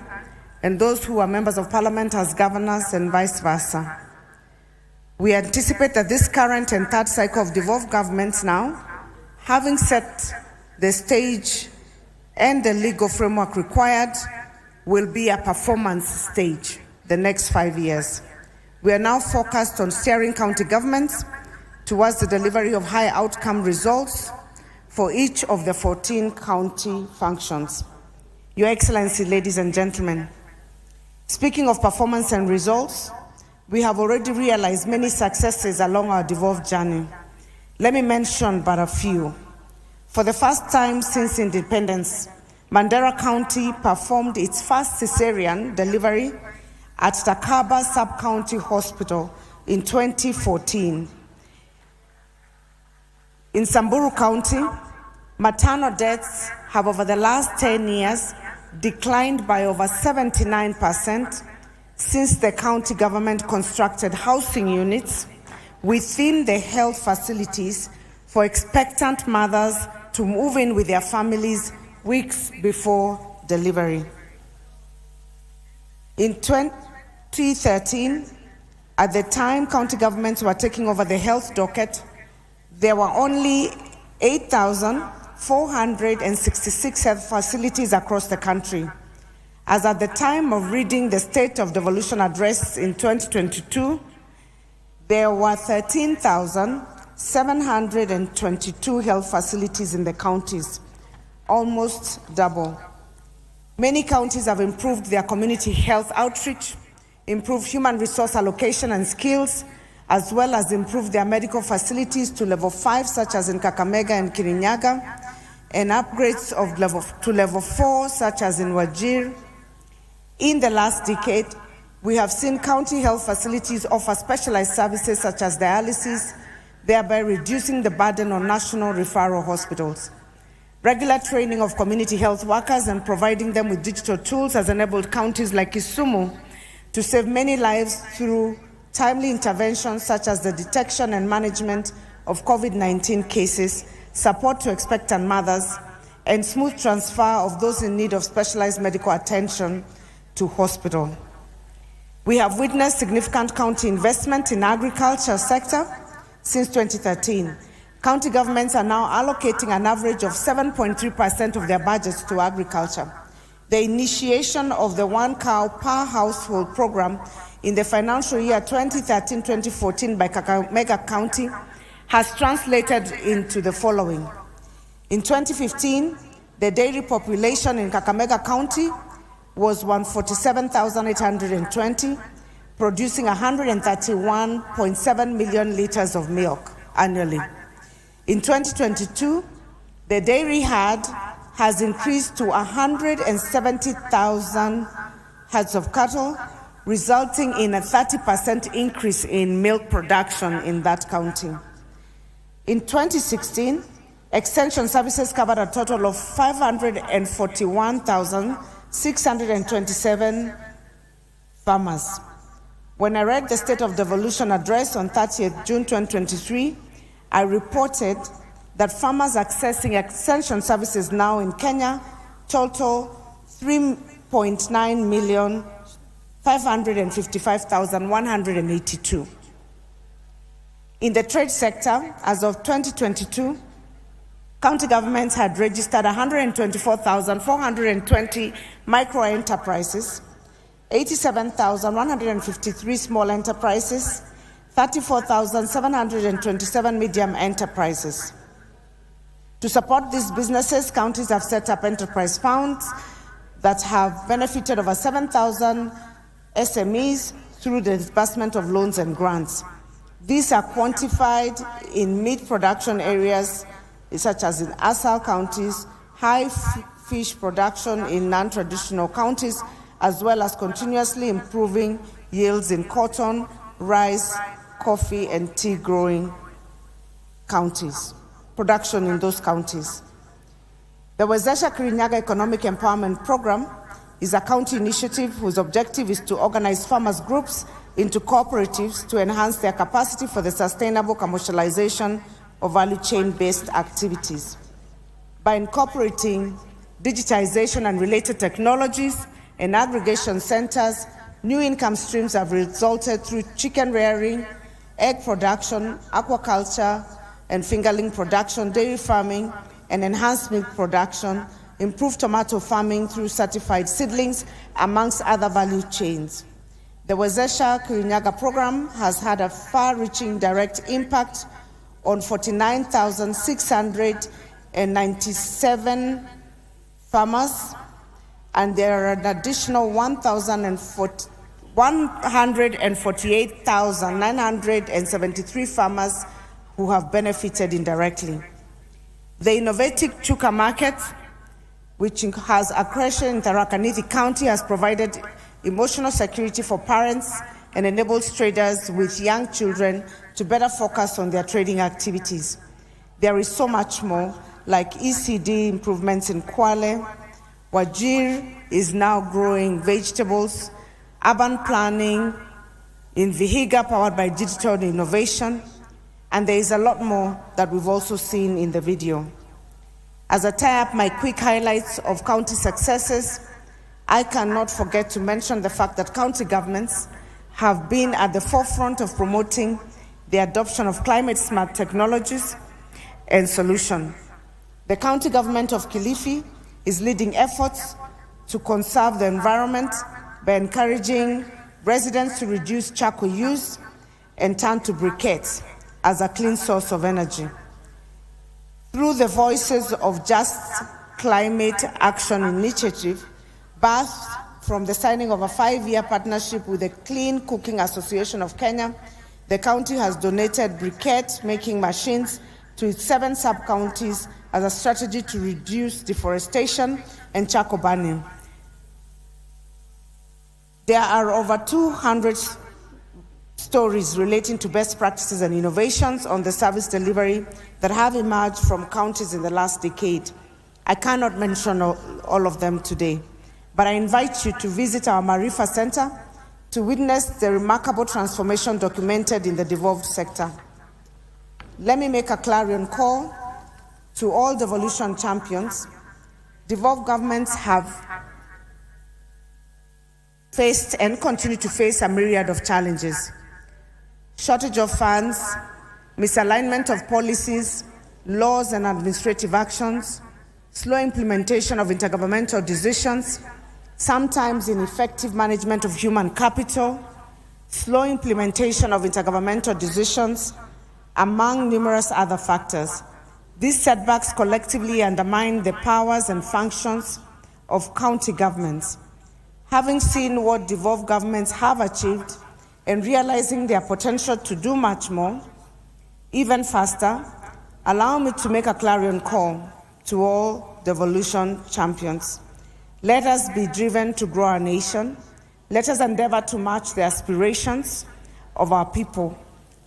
and those who are members of parliament as governors, and vice versa. We anticipate that this current and third cycle of devolved governments now, having set the stage and the legal framework required, will be a performance stage the next 5 years. We are now focused on steering county governments towards the delivery of high outcome results for each of the 14 county functions. Your Excellency, ladies and gentlemen, speaking of performance and results, we have already realized many successes along our devolved journey. Let me mention but a few. For the first time since independence, Mandera County performed its first cesarean delivery at Takaba Sub-County Hospital in 2014. In Samburu County, maternal deaths have over the last 10 years declined by over 79% since the county government constructed housing units within the health facilities for expectant mothers to move in with their families weeks before delivery. In 2013, at the time county governments were taking over the health docket, there were only 8,466 health facilities across the country. As at the time of reading the State of Devolution Address in 2022, there were 13,722 health facilities in the counties, almost double. Many counties have improved their community health outreach, improved human resource allocation and skills, as well as improved their medical facilities to level 5, such as in Kakamega and Kirinyaga, and upgrades to level 4, such as in Wajir. In the last decade, we have seen county health facilities offer specialized services such as dialysis, thereby reducing the burden on national referral hospitals. Regular training of community health workers and providing them with digital tools has enabled counties like Kisumu to save many lives through timely interventions such as the detection and management of COVID-19 cases, support to expectant mothers, and smooth transfer of those in need of specialized medical attention to hospital. We have witnessed significant county investment in agriculture sector since 2013. County governments are now allocating an average of 7.3% of their budgets to agriculture. The initiation of the 1 cow per household program in the financial year 2013-2014 by Kakamega County has translated into the following. In 2015, the dairy population in Kakamega County was 147,820, producing 131.7 million liters of milk annually. In 2022, the dairy herd has increased to 170,000 herds of cattle, resulting in a 30% increase in milk production in that county. In 2016, extension services covered a total of 541,627 farmers. When I read the State of Devolution Address on 30th June 2023, I reported that farmers accessing extension services now in Kenya total 3,555,182. In the trade sector, as of 2022, county governments had registered 124,420 micro-enterprises, 87,153 small enterprises, 34,727 medium enterprises. To support these businesses, counties have set up enterprise funds that have benefited over 7,000 SMEs through the disbursement of loans and grants. These are quantified in meat production areas such as in ASAL counties, high fish production in non-traditional counties, as well as continuously improving yields in cotton, rice, coffee, and tea growing counties, production in those counties. The Wezesha Kirinyaga Economic Empowerment Program is a county initiative whose objective is to organize farmers' groups into cooperatives to enhance their capacity for the sustainable commercialization of value chain-based activities. By incorporating digitization and related technologies and aggregation centers, new income streams have resulted through chicken rearing, egg production, aquaculture, and fingerling production, dairy farming, and enhanced milk production, improved tomato farming through certified seedlings, amongst other value chains. The Wezesha Kirinyaga program has had a far-reaching direct impact on 49,697 farmers, and there are an additional 148,973 farmers who have benefited indirectly. The innovative Chuka market, which has a creation in Tharaka Nithi County, has provided emotional security for parents and enables traders with young children to better focus on their trading activities. There is so much more, like ECD improvements in Kwale. Wajir is now growing vegetables, urban planning in Vihiga powered by digital innovation, and there is a lot more that we've also seen in the video. As I tie up my quick highlights of county successes, I cannot forget to mention the fact that county governments have been at the forefront of promoting the adoption of climate-smart technologies and solutions. The county government of Kilifi is leading efforts to conserve the environment by encouraging residents to reduce charcoal use and turn to briquettes as a clean source of energy. Through the Voices of Just Climate Action Initiative, birthed from the signing of a 5-year partnership with the Clean Cooking Association of Kenya, the county has donated briquette-making machines to its 7 sub-counties as a strategy to reduce deforestation and charcoal burning. There are over 200 stories relating to best practices and innovations on the service delivery that have emerged from counties in the last decade. I cannot mention all of them today, but I invite you to visit our Marifa Center to witness the remarkable transformation documented in the devolved sector. Let me make a clarion call to all devolution champions. Devolved governments have faced and continue to face a myriad of challenges. Shortage of funds, misalignment of policies, laws and administrative actions, slow implementation of intergovernmental decisions, sometimes ineffective management of human capital, slow implementation of intergovernmental decisions, among numerous other factors. These setbacks collectively undermine the powers and functions of county governments. Having seen what devolved governments have achieved and realizing their potential to do much more, even faster, allow me to make a clarion call to all devolution champions. Let us be driven to grow our nation. Let us endeavor to match the aspirations of our people.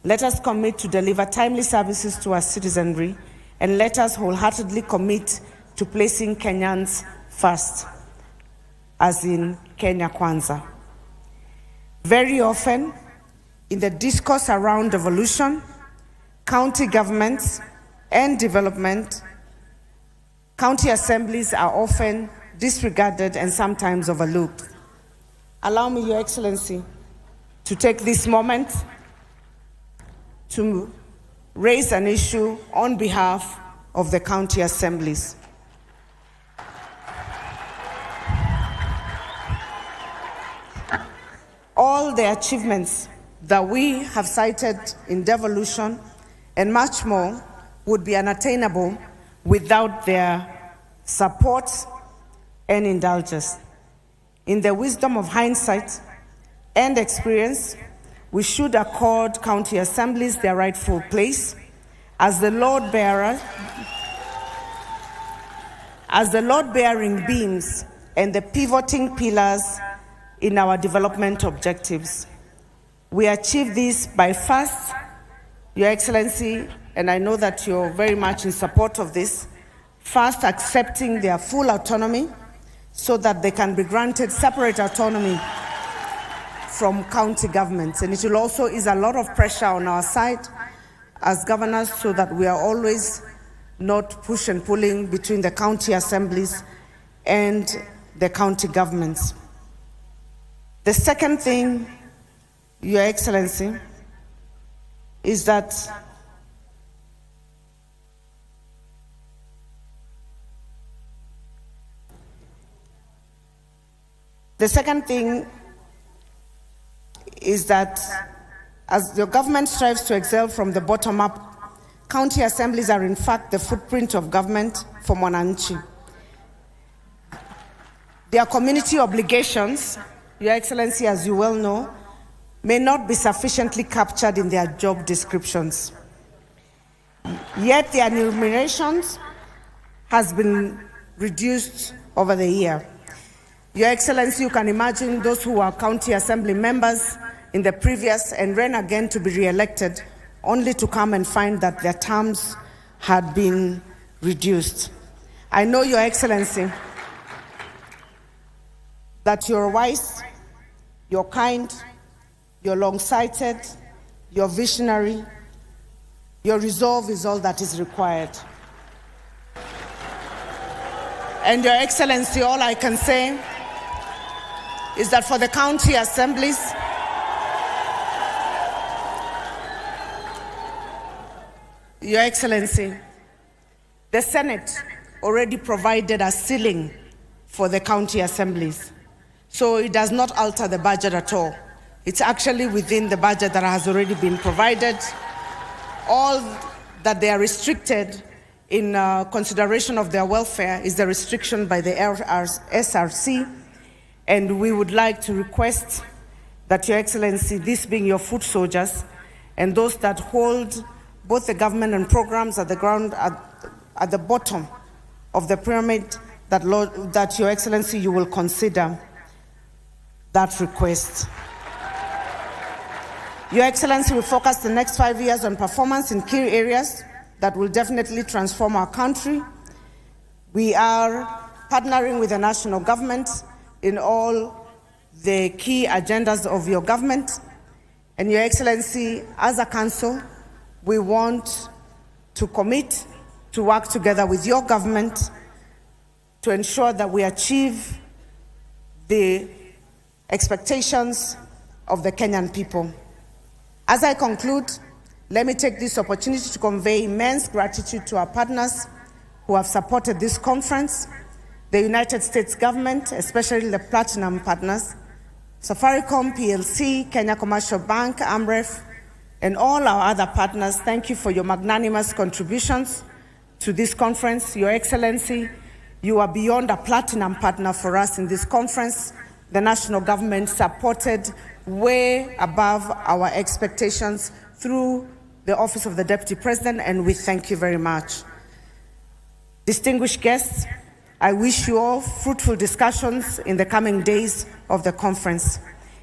Let us commit to deliver timely services to our citizenry, and let us wholeheartedly commit to placing Kenyans first, as in Kenya Kwanza. Very often, in the discourse around devolution, county governments and development, county assemblies are often disregarded and sometimes overlooked. Allow me, Your Excellency, to take this moment to raise an issue on behalf of the county assemblies. All the achievements that we have cited in devolution and much more would be unattainable without their support and indulgence. In the wisdom of hindsight, and experience, we should accord county assemblies their rightful place as the load-bearing beams and the pivoting pillars in our development objectives. We achieve this by first, Your Excellency, and I know that you're very much in support of this, first accepting their full autonomy so that they can be granted separate autonomy from county governments. And it will also ease a lot of pressure on our side as governors so that we are always not push and pulling between the county assemblies and the county governments. The second thing, Your Excellency, is that as your government strives to excel from the bottom up, county assemblies are in fact the footprint of government for Mwananchi. Their community obligations, Your Excellency, as you well know, may not be sufficiently captured in their job descriptions. Yet their remunerations has been reduced over the year. Your Excellency, you can imagine those who are county assembly members in the previous and ran again to be re-elected, only to come and find that their terms had been reduced. I know, Your Excellency, that you're wise, you're kind, you're long-sighted, you're visionary, your resolve is all that is required. And Your Excellency, all I can say is that for the county assemblies, Your Excellency, the Senate already provided a ceiling for the county assemblies. So it does not alter the budget at all. It's actually within the budget that has already been provided. All that they are restricted in consideration of their welfare is the restriction by the SRC. And we would like to request that, Your Excellency, this being your foot soldiers and those that hold both the government and programs at the ground, at the bottom of the pyramid, that Your Excellency, you will consider that request. Your Excellency, we focus the next 5 years on performance in key areas that will definitely transform our country. We are partnering with the national government in all the key agendas of your government. And Your Excellency, as a council, we want to commit to work together with your government to ensure that we achieve the expectations of the Kenyan people. As I conclude, let me take this opportunity to convey immense gratitude to our partners who have supported this conference, the United States government, especially the platinum partners, Safaricom, PLC, Kenya Commercial Bank, AMREF, and all our other partners. Thank you for your magnanimous contributions to this conference. Your Excellency, you are beyond a platinum partner for us in this conference. The national government supported way above our expectations through the Office of the Deputy President, and we thank you very much. Distinguished guests, I wish you all fruitful discussions in the coming days of the conference.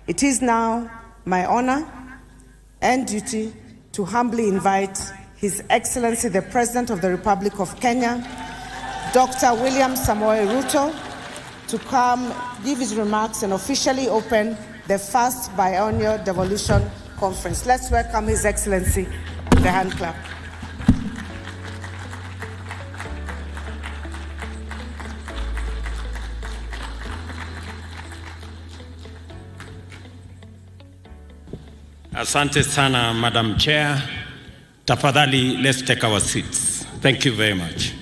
It is now my honor and duty to humbly invite His Excellency, the President of the Republic of Kenya, Dr. William Samoei Ruto, to come give his remarks and officially open the first biennial Devolution Conference. Let's welcome His Excellency with a hand clap.
Asante sana, Madam Chair. Tafadhali, let's take our seats. Thank you very much.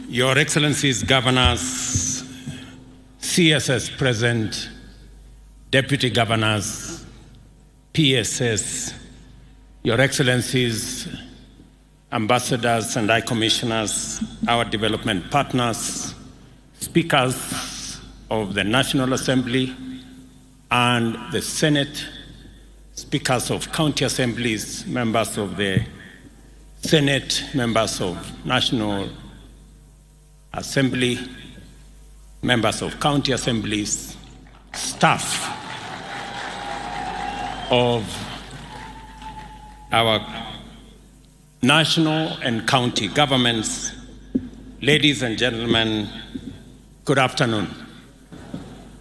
Your Excellencies, Governors, CSS present, Deputy Governors, PSS, Your Excellencies, Ambassadors and High Commissioners, our development partners, speakers of the National Assembly and the Senate, speakers of county assemblies, members of the Senate, members of National Assembly, members of county assemblies, staff of our national and county governments, ladies and gentlemen, good afternoon.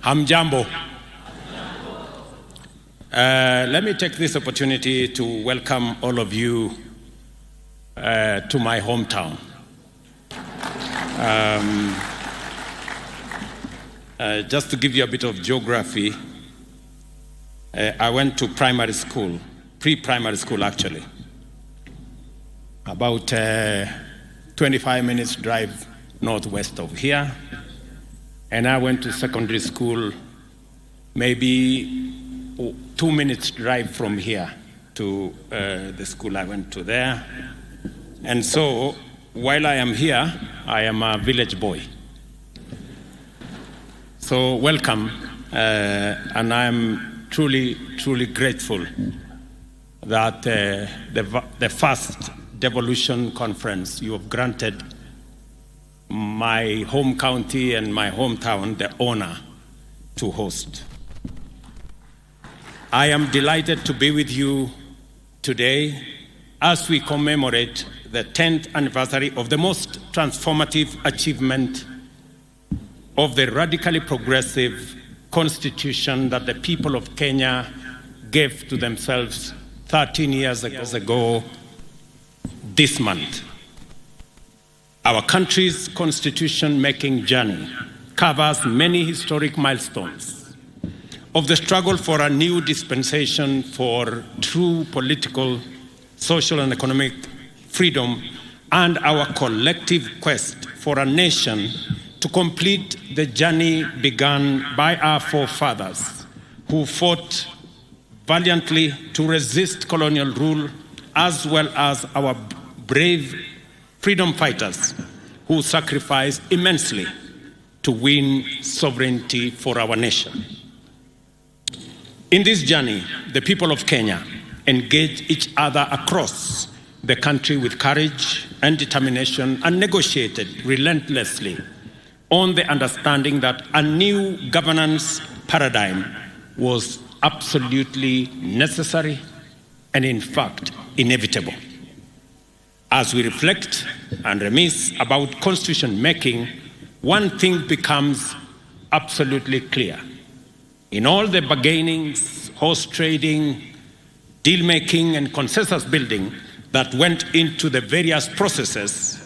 Hamjambo. Let me take this opportunity to welcome all of you to my hometown. Just to give you a bit of geography, I went to primary school, pre-primary school actually, about 25 minutes drive northwest of here. And I went to secondary school maybe 2 minutes drive from here to the school I went to there. And so while I am here, I am a village boy. So welcome, and I'm truly, truly grateful that the first Devolution Conference you have granted my home county and my hometown the honor to host. I am delighted to be with you today as we commemorate the 10th anniversary of the most transformative achievement of the radically progressive constitution that the people of Kenya gave to themselves 13 years ago this month. Our country's constitution-making journey covers many historic milestones of the struggle for a new dispensation for true political, social, and economic freedom, and our collective quest for a nation to complete the journey begun by our forefathers who fought valiantly to resist colonial rule, as well as our brave freedom fighters who sacrificed immensely to win sovereignty for our nation. In this journey, the people of Kenya engaged each other across the country with courage and determination and negotiated relentlessly on the understanding that a new governance paradigm was absolutely necessary and, in fact, inevitable. As we reflect and reminisce about constitution making, one thing becomes absolutely clear. In all the bargainings, horse trading, deal making, and consensus building that went into the various processes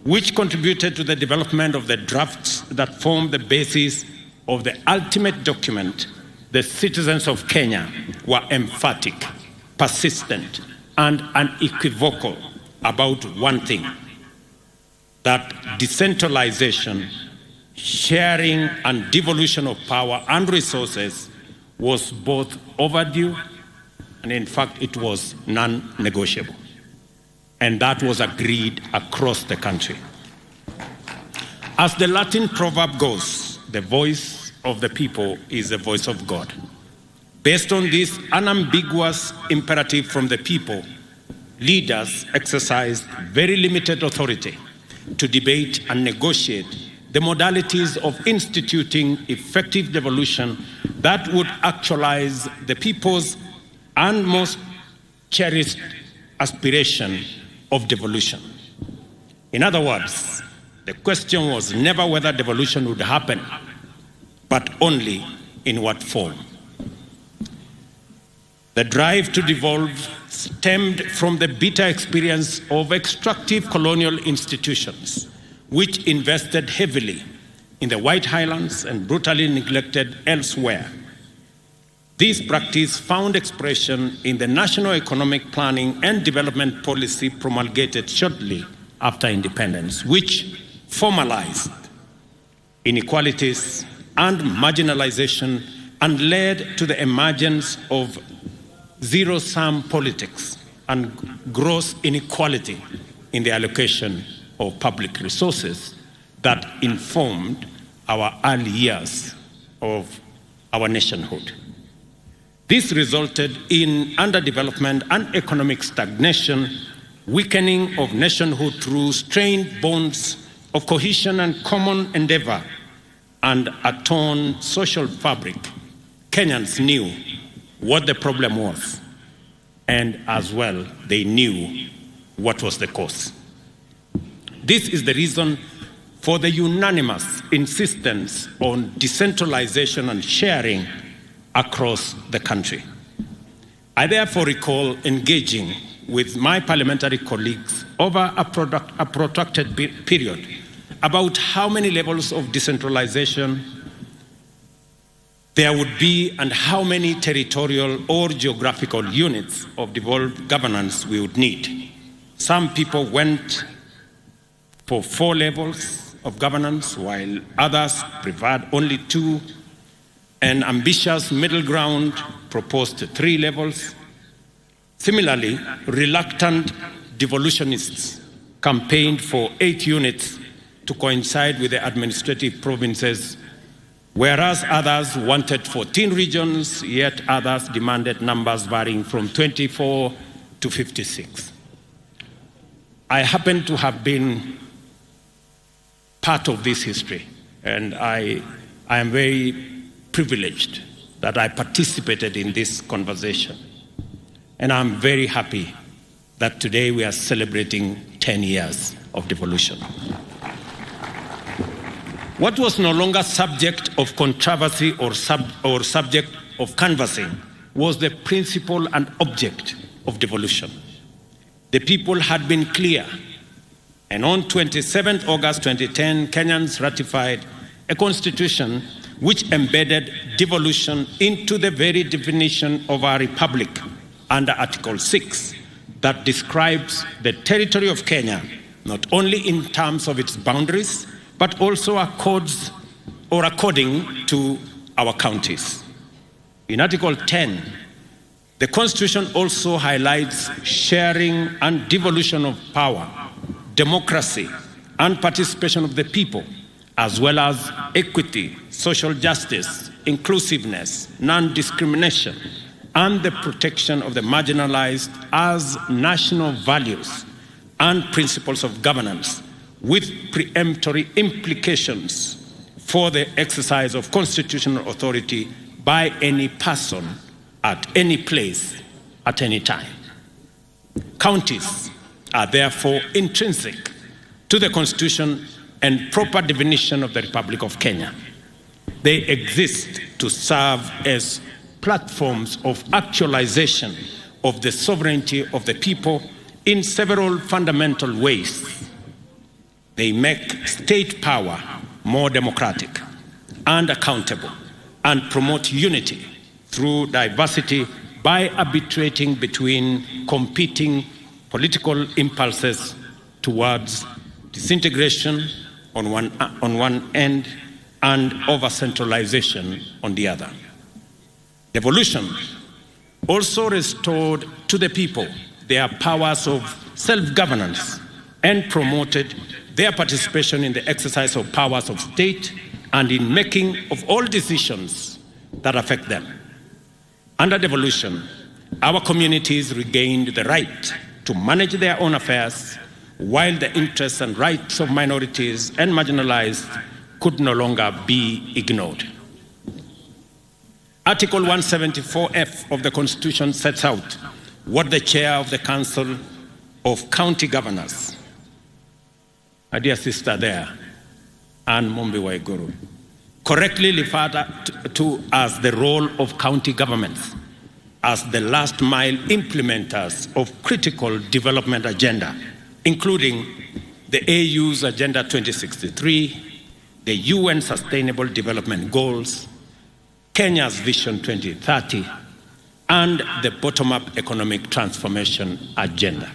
which contributed to the development of the drafts that formed the basis of the ultimate document, the citizens of Kenya were emphatic, persistent, and unequivocal about one thing: that decentralization, sharing, and devolution of power and resources was both overdue and, in fact, it was non-negotiable. And that was agreed across the country. As the Latin proverb goes, the voice of the people is the voice of God. Based on this unambiguous imperative from the people, leaders exercised very limited authority to debate and negotiate the modalities of instituting effective devolution that would actualize the people's and most cherished aspiration of devolution. In other words, the question was never whether devolution would happen, but only in what form. The drive to devolve stemmed from the bitter experience of extractive colonial institutions, which invested heavily in the White Highlands and brutally neglected elsewhere. This practice found expression in the National Economic Planning and Development Policy promulgated shortly after independence, which formalized inequalities and marginalization and led to the emergence of zero-sum politics and gross inequality in the allocation of public resources that informed our early years of our nationhood. This resulted in underdevelopment and economic stagnation, weakening of nationhood through strained bonds of cohesion and common endeavor, and a torn social fabric. Kenyans knew what the problem was, and as well, they knew what was the cause. This is the reason for the unanimous insistence on decentralization and sharing across the country. I therefore recall engaging with my parliamentary colleagues over a protracted period about how many levels of decentralization there would be and how many territorial or geographical units of devolved governance we would need. Some people went for 4 levels of governance, while others preferred only 2. An ambitious middle ground proposed 3 levels. Similarly, reluctant devolutionists campaigned for 8 units to coincide with the administrative provinces, whereas others wanted 14 regions, yet others demanded numbers varying from 24 to 56. I happen to have been part of this history, and I am very privileged that I participated in this conversation. And I'm very happy that today we are celebrating 10 years of devolution. What was no longer subject of controversy or subject of canvassing was the principle and object of devolution. The people had been clear, and on 27 August 2010, Kenyans ratified a constitution which embedded devolution into the very definition of our republic under Article 6 that describes the territory of Kenya, not only in terms of its boundaries, but also according to our counties. In Article 10, the Constitution also highlights sharing and devolution of power, democracy, and participation of the people, as well as equity, social justice, inclusiveness, non-discrimination, and the protection of the marginalized as national values and principles of governance, with preemptory implications for the exercise of constitutional authority by any person at any place at any time. Counties are therefore intrinsic to the Constitution and proper definition of the Republic of Kenya. They exist to serve as platforms of actualization of the sovereignty of the people in several fundamental ways. They make state power more democratic and accountable and promote unity through diversity by arbitrating between competing political impulses towards disintegration on one end and over-centralization on the other. Devolution also restored to the people their powers of self-governance and promoted their participation in the exercise of powers of state and in making of all decisions that affect them. Under devolution, our communities regained the right to manage their own affairs, while the interests and rights of minorities and marginalized could no longer be ignored. Article 174F of the Constitution sets out what the chair of the Council of County Governors, my dear sister there, Anne Mumbi Waiguru, correctly referred to as the role of county governments as the last mile implementers of critical development agenda, including the AU's Agenda 2063, the UN Sustainable Development Goals, Kenya's Vision 2030, and the bottom-up economic transformation agenda.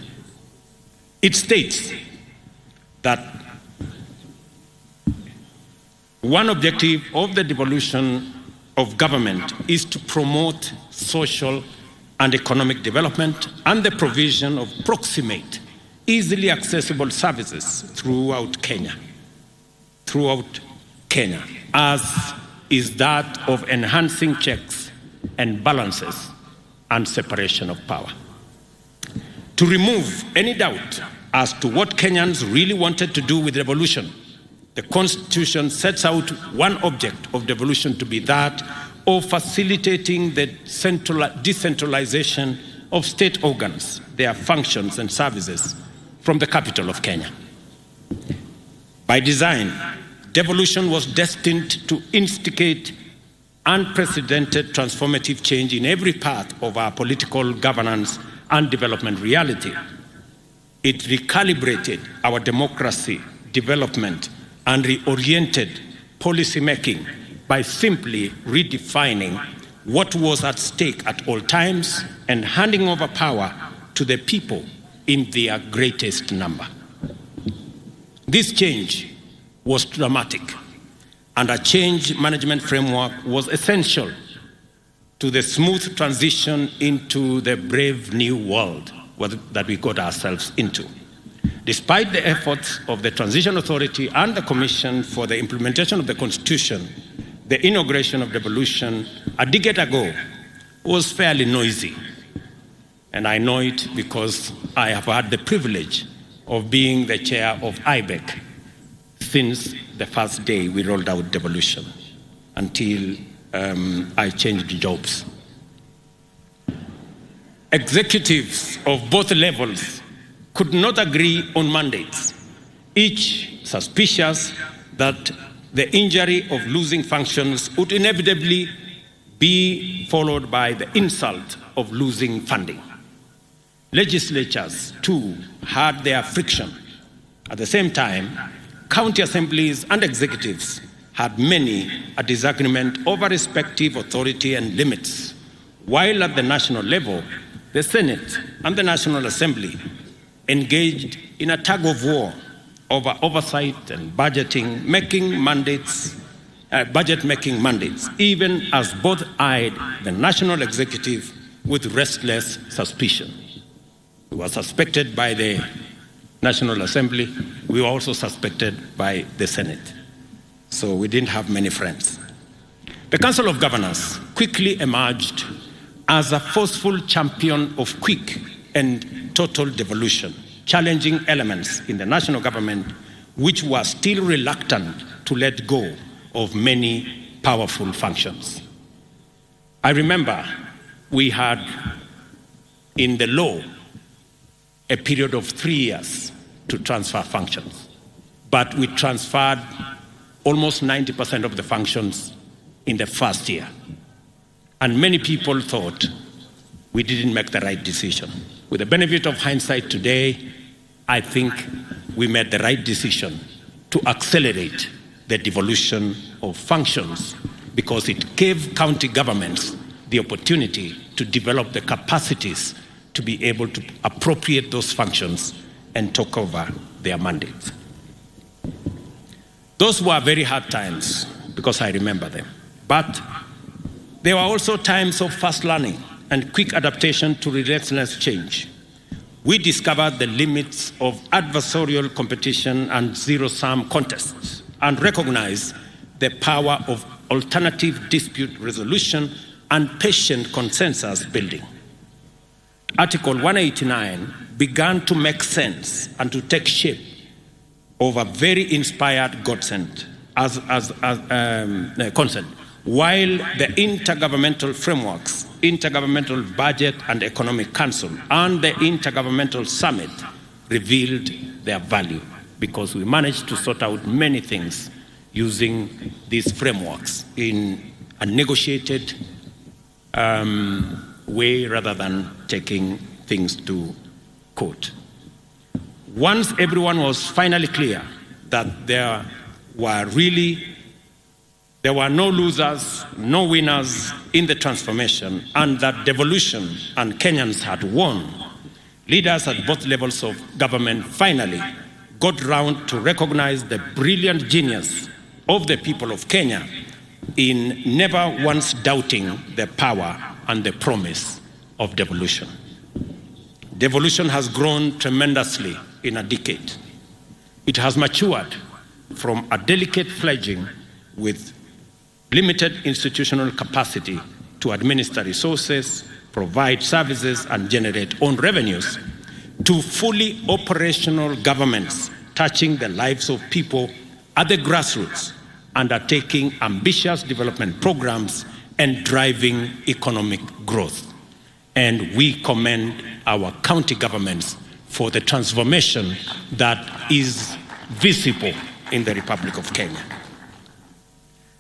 It states that one objective of the devolution of government is to promote social and economic development and the provision of proximate, easily accessible services throughout Kenya, as is that of enhancing checks and balances and separation of power. To remove any doubt as to what Kenyans really wanted to do with devolution, the Constitution sets out one object of devolution to be that of facilitating the decentralization of state organs, their functions and services from the capital of Kenya. By design, devolution was destined to instigate unprecedented transformative change in every part of our political governance and development reality. It recalibrated our democracy, development, and reoriented policy making by simply redefining what was at stake at all times and handing over power to the people in their greatest number. This change was dramatic, and a change management framework was essential to the smooth transition into the brave new world that we got ourselves into. Despite the efforts of the Transition Authority and the Commission for the implementation of the Constitution, the inauguration of devolution a decade ago was fairly noisy. And I know it because I have had the privilege of being the chair of IBEC since the first day we rolled out devolution until I changed jobs. Executives of both levels could not agree on mandates, each suspicious that the injury of losing functions would inevitably be followed by the insult of losing funding. Legislatures, too, had their friction. At the same time, county assemblies and executives had many a disagreement over respective authority and limits, while at the national level, the Senate and the National Assembly engaged in a tug of war over oversight and budget making mandates, even as both eyed the national executive with restless suspicion. We were suspected by the National Assembly. We were also suspected by the Senate. So we didn't have many friends. The Council of Governors quickly emerged as a forceful champion of quick and total devolution, challenging elements in the national government which were still reluctant to let go of many powerful functions. I remember we had in the law a period of 3 years to transfer functions, but we transferred almost 90% of the functions in the first year. And many people thought we didn't make the right decision. With the benefit of hindsight today, I think we made the right decision to accelerate the devolution of functions because it gave county governments the opportunity to develop the capacities to be able to appropriate those functions and take over their mandates. Those were very hard times because I remember them. But there were also times of fast learning and quick adaptation to relentless change. We discovered the limits of adversarial competition and zero-sum contests and recognized the power of alternative dispute resolution and patient consensus building. Article 189 began to make sense and to take shape of a very inspired consent, while the intergovernmental frameworks, Intergovernmental Budget and Economic Council, and the Intergovernmental Summit revealed their value because we managed to sort out many things using these frameworks in a negotiated way rather than taking things to court. Once everyone was finally clear that there were no losers, no winners in the transformation, and that devolution and Kenyans had won, leaders at both levels of government finally got round to recognize the brilliant genius of the people of Kenya in never once doubting the power and the promise of devolution. Devolution has grown tremendously in a decade. It has matured from a delicate fledgling with limited institutional capacity to administer resources, provide services, and generate own revenues, to fully operational governments touching the lives of people at the grassroots, undertaking ambitious development programs and driving economic growth. And we commend our county governments for the transformation that is visible in the Republic of Kenya.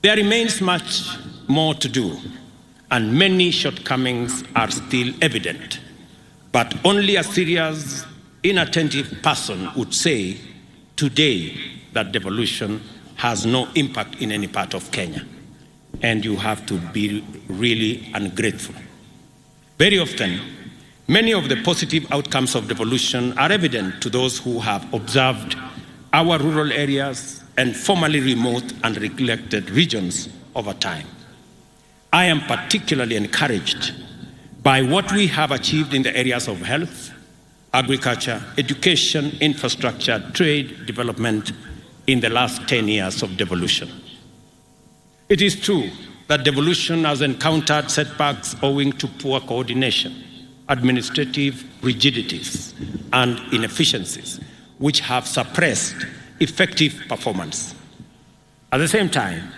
There remains much more to do, and many shortcomings are still evident. But only a serious, inattentive person would say today that devolution has no impact in any part of Kenya. And you have to be really ungrateful. Very often, many of the positive outcomes of devolution are evident to those who have observed our rural areas and formerly remote and neglected regions over time. I am particularly encouraged by what we have achieved in the areas of health, agriculture, education, infrastructure, trade, development in the last 10 years of devolution. It is true that devolution has encountered setbacks owing to poor coordination, administrative rigidities, and inefficiencies, which have suppressed effective performance. At the same time,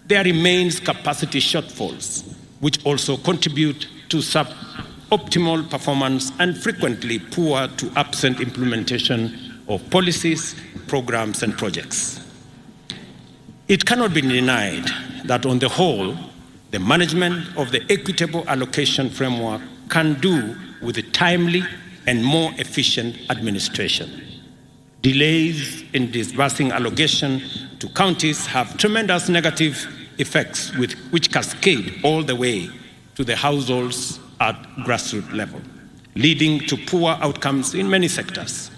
there remains capacity shortfalls, which also contribute to suboptimal performance and frequently poor to absent implementation of policies, programs, and projects. It cannot be denied that on the whole, the management of the equitable allocation framework can do with a timely and more efficient administration. Delays in disbursing allocation to counties have tremendous negative effects which cascade all the way to the households at grassroots level, leading to poor outcomes in many sectors.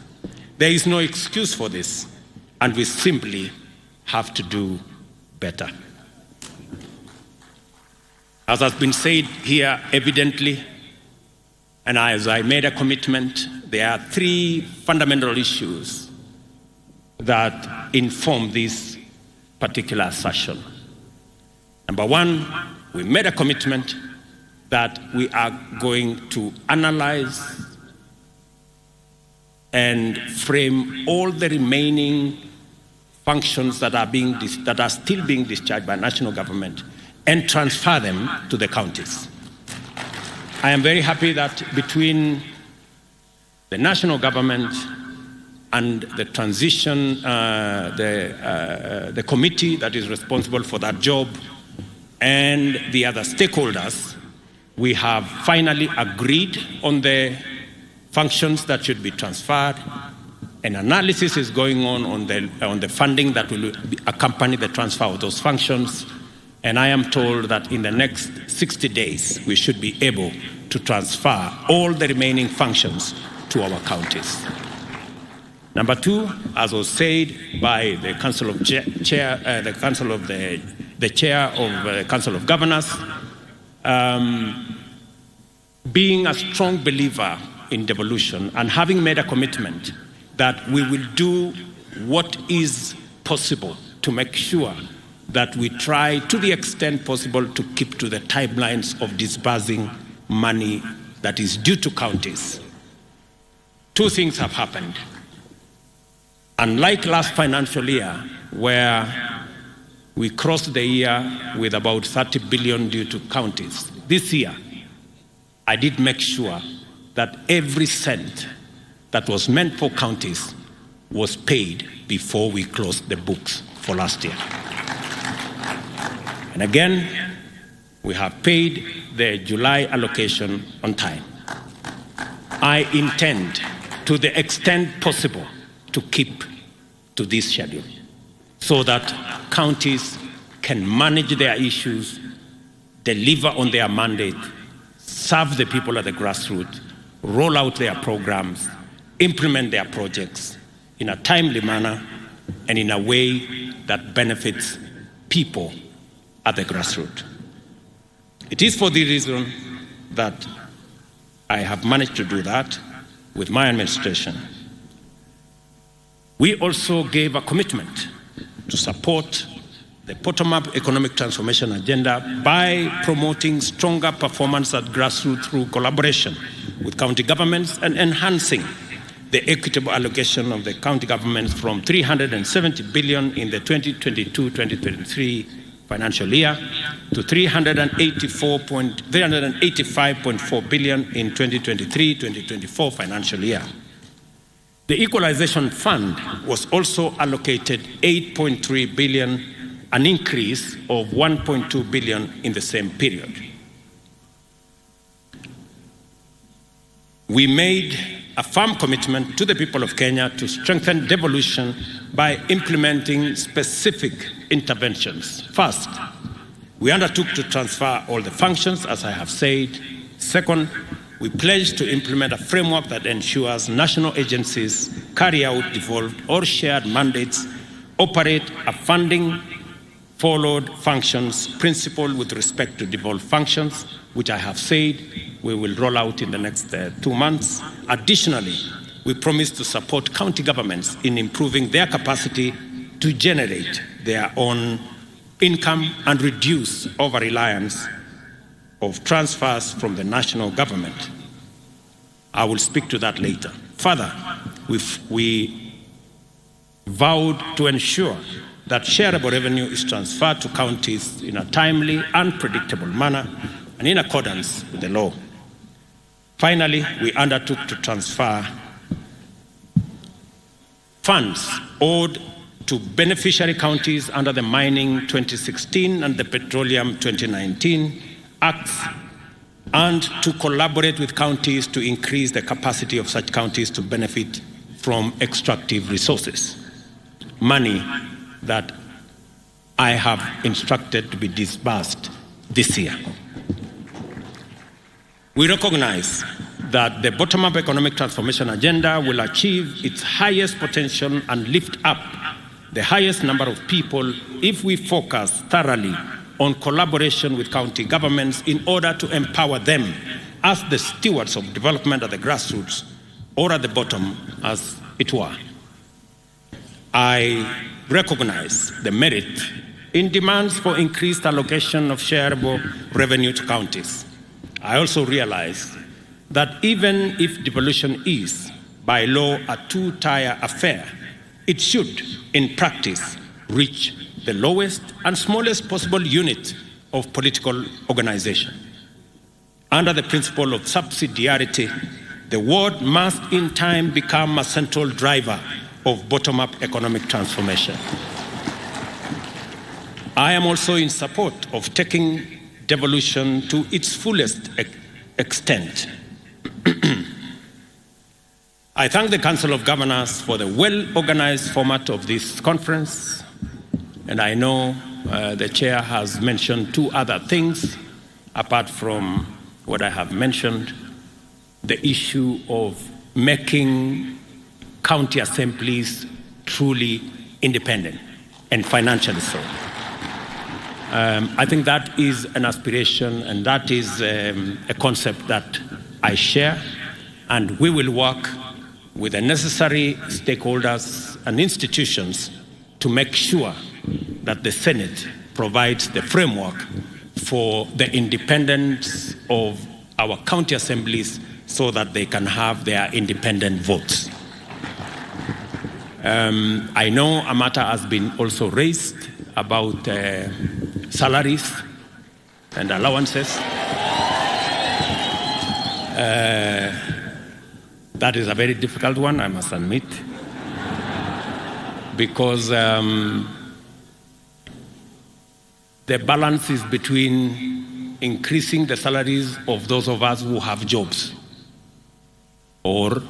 There is no excuse for this, and we simply have to do better. As has been said here evidently, and as I made a commitment, there are three fundamental issues that inform this particular assertion. Number one, we made a commitment that we are going to analyze and frame all the remaining functions that are still being discharged by national government and transfer them to the counties. I am very happy that between the national government and the transition, the committee that is responsible for that job and the other stakeholders, we have finally agreed on the functions that should be transferred. An analysis is going on the funding that will accompany the transfer of those functions. And I am told that in the next 60 days, we should be able to transfer all the remaining functions to our counties. Number two, as was said by the Council of Chair, the Chair of the Council of Governors, being a strong believer in devolution and having made a commitment that we will do what is possible to make sure that we try to the extent possible to keep to the timelines of disbursing money that is due to counties. Two things have happened. Unlike last financial year, where we crossed the year with about 30 billion due to counties, this year, I did make sure that every cent that was meant for counties was paid before we closed the books for last year. And again, we have paid the July allocation on time. I intend, to the extent possible, to keep to this schedule so that counties can manage their issues, deliver on their mandate, serve the people at the grassroots, roll out their programs, implement their projects in a timely manner and in a way that benefits people at the grassroots. It is for the reason that I have managed to do that with my administration. We also gave a commitment to support the bottom-up economic transformation agenda by promoting stronger performance at grassroots through collaboration with county governments and enhancing the equitable allocation of the county governments from 370 billion in the 2022-2023 financial year to 385.4 billion in 2023-2024 financial year. The Equalization Fund was also allocated 8.3 billion, an increase of 1.2 billion in the same period. We made a firm commitment to the people of Kenya to strengthen devolution by implementing specific interventions. First, we undertook to transfer all the functions, as I have said. Second, we pledged to implement a framework that ensures national agencies carry out devolved or shared mandates, operate a funding followed functions principle with respect to devolved functions, which I have said we will roll out in the next 2 months. Additionally, we promise to support county governments in improving their capacity to generate their own income and reduce over-reliance of transfers from the national government. I will speak to that later. Further, we vowed to ensure that shareable revenue is transferred to counties in a timely and predictable manner and in accordance with the law. Finally, we undertook to transfer funds owed to beneficiary counties under the Mining 2016 and the Petroleum 2019 Acts, and to collaborate with counties to increase the capacity of such counties to benefit from extractive resources. Money that I have instructed to be disbursed this year. We recognize that the bottom-up economic transformation agenda will achieve its highest potential and lift up the highest number of people if we focus thoroughly on collaboration with county governments in order to empower them as the stewards of development at the grassroots or at the bottom, as it were. I recognize the merit in demands for increased allocation of shareable revenue to counties. I also realize that even if devolution is, by law, a two-tier affair, it should, in practice, reach the lowest and smallest possible unit of political organization. Under the principle of subsidiarity, the ward must in time become a central driver of bottom-up economic transformation. I am also in support of taking devolution to its fullest extent. I thank the Council of Governors for the well-organized format of this conference, and I know the Chair has mentioned 2 other things apart from what I have mentioned: the issue of making county assemblies truly independent and financially so. I think that is an aspiration, and that is a concept that I share, and we will work with the necessary stakeholders and institutions to make sure that the Senate provides the framework for the independence of our county assemblies so that they can have their independent votes. I know a matter has been also raised about salaries and allowances. That is a very difficult one, I must admit, because the balance is between increasing the salaries of those of us who have jobs or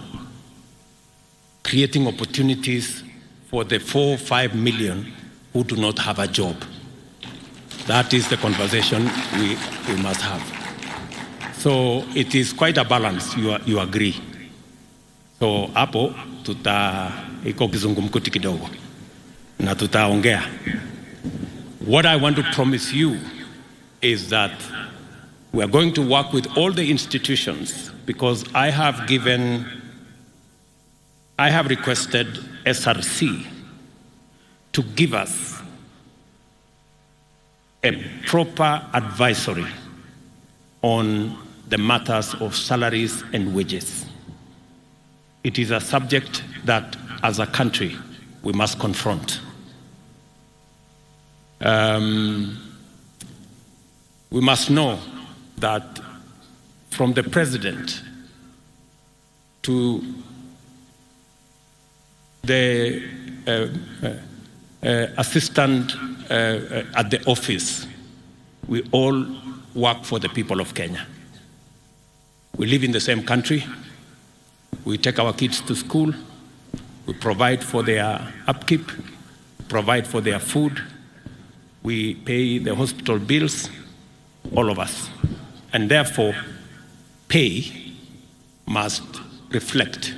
creating opportunities for the 4 or 5 million who do not have a job. That is the conversation we must have. So it is quite a balance, you agree. So hapo iko kizungumkuti kidogo na tutaongea. What I want to promise you is that we are going to work with all the institutions, because I have requested SRC to give us a proper advisory on the matters of salaries and wages. It is a subject that, as a country, we must confront. We must know that from the president to the assistant at the office, we all work for the people of Kenya. We live in the same country. We take our kids to school. We provide for their upkeep, provide for their food. We pay the hospital bills, all of us. And therefore, pay must reflect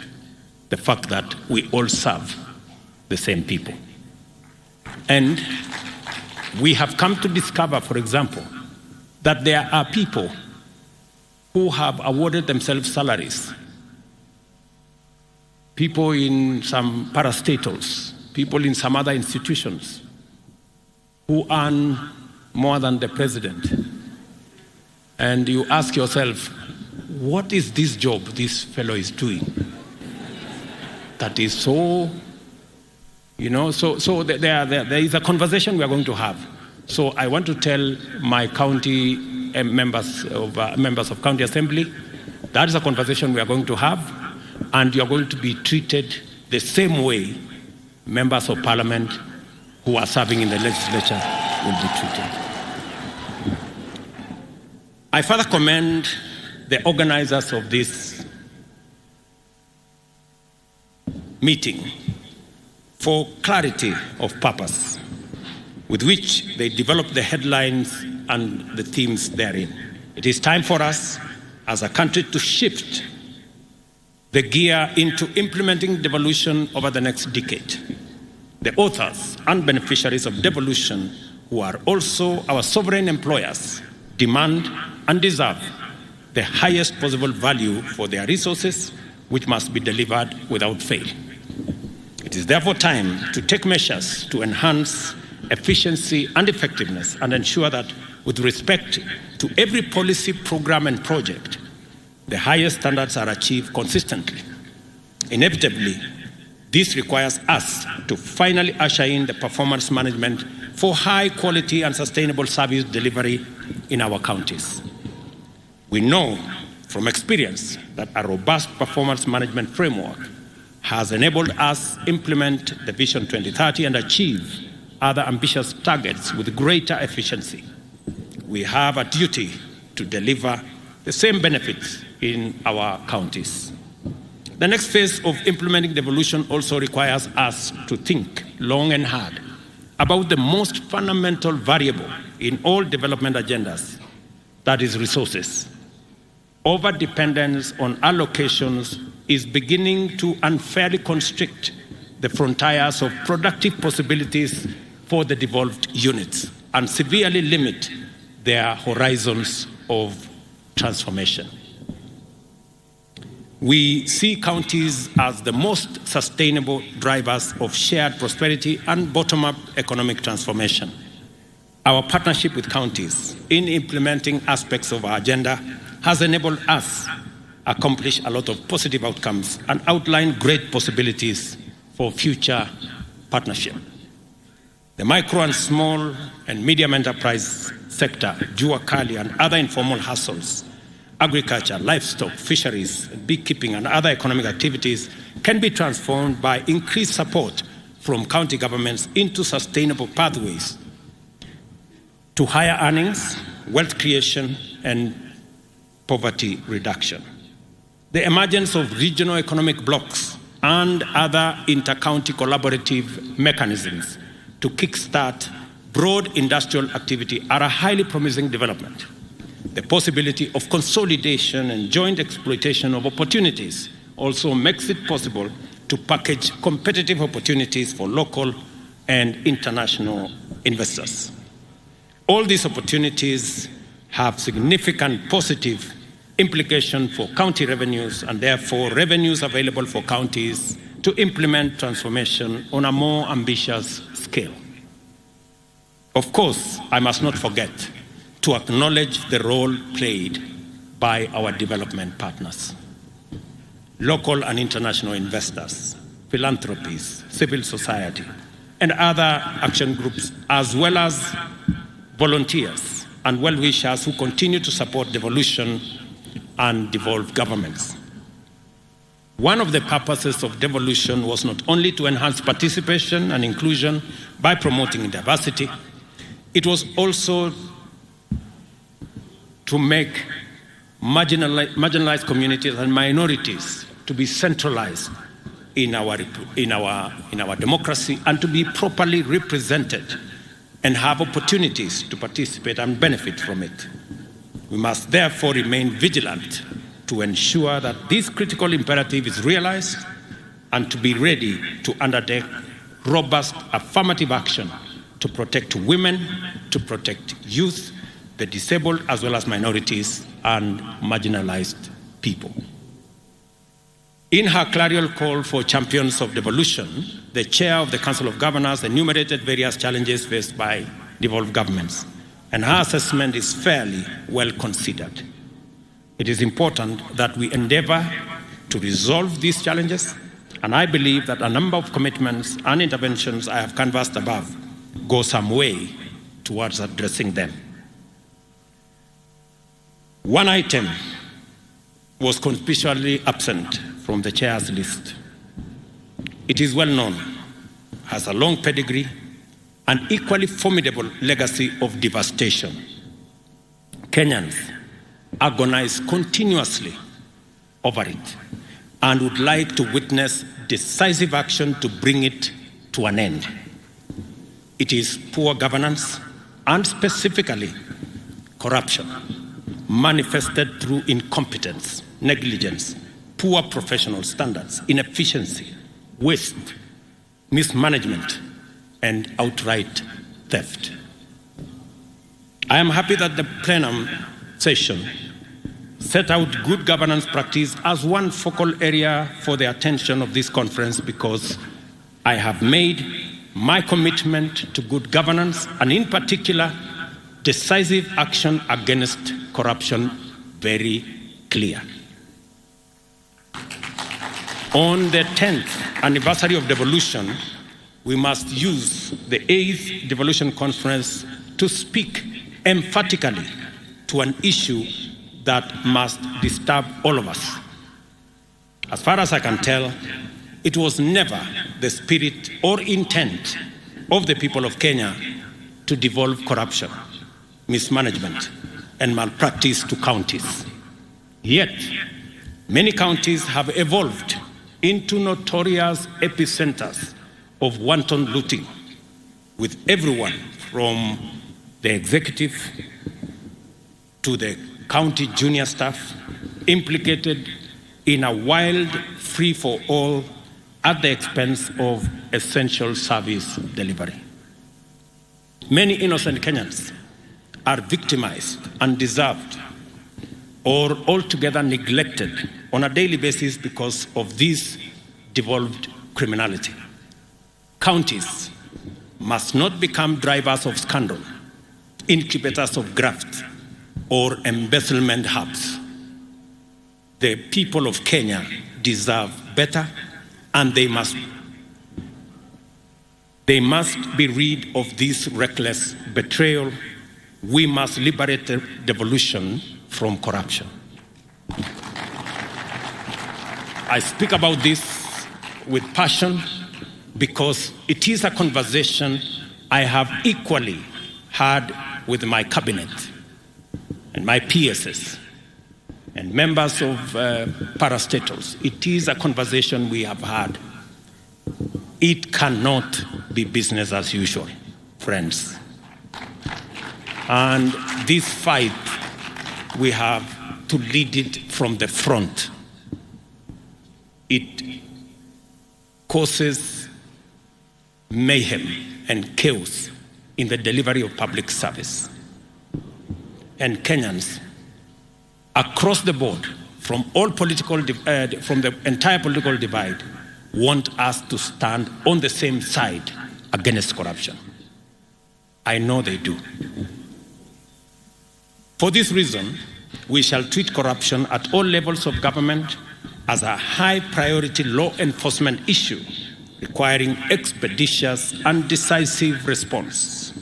the fact that we all serve the same people. And we have come to discover, for example, that there are people who have awarded themselves salaries, people in some parastatals, people in some other institutions who earn more than the president. And you ask yourself, what is this job this fellow is doing that is so, so there is a conversation we are going to have. So I want to tell my county members of county assembly, that is a conversation we are going to have, and you are going to be treated the same way members of parliament who are serving in the legislature will be treated. I further commend the organizers of this meeting for clarity of purpose with which they develop the headlines and the themes therein. It is time for us as a country to shift the gear into implementing devolution over the next decade. The authors and beneficiaries of devolution, who are also our sovereign employers, demand and deserve the highest possible value for their resources, which must be delivered without fail. It is therefore time to take measures to enhance efficiency and effectiveness and ensure that, with respect to every policy, program, and project, the highest standards are achieved consistently. Inevitably, this requires us to finally usher in the performance management for high quality and sustainable service delivery in our counties. We know from experience that a robust performance management framework has enabled us implement the Vision 2030 and achieve other ambitious targets with greater efficiency. We have a duty to deliver the same benefits in our counties. The next phase of implementing devolution also requires us to think long and hard about the most fundamental variable in all development agendas, that is resources. Over-dependence on allocations is beginning to unfairly constrict the frontiers of productive possibilities for the devolved units and severely limit their horizons of transformation. We see counties as the most sustainable drivers of shared prosperity and bottom-up economic transformation. Our partnership with counties in implementing aspects of our agenda has enabled us accomplish a lot of positive outcomes and outline great possibilities for future partnership. The micro and small and medium enterprise sector, jua kali and other informal hustles, agriculture, livestock, fisheries, beekeeping and other economic activities can be transformed by increased support from county governments into sustainable pathways to higher earnings, wealth creation and poverty reduction. The emergence of regional economic blocs and other inter-county collaborative mechanisms to kickstart broad industrial activity are a highly promising development. The possibility of consolidation and joint exploitation of opportunities also makes it possible to package competitive opportunities for local and international investors. All these opportunities have significant positive implication for county revenues and therefore revenues available for counties to implement transformation on a more ambitious scale. Of course, I must not forget to acknowledge the role played by our development partners, local and international investors, philanthropies, civil society, and other action groups, as well as volunteers and well-wishers who continue to support devolution and devolved governments. One of the purposes of devolution was not only to enhance participation and inclusion by promoting diversity, it was also to make marginalized communities and minorities to be centralized in our democracy and to be properly represented and have opportunities to participate and benefit from it. We must therefore remain vigilant to ensure that this critical imperative is realized and to be ready to undertake robust affirmative action to protect women, to protect youth, the disabled, as well as minorities and marginalized people. In her clarion call for champions of devolution, the chair of the Council of Governors enumerated various challenges faced by devolved governments, and her assessment is fairly well considered. It is important that we endeavor to resolve these challenges, and I believe that a number of commitments and interventions I have canvassed above go some way towards addressing them. One item was conspicuously absent from the chair's list. It is well known, has a long pedigree, an equally formidable legacy of devastation. Kenyans agonize continuously over it and would like to witness decisive action to bring it to an end. It is poor governance and specifically corruption manifested through incompetence, negligence, poor professional standards, inefficiency, waste, mismanagement, and outright theft. I am happy that the plenum session set out good governance practice as one focal area for the attention of this conference, because I have made my commitment to good governance and in particular decisive action against corruption very clear. On the 10th anniversary of devolution, we must use the 8th Devolution Conference to speak emphatically to an issue that must disturb all of us. As far as I can tell, it was never the spirit or intent of the people of Kenya to devolve corruption, mismanagement, and malpractice to counties. Yet, many counties have evolved into notorious epicenters of wanton looting, with everyone from the executive to the county junior staff implicated in a wild free-for-all at the expense of essential service delivery. Many innocent Kenyans are victimized, undeserved, or altogether neglected on a daily basis because of this devolved criminality. Counties must not become drivers of scandal, incubators of graft, or embezzlement hubs. The people of Kenya deserve better, and they must be rid of this reckless betrayal. We must liberate the devolution from corruption. I speak about this with passion because it is a conversation I have equally had with my cabinet and my PSs and members of parastatals. It is a conversation we have had. It cannot be business as usual, friends. And this fight, we have to lead it from the front. It causes mayhem and chaos in the delivery of public service. And Kenyans across the board, from all political, from the entire political divide, want us to stand on the same side against corruption. I know they do. For this reason, we shall treat corruption at all levels of government as a high priority law enforcement issue requiring expeditious and decisive response.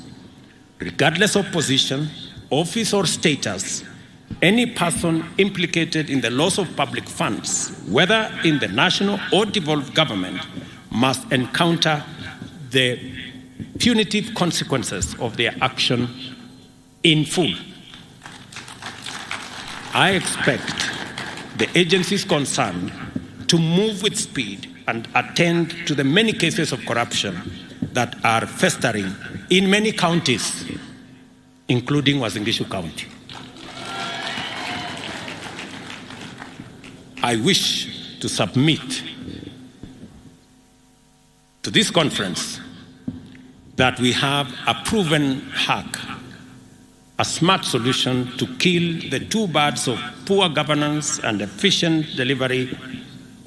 Regardless of position, office or status, any person implicated in the loss of public funds, whether in the national or devolved government, must encounter the punitive consequences of their action in full. I expect the agencies concerned to move with speed and attend to the many cases of corruption that are festering in many counties, including Uasin Gishu County. I wish to submit to this conference that we have a proven hack, a smart solution to kill the two birds of poor governance and efficient delivery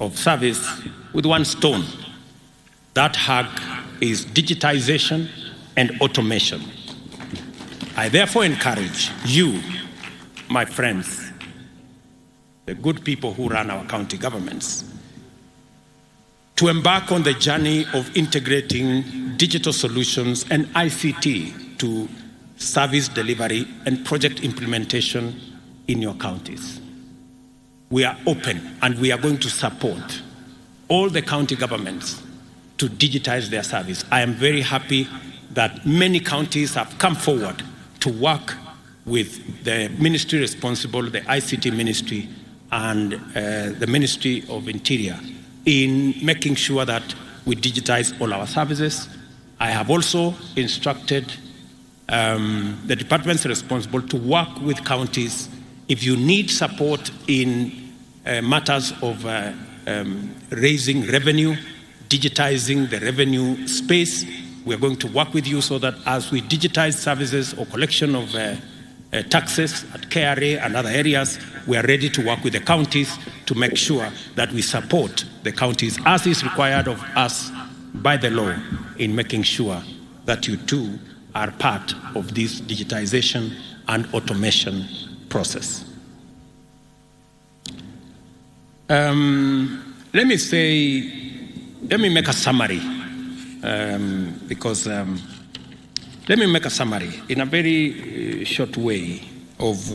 of service with one stone. That hack is digitization and automation. I therefore encourage you, my friends, the good people who run our county governments, to embark on the journey of integrating digital solutions and ICT to service delivery and project implementation in your counties. We are open and we are going to support all the county governments to digitize their service. I am very happy that many counties have come forward to work with the ministry responsible, the ICT ministry, and the Ministry of Interior in making sure that we digitize all our services. I have also instructed the departments responsible to work with counties. If you need support in matters of raising revenue, digitizing the revenue space, we are going to work with you so that as we digitize services or collection of taxes at KRA and other areas, we are ready to work with the counties to make sure that we support the counties as is required of us by the law in making sure that you too are part of this digitization and automation process. Let me make a summary let me make a summary in a very short way of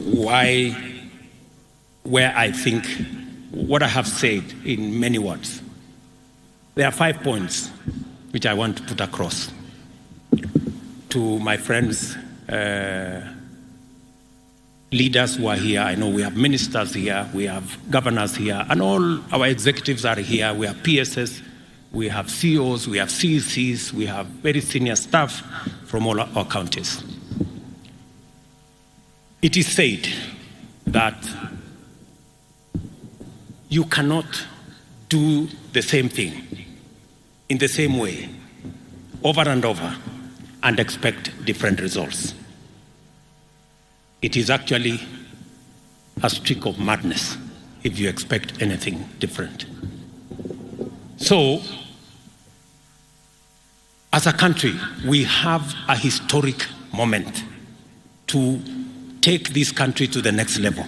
where I think what I have said in many words. There are 5 points which I want to put across to my friends, leaders who are here. I know we have ministers here, we have governors here, and all our executives are here. We have PSS, we have CEOs, we have CECs, we have very senior staff from all our counties. It is said that you cannot do the same thing in the same way over and over and expect different results. It is actually a streak of madness if you expect anything different. So, as a country, we have a historic moment to take this country to the next level.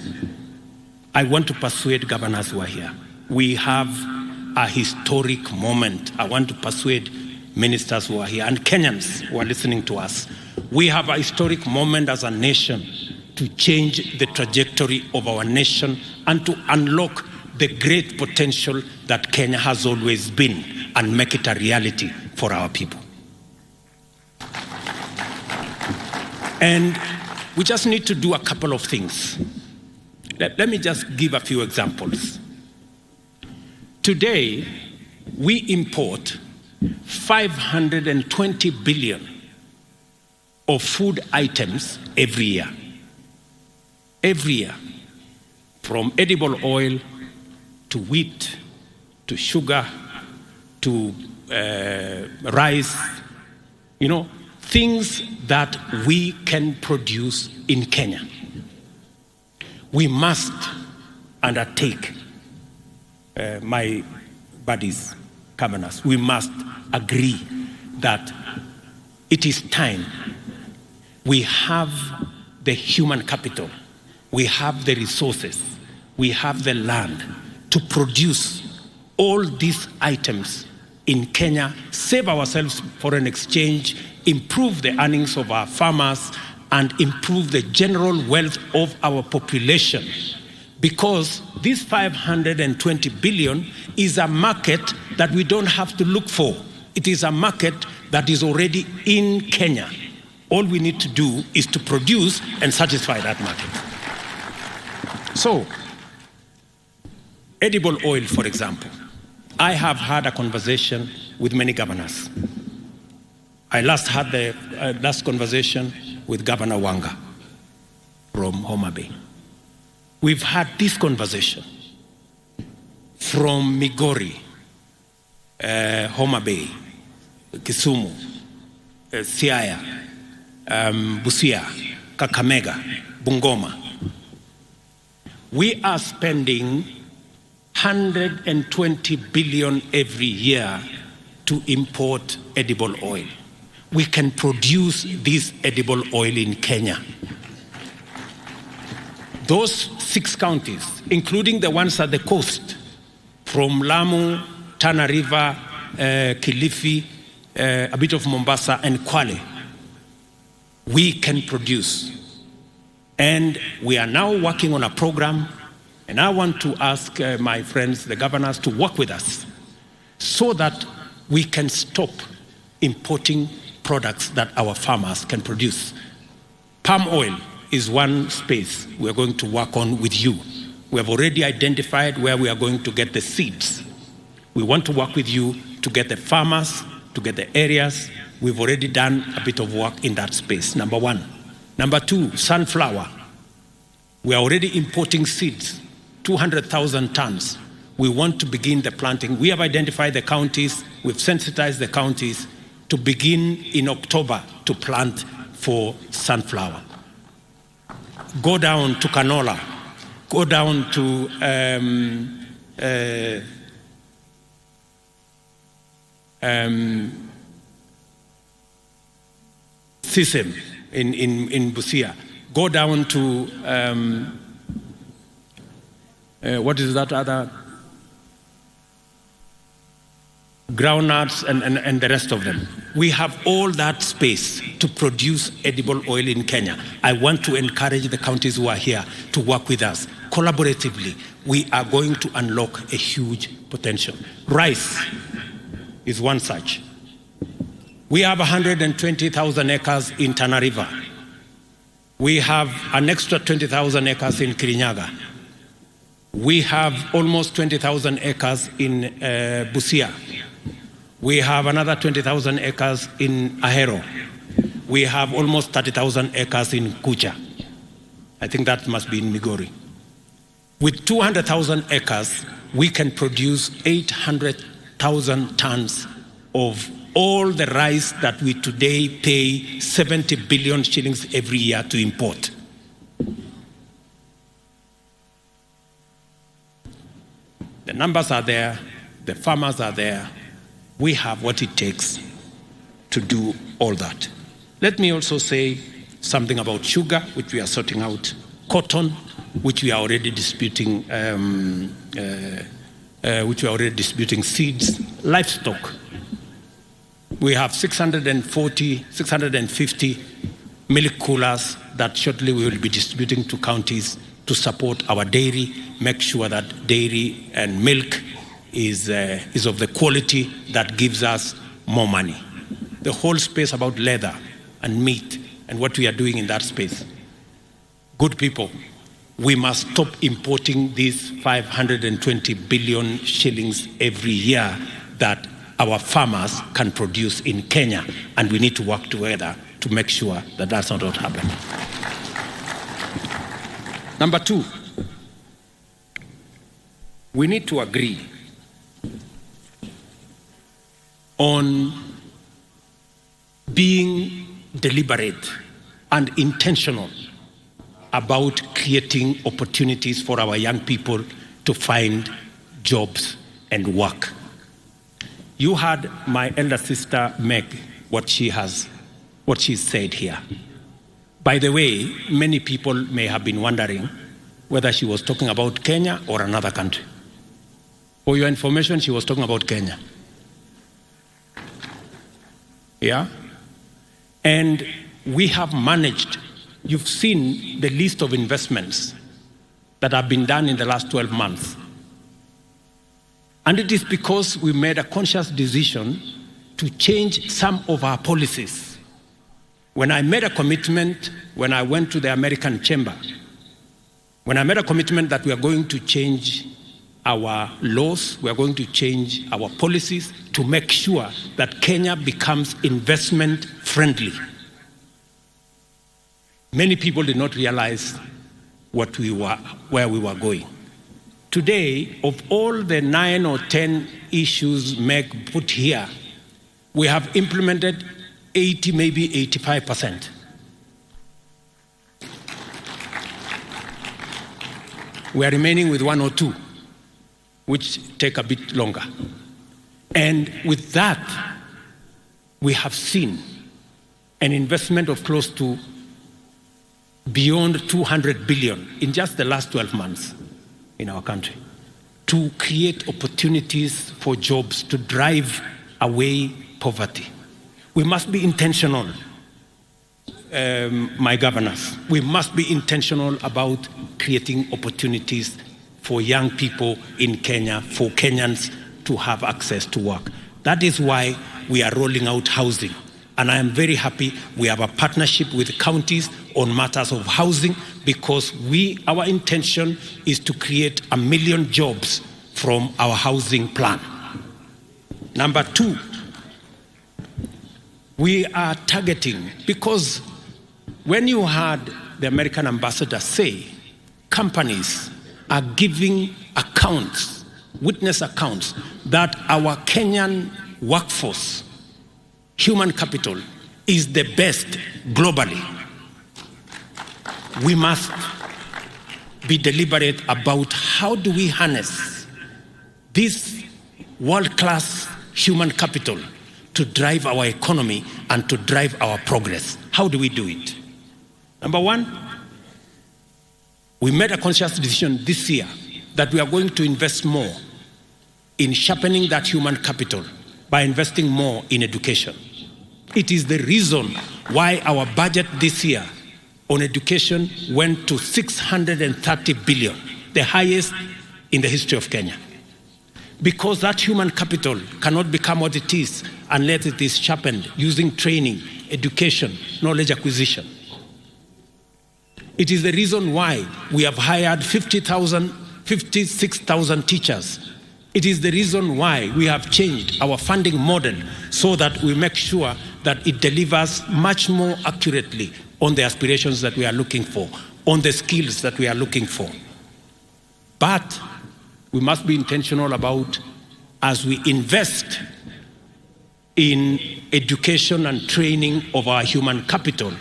I want to persuade governors who are here. We have a historic moment. I want to persuade ministers who are here and Kenyans who are listening to us. We have a historic moment as a nation to change the trajectory of our nation and to unlock the great potential that Kenya has always been and make it a reality for our people. And we just need to do a couple of things. Let me just give a few examples. Today, we import 520 billion of food items every year. Every year. From edible oil to wheat, to sugar, to rice, things that we can produce in Kenya. We must undertake, my buddies, governors, we must agree that it is time We have the human capital. We have the resources. We have the land to produce all these items in Kenya, save ourselves foreign exchange, improve the earnings of our farmers, and improve the general wealth of our population. Because this 520 billion is a market that we don't have to look for. It is a market that is already in Kenya. All we need to do is to produce and satisfy that market. So, edible oil, for example. I have had a conversation with many governors. I last had the last conversation with Governor Wanga from Homa Bay. We've had this conversation from Migori, Homa Bay, Kisumu, Siaya, Busia, Kakamega, Bungoma. We are spending 120 billion every year to import edible oil. We can produce this edible oil in Kenya. Those 6 counties, including the ones at the coast, from Lamu, Tana River, Kilifi, a bit of Mombasa, and Kwale, we can produce. And we are now working on a program, and I want to ask my friends, the governors, to work with us so that we can stop importing products that our farmers can produce. Palm oil is one space we're going to work on with you. We have already identified where we are going to get the seeds. We want to work with you to get the farmers, to get the areas. We've already done a bit of work in that space, number 1. Number 2, sunflower. We are already importing seeds, 200,000 tons. We want to begin the planting. We have identified the counties, we've sensitized the counties to begin in October to plant for sunflower. Go down to canola, go down to sesame in Busia. Go down to, what is that other? Groundnuts and the rest of them. We have all that space to produce edible oil in Kenya. I want to encourage the counties who are here to work with us. Collaboratively, we are going to unlock a huge potential. Rice is one such. We have 120,000 acres in Tana River. We have an extra 20,000 acres in Kirinyaga. We have almost 20,000 acres in Busia. We have another 20,000 acres in Ahero. We have almost 30,000 acres in Kucha. I think that must be in Migori. With 200,000 acres, we can produce 800,000 tons of all the rice that we today pay 70 billion shillings every year to import. The numbers are there, the farmers are there. We have what it takes to do all that. Let me also say something about sugar, which we are sorting out, cotton, which we are already disputing, seeds, livestock. We have 650 milk coolers that shortly we will be distributing to counties to support our dairy, make sure that dairy and milk is of the quality that gives us more money. The whole space about leather and meat and what we are doing in that space. Good people, we must stop importing these 520 billion shillings every year that our farmers can produce in Kenya, and we need to work together to make sure that that's not what happens. Number 2, we need to agree on being deliberate and intentional about creating opportunities for our young people to find jobs and work. You heard my elder sister Meg, what she said here. By the way, many people may have been wondering whether she was talking about Kenya or another country. For your information, she was talking about Kenya. Yeah? And we have managed, you've seen the list of investments that have been done in the last 12 months. And it is because we made a conscious decision to change some of our policies. When I made a commitment, when I went to the American Chamber, when I made a commitment that we are going to change our laws, we are going to change our policies to make sure that Kenya becomes investment friendly. Many people did not realize where we were going. Today, of all the 9 or 10 issues Meg put here, we have implemented 80, maybe 85%. We are remaining with 1 or 2, which take a bit longer. And with that, we have seen an investment of close to beyond 200 billion in just the last 12 months in our country to create opportunities for jobs, to drive away poverty. We must be intentional, my governors. We must be intentional about creating opportunities for young people in Kenya, for Kenyans to have access to work. That is why we are rolling out housing. And I am very happy we have a partnership with counties on matters of housing, because our intention is to create 1 million jobs from our housing plan. Number 2, we are targeting, because when you heard the American ambassador say companies are giving accounts, witness accounts, that our Kenyan workforce, human capital, is the best globally, we must be deliberate about how do we harness this world-class human capital to drive our economy and to drive our progress. How do we do it? Number 1, we made a conscious decision this year that we are going to invest more in sharpening that human capital by investing more in education. It is the reason why our budget this year on education went to 630 billion, the highest in the history of Kenya. Because that human capital cannot become what it is unless it is sharpened using training, education, knowledge acquisition. It is the reason why we have hired 56,000 teachers. It is the reason why we have changed our funding model so that we make sure that it delivers much more accurately on the aspirations that we are looking for, on the skills that we are looking for. But we must be intentional about, as we invest in education and training of our human capital,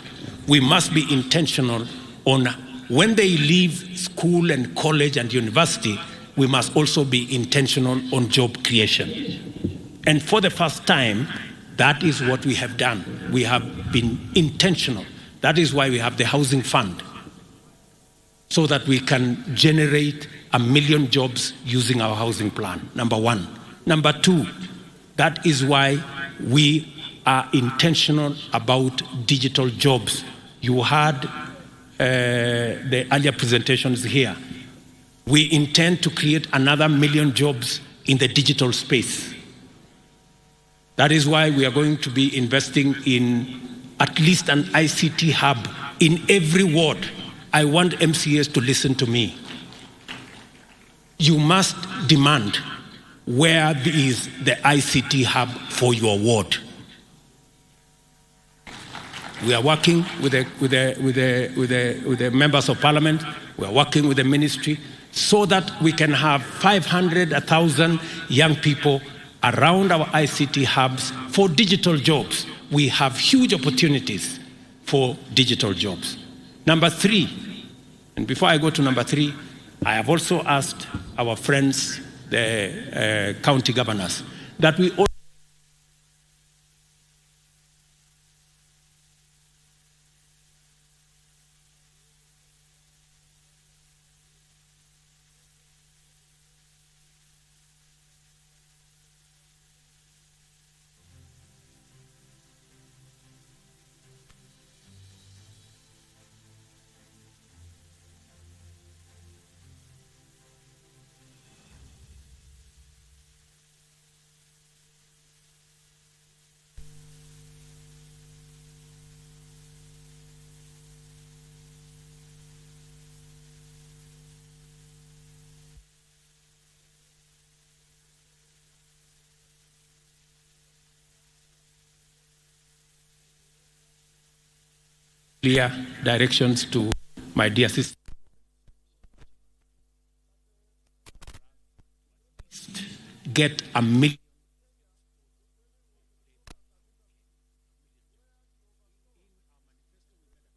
we must be intentional on when they leave school and college and university, we must also be intentional on job creation. And for the first time, that is what we have done. We have been intentional. That is why we have the housing fund, so that we can generate 1 million jobs using our housing plan, number 1. Number 2, that is why we are intentional about digital jobs. You heard the earlier presentations here. We intend to create another 1 million jobs in the digital space. That is why we are going to be investing in at least an ICT hub in every ward. I want MCAs to listen to me. You must demand where is the ICT hub for your ward. We are working with the members of parliament. We are working with the ministry so that we can have 500, 1,000 young people around our ICT hubs for digital jobs. We have huge opportunities for digital jobs. Number 3, and before I go to number 3, I have also asked our friends, the county governors, that we also clear directions to my dear sister. Get a million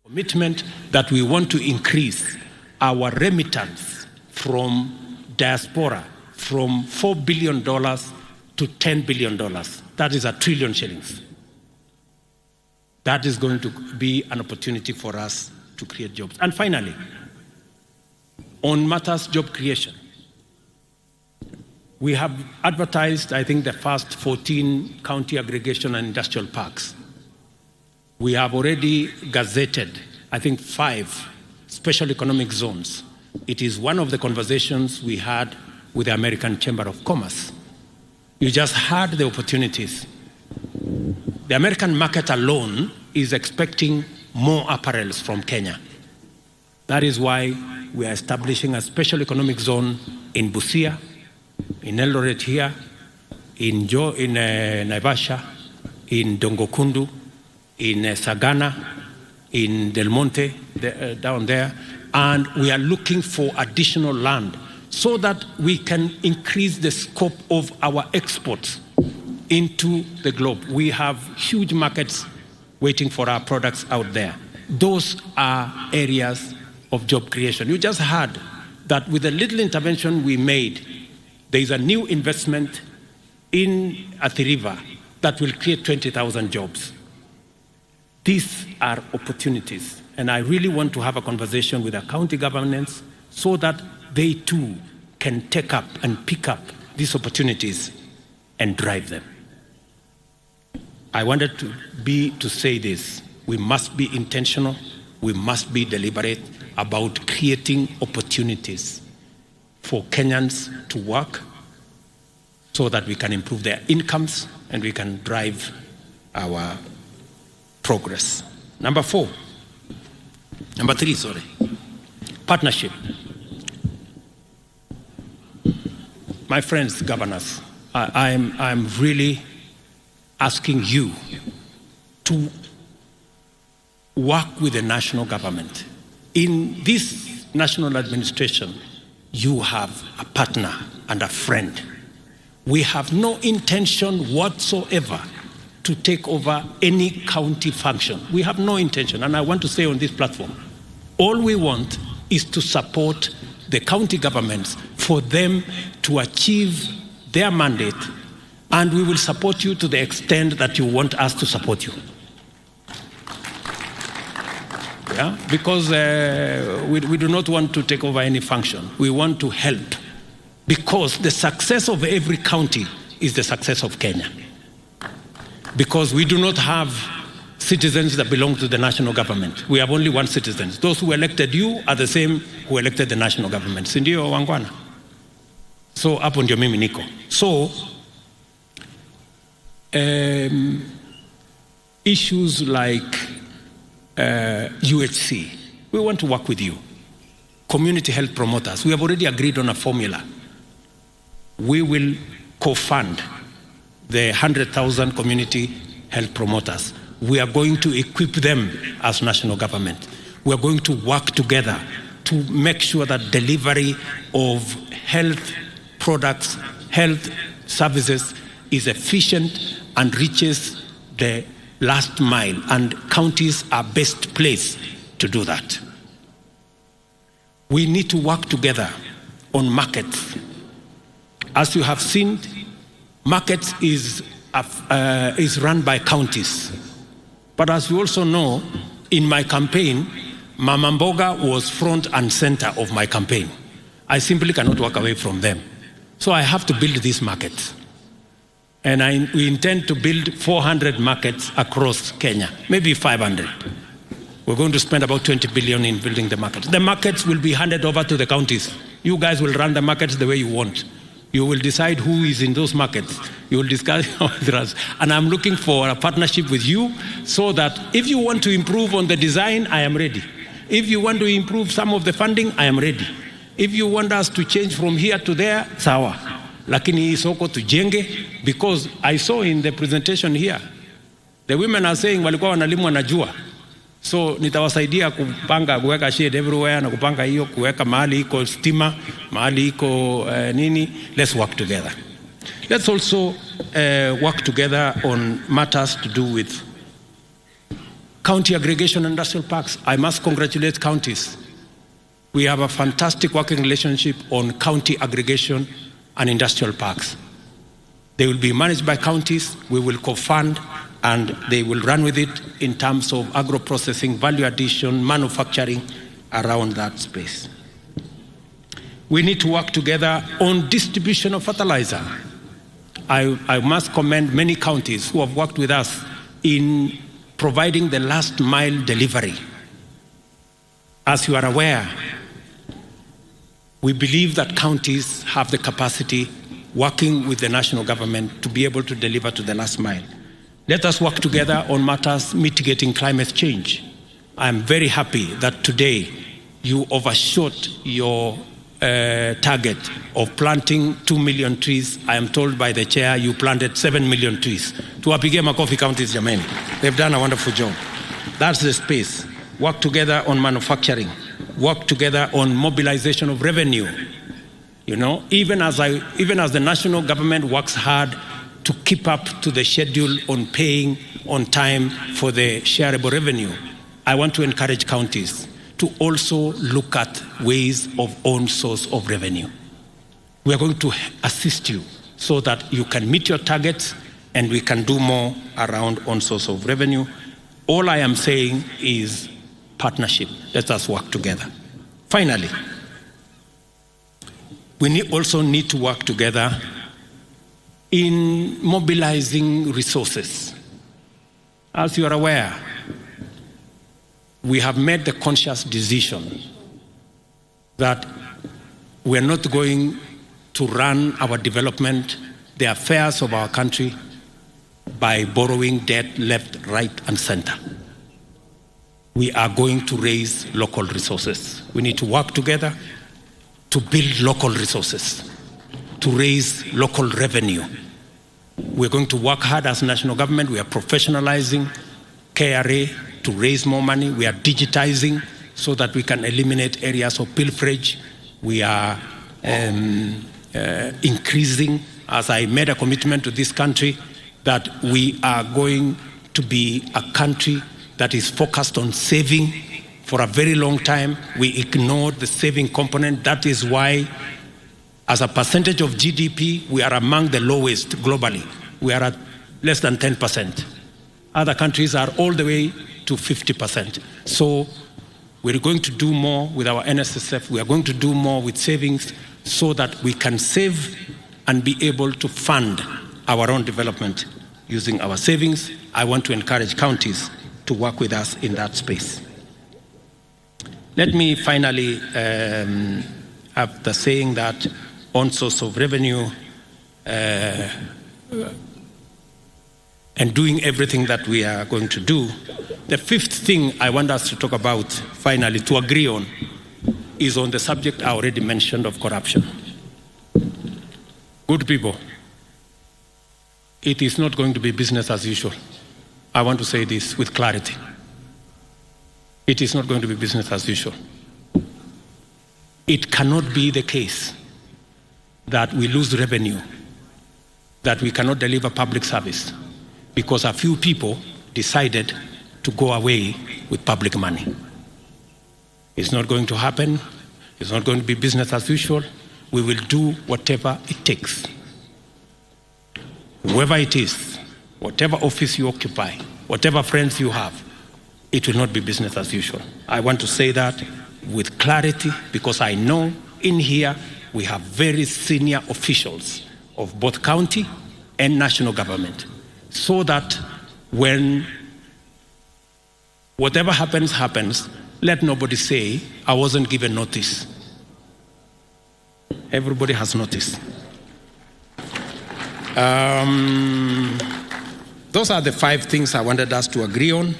commitment that we want to increase our remittance from diaspora from $4 billion to $10 billion. That is 1 trillion shillings. That is going to be an opportunity for us to create jobs. And finally, on matters job creation, we have advertised, I think, the first 14 county aggregation and industrial parks. We have already gazetted, I think, 5 special economic zones. It is one of the conversations we had with the American Chamber of Commerce. You just heard the opportunities. The American market alone is expecting more apparels from Kenya. That is why we are establishing a special economic zone in Busia, in Eldoret here, in Naivasha, in Dongokundu, in Sagana, in Del Monte, down there, and we are looking for additional land so that we can increase the scope of our exports into the globe. We have huge markets waiting for our products out there. Those are areas of job creation. You just heard that with the little intervention we made, there is a new investment in Athi River that will create 20,000 jobs. These are opportunities, and I really want to have a conversation with the county governments so that they too can take up and pick up these opportunities and drive them. I wanted to say this. We must be intentional, we must be deliberate about creating opportunities for Kenyans to work so that we can improve their incomes and we can drive our progress. Number 3, partnership. My friends, governors, I'm really asking you to work with the national government. In this national administration, you have a partner and a friend. We have no intention whatsoever to take over any county function. We have no intention, and I want to say on this platform, all we want is to support the county governments for them to achieve their mandate, and we will support you to the extent that you want us to support you. Yeah? Because we do not want to take over any function. We want to help, because the success of every county is the success of Kenya. Because we do not have citizens that belong to the national government. We have only one citizen. Those who elected you are the same who elected the national government. Sindio wangwana? So hapo ndio mimi niko. So issues like UHC, we want to work with you. Community health promoters, we have already agreed on a formula. We will co-fund the 100,000 community health promoters. We are going to equip them as national government. We are going to work together to make sure that delivery of health products, health services is efficient and reaches the last mile, and counties are best placed to do that. We need to work together on markets. As you have seen, markets is run by counties. But as you also know, in my campaign, Mama Mboga was front and center of my campaign. I simply cannot walk away from them. So I have to build these markets. And we intend to build 400 markets across Kenya, maybe 500. We're going to spend about 20 billion in building the markets. The markets will be handed over to the counties. You guys will run the markets the way you want. You will decide who is in those markets. You will discuss with us. And I'm looking for a partnership with you so that if you want to improve on the design, I am ready. If you want to improve some of the funding, I am ready. If you want us to change from here to there, sawa. Lakini isoko tujenge, because I saw in the presentation here, the women are saying walikuwa wanalimwa na jua. So nitawasaidia kupanga kuweka shade everywhere na kupanga hiyo kuweka mahali iko stima, mahali iko nini. Let's work together. Let's also work together on matters to do with county aggregation and industrial parks. I must congratulate counties. We have a fantastic working relationship on county aggregation and industrial parks. They will be managed by counties. We will co-fund and they will run with it in terms of agro-processing, value addition, manufacturing around that space. We need to work together on distribution of fertilizer. I must commend many counties who have worked with us in providing the last mile delivery. As you are aware, we believe that counties have the capacity, working with the national government, to be able to deliver to the last mile. Let us work together on matters mitigating climate change. I am very happy that today you overshot your target of planting 2 million trees. I am told by the chair you planted 7 million trees. Tuwapigie makofi counties jameni. They've done a wonderful job. That's the space. Work together on manufacturing. Work together on mobilization of revenue. You know, even as the national government works hard to keep up to the schedule on paying on time for the shareable revenue, I want to encourage counties to also look at ways of own source of revenue. We are going to assist you so that you can meet your targets and we can do more around own source of revenue. All I am saying is partnership. Let us work together. Finally, we also need to work together in mobilizing resources. As you are aware, we have made the conscious decision that we are not going to run our development, the affairs of our country, by borrowing debt left, right, and center. We are going to raise local resources. We need to work together to build local resources, to raise local revenue. We're going to work hard as national government. We are professionalizing KRA to raise more money. We are digitizing so that we can eliminate areas of pilferage. We are increasing, as I made a commitment to this country, that we are going to be a country that is focused on saving. For a very long time, we ignored the saving component. That is why, as a percentage of GDP, we are among the lowest globally. We are at less than 10%. Other countries are all the way to 50%. So we're going to do more with our NSSF. We are going to do more with savings so that we can save and be able to fund our own development using our savings. I want to encourage counties to work with us in that space. Let me finally, after saying that on source of revenue and doing everything that we are going to do, the fifth thing I want us to talk about, finally, to agree on, is on the subject I already mentioned of corruption. Good people, it is not going to be business as usual. I want to say this with clarity. It is not going to be business as usual. It cannot be the case that we lose revenue, that we cannot deliver public service because a few people decided to go away with public money. It's not going to happen. It's not going to be business as usual. We will do whatever it takes. Whoever it is, whatever office you occupy, whatever friends you have, it will not be business as usual. I want to say that with clarity because I know in here we have very senior officials of both county and national government, so that when whatever happens, happens, let nobody say, I wasn't given notice. Everybody has notice. Those are the 5 things I wanted us to agree on.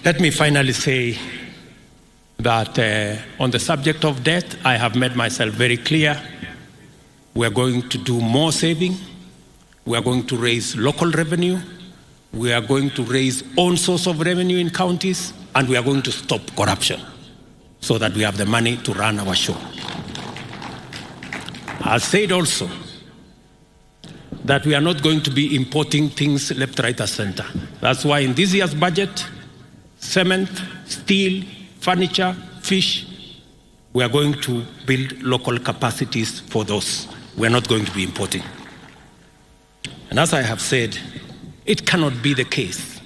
Let me finally say that on the subject of debt, I have made myself very clear. We are going to do more saving. We are going to raise local revenue. we are going to raise own source of revenue in counties, and we are going to stop corruption so that we have the money to run our show. I said also that we are not going to be importing things left, right, or center. That's why in this year's budget, cement, steel, furniture, fish, we are going to build local capacities for those. We are not going to be importing. And as I have said, it cannot be the case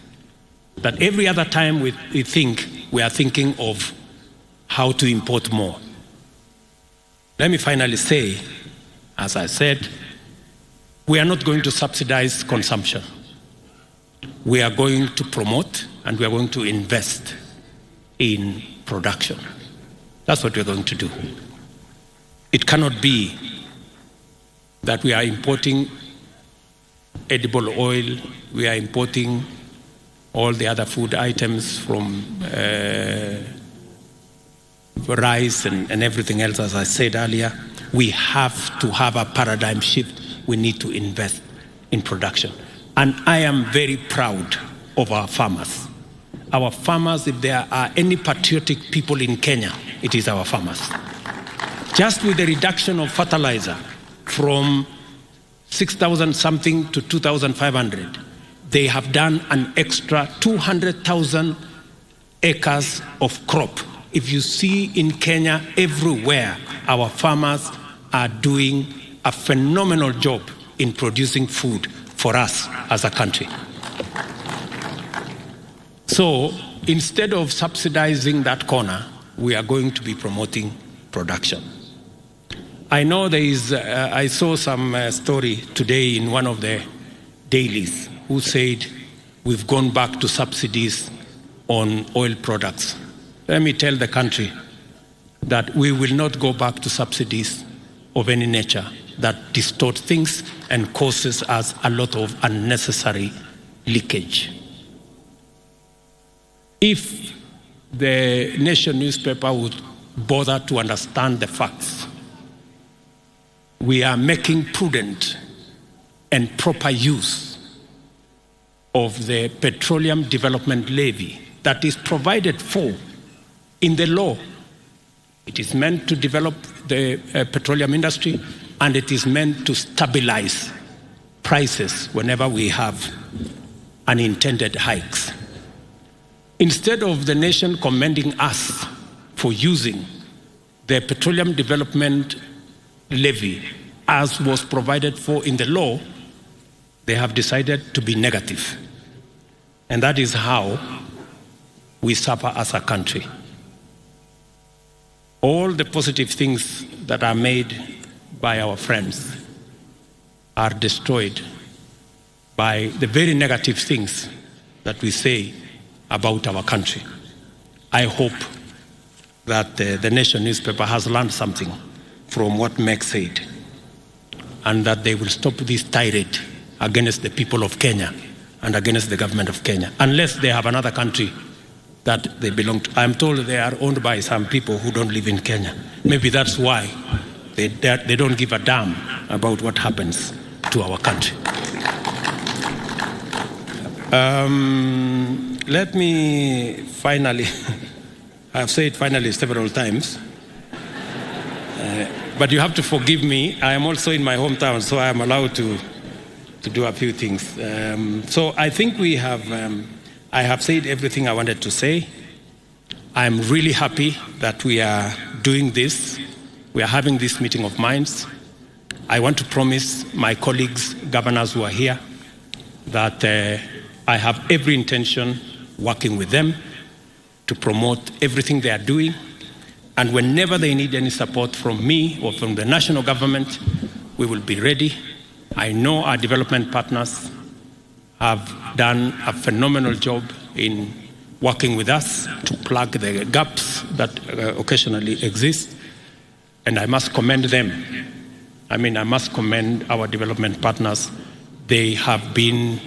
that every other time we think, we are thinking of how to import more. Let me finally say, as I said, we are not going to subsidize consumption. We are going to promote and we are going to invest in production. That's what we are going to do. It cannot be that we are importing edible oil, we are importing all the other food items from rice and everything else, as I said earlier. We have to have a paradigm shift. We need to invest in production. And I am very proud of our farmers. Our farmers, if there are any patriotic people in Kenya, it is our farmers. Just with the reduction of fertilizer from 6,000 something to 2,500, they have done an extra 200,000 acres of crop. If you see in Kenya, everywhere, our farmers are doing a phenomenal job in producing food for us as a country. So instead of subsidizing that corner, we are going to be promoting production. I know there is, I saw some story today in one of the dailies who said we've gone back to subsidies on oil products. Let me tell the country that we will not go back to subsidies of any nature that distort things and causes us a lot of unnecessary leakage. If the Nation newspaper would bother to understand the facts, we are making prudent and proper use of the Petroleum Development Levy that is provided for in the law. It is meant to develop the petroleum industry, and it is meant to stabilize prices whenever we have unintended hikes. Instead of the nation commending us for using the Petroleum Development Levy as was provided for in the law, they have decided to be negative. And that is how we suffer as a country. All the positive things that are made by our friends are destroyed by the very negative things that we say about our country. I hope that the Nation newspaper has learned something from what Meg said, and that they will stop this tirade against the people of Kenya and against the government of Kenya, unless they have another country that they belong to. I'm told they are owned by some people who don't live in Kenya. Maybe that's why they don't give a damn about what happens to our country. Let me finally, I've said finally several times, but you have to forgive me. I am also in my hometown, so I am allowed to do a few things. So I think we have, I have said everything I wanted to say. I'm really happy that we are doing this. We are having this meeting of minds. I want to promise my colleagues, governors who are here, that I have every intention working with them to promote everything they are doing. And whenever they need any support from me or from the national government, we will be ready. I know our development partners have done a phenomenal job in working with us to plug the gaps that occasionally exist. And I must commend them. I must commend our development partners. They have been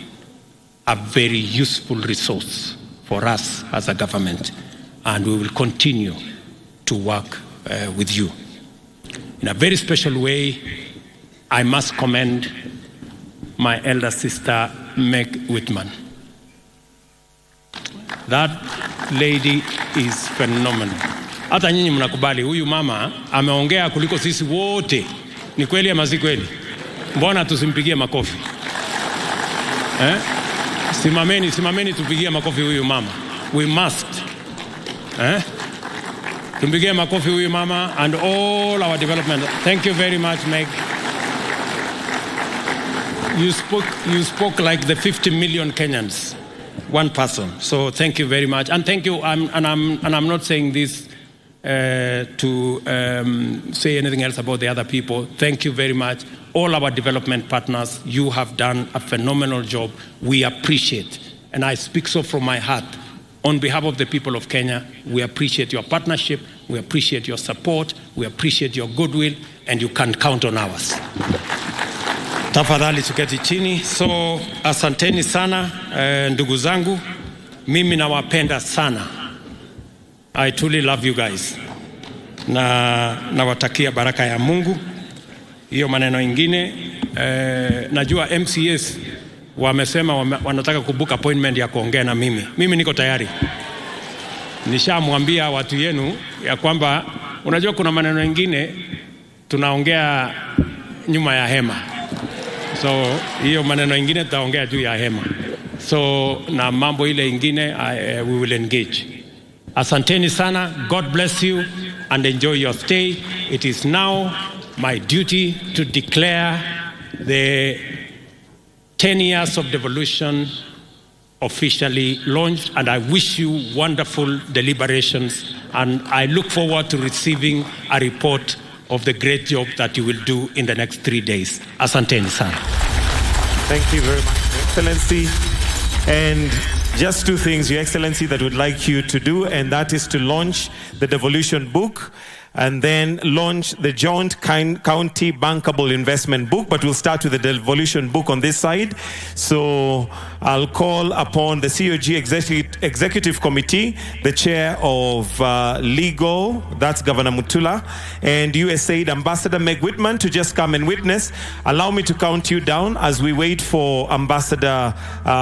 a very useful resource for us as a government, and we will continue to work with you. In a very special way, I must commend my elder sister, Meg Whitman. That lady is phenomenal. Hata nyinyi mnakubali huyu mama ameongea kuliko sisi wote. Ni kweli ama si kweli? Mbona tusimpigie makofi? Simameni tupigie makofi huyu mama. We must. Tumpigie makofi huyu mama and all our development. Thank you very much, Meg. You spoke like the 50 million Kenyans, one person. So thank you very much, and thank you. I'm not saying this to say anything else about the other people. Thank you very much, all our development partners. You have done a phenomenal job. We appreciate, and I speak so from my heart. On behalf of the people of Kenya, we appreciate your partnership. We appreciate your support. We appreciate your goodwill, and you can count on ours. Tafadhali tuketi chini. So asanteni sana ndugu zangu, mimi nawapenda sana. I truly love you guys. Na nawatakia baraka ya Mungu. Hiyo maneno ingine najua MCS wamesema wanataka kubook appointment ya kuongea na mimi. Mimi niko tayari. Nishamwambia watu yenu ya kwamba unajua kuna maneno mengine tunaongea nyuma ya hema. So hiyo maneno ingine tutaongea juu ya hema. So na mambo ile ingine we will engage. Asanteni sana. God bless you and enjoy your stay. It is now my duty to declare the 10 years of devolution officially launched, and I wish you wonderful deliberations, and I look forward to receiving a report of the great job that you will do in the next 3 days. Asanteni sana.
Thank you very much, Your Excellency. And just 2 things, Your Excellency, that would like you to do, and that is to launch the devolution book and then launch the joint county bankable investment book. But we'll start with the devolution book on this side. So I'll call upon the COG Executive Committee, the chair of legal, that's Governor Mutula, and USAID Ambassador Meg Whitman to just come and witness. Allow me to count you down as we wait for Ambassador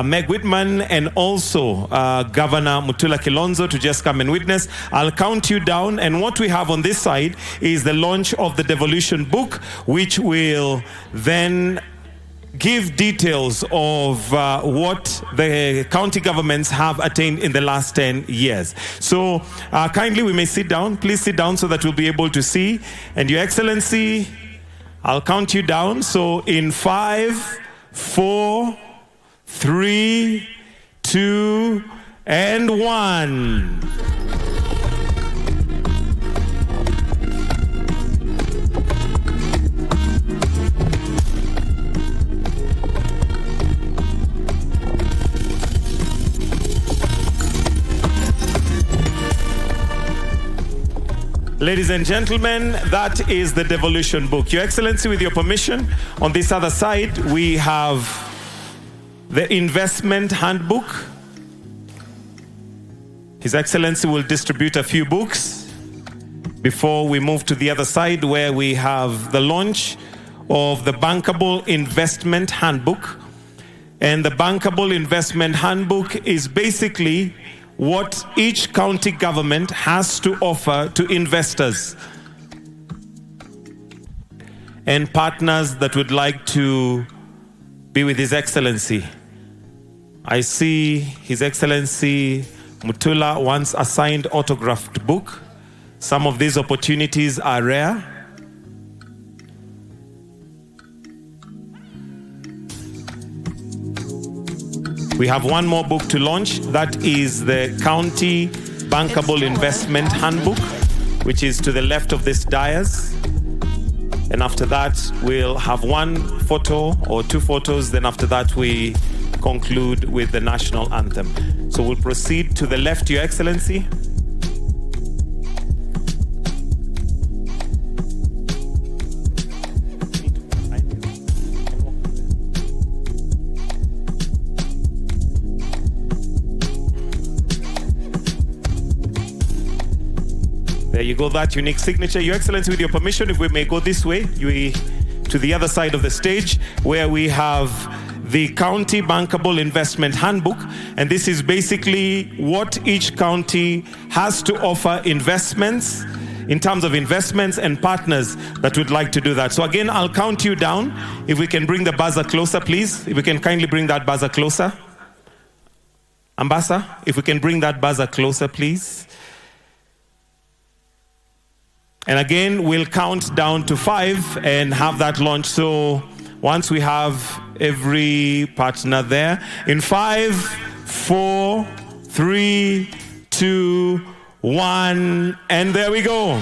Meg Whitman and also Governor Mutula Kilonzo to just come and witness. I'll count you down, and what we have on this side is the launch of the devolution book, which will then give details of what the county governments have attained in the last 10 years. So kindly, we may sit down. Please sit down so that we'll be able to see. And Your Excellency, I'll count you down. So in 5, 4, 3, 2, and 1. Ladies and gentlemen, that is the devolution book. Your Excellency, with your permission, on this other side, we have the investment handbook. His Excellency will distribute a few books before we move to the other side, where we have the launch of the bankable investment handbook. And the bankable investment handbook is basically what each county government has to offer to investors and partners that would like to be with His Excellency. I see His Excellency Mutula wants a signed autographed book. Some of these opportunities are rare. We have one more book to launch. That is the County Bankable Investment Handbook, which is to the left of this dais. And after that, we'll have one photo or 2 photos. Then after that, we conclude with the national anthem. So we'll proceed to the left, Your Excellency. There you go, that unique signature. Your Excellency, with your permission, if we may go this way, to the other side of the stage, where we have the County Bankable Investment Handbook, and this is basically what each county has to offer investments, in terms of investments and partners that would like to do that. So again, I'll count you down. If we can bring the buzzer closer, please. If we can kindly bring that buzzer closer. Ambassador, if we can bring that buzzer closer, please. And again, we'll count down to 5 and have that launch. So once we have every partner there, in 5, 4, 3, 2, 1, and there we go.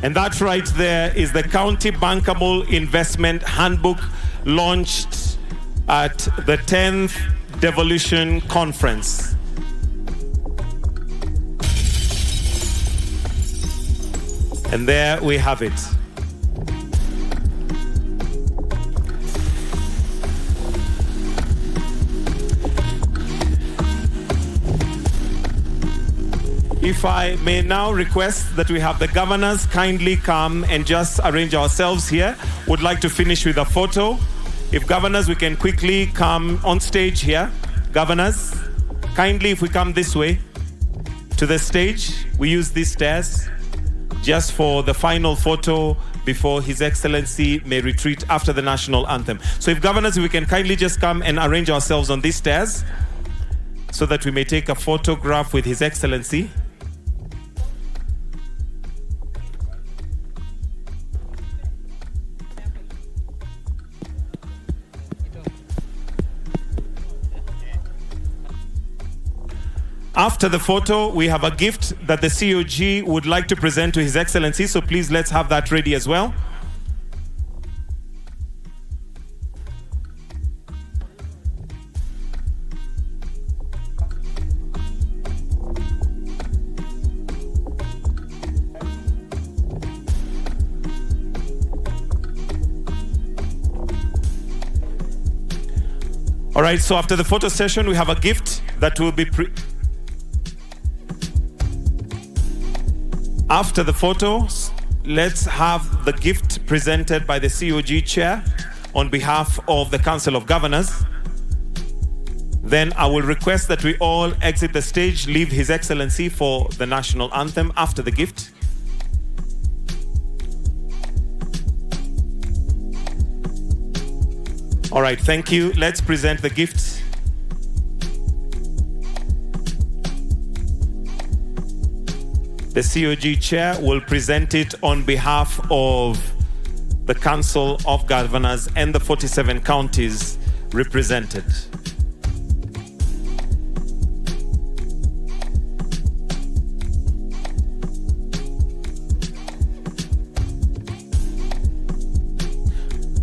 And that right there is the County Bankable Investment Handbook, launched at the 10th Devolution Conference. And there we have it. If I may now request that we have the governors kindly come and just arrange ourselves here. Would like to finish with a photo. If governors, we can quickly come on stage here. Governors, kindly if we come this way to the stage. We use these stairs just for the final photo before His Excellency may retreat after the national anthem. So if governors, we can kindly just come and arrange ourselves on these stairs so that we may take a photograph with His Excellency. After the photo, we have a gift that the COG would like to present to His Excellency, so please let's have that ready as well. All right, so after the photo session, we have a gift that will be After the photos, let's have the gift presented by the COG Chair on behalf of the Council of Governors. Then I will request that we all exit the stage, leave His Excellency for the national anthem after the gift. All right, thank you. Let's present the gift. The COG Chair will present it on behalf of the Council of Governors and the 47 counties represented.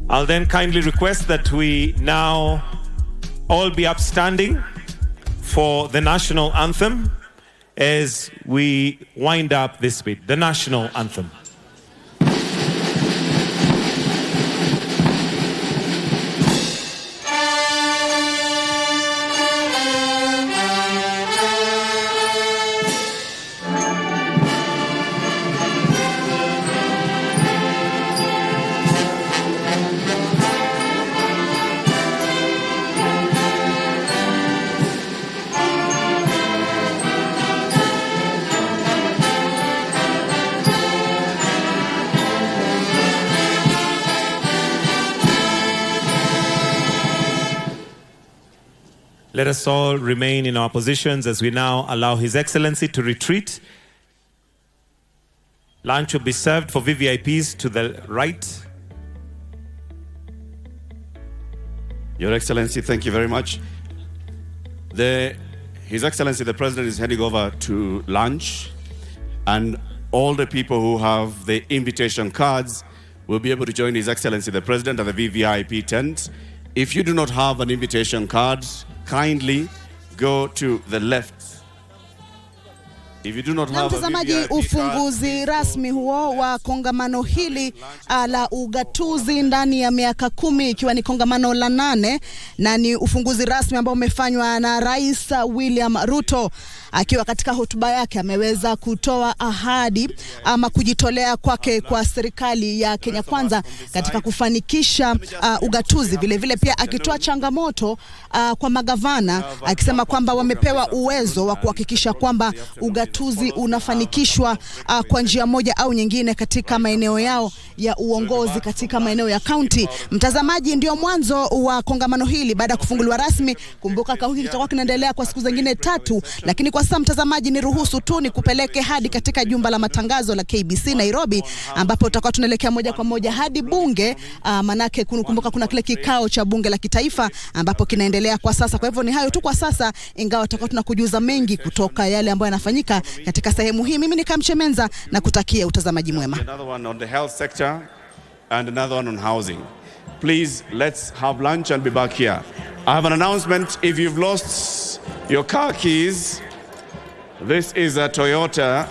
I'll then kindly request that we now all be upstanding for the national anthem as we wind up this bit, the national anthem. Let us all remain in our positions as we now allow His Excellency to retreat. Lunch will be served for VVIPs to the right.
Your Excellency, thank you very much. His Excellency, the President, is heading over to lunch, and all the people who have the invitation cards will be able to join His Excellency, the President, at the VVIP tent. If you do not have an invitation card, kindly go to the left If you do not
Na
have a
mtazamaji,
VVIP
ufunguzi rasmi huo wa kongamano hili la ugatuzi ndani ya miaka 10 ikiwa ni kongamano la 8 na ni ufunguzi rasmi ambao umefanywa na Rais William Ruto. Akiwa katika hotuba yake ameweza kutoa ahadi ama kujitolea kwake kwa serikali ya Kenya Kwanza katika kufanikisha ugatuzi, vile vile pia akitoa changamoto kwa magavana akisema kwamba wamepewa uwezo wa kuhakikisha kwamba ugatuzi unafanikishwa kwa njia moja au nyingine katika maeneo yao ya uongozi katika maeneo ya county. Mtazamaji, ndio mwanzo wa kongamano hili baada ya kufunguliwa rasmi. Kumbuka kauli kitakuwa kinaendelea kwa siku zingine 3, lakini kwa sasa mtazamaji, ni ruhusu tu ni kupeleke hadi katika jumba la matangazo la KBC Nairobi, ambapo tutakuwa tunaelekea moja kwa moja hadi bunge, manake kumbuka kuna kile kikao cha bunge la kitaifa ambapo kinaendelea kwa sasa. Kwa hivyo ni hayo tu kwa sasa, ingawa tutakuwa tunakujuza mengi kutoka yale ambayo yanafanyika katika sehemu hii. Mimi ni Kamchemenza na kutakia utazamaji mwema.
Another one on the health sector and another one on housing. Please, let's have lunch and be back here. I have an announcement. If you've lost your car keys, this is a Toyota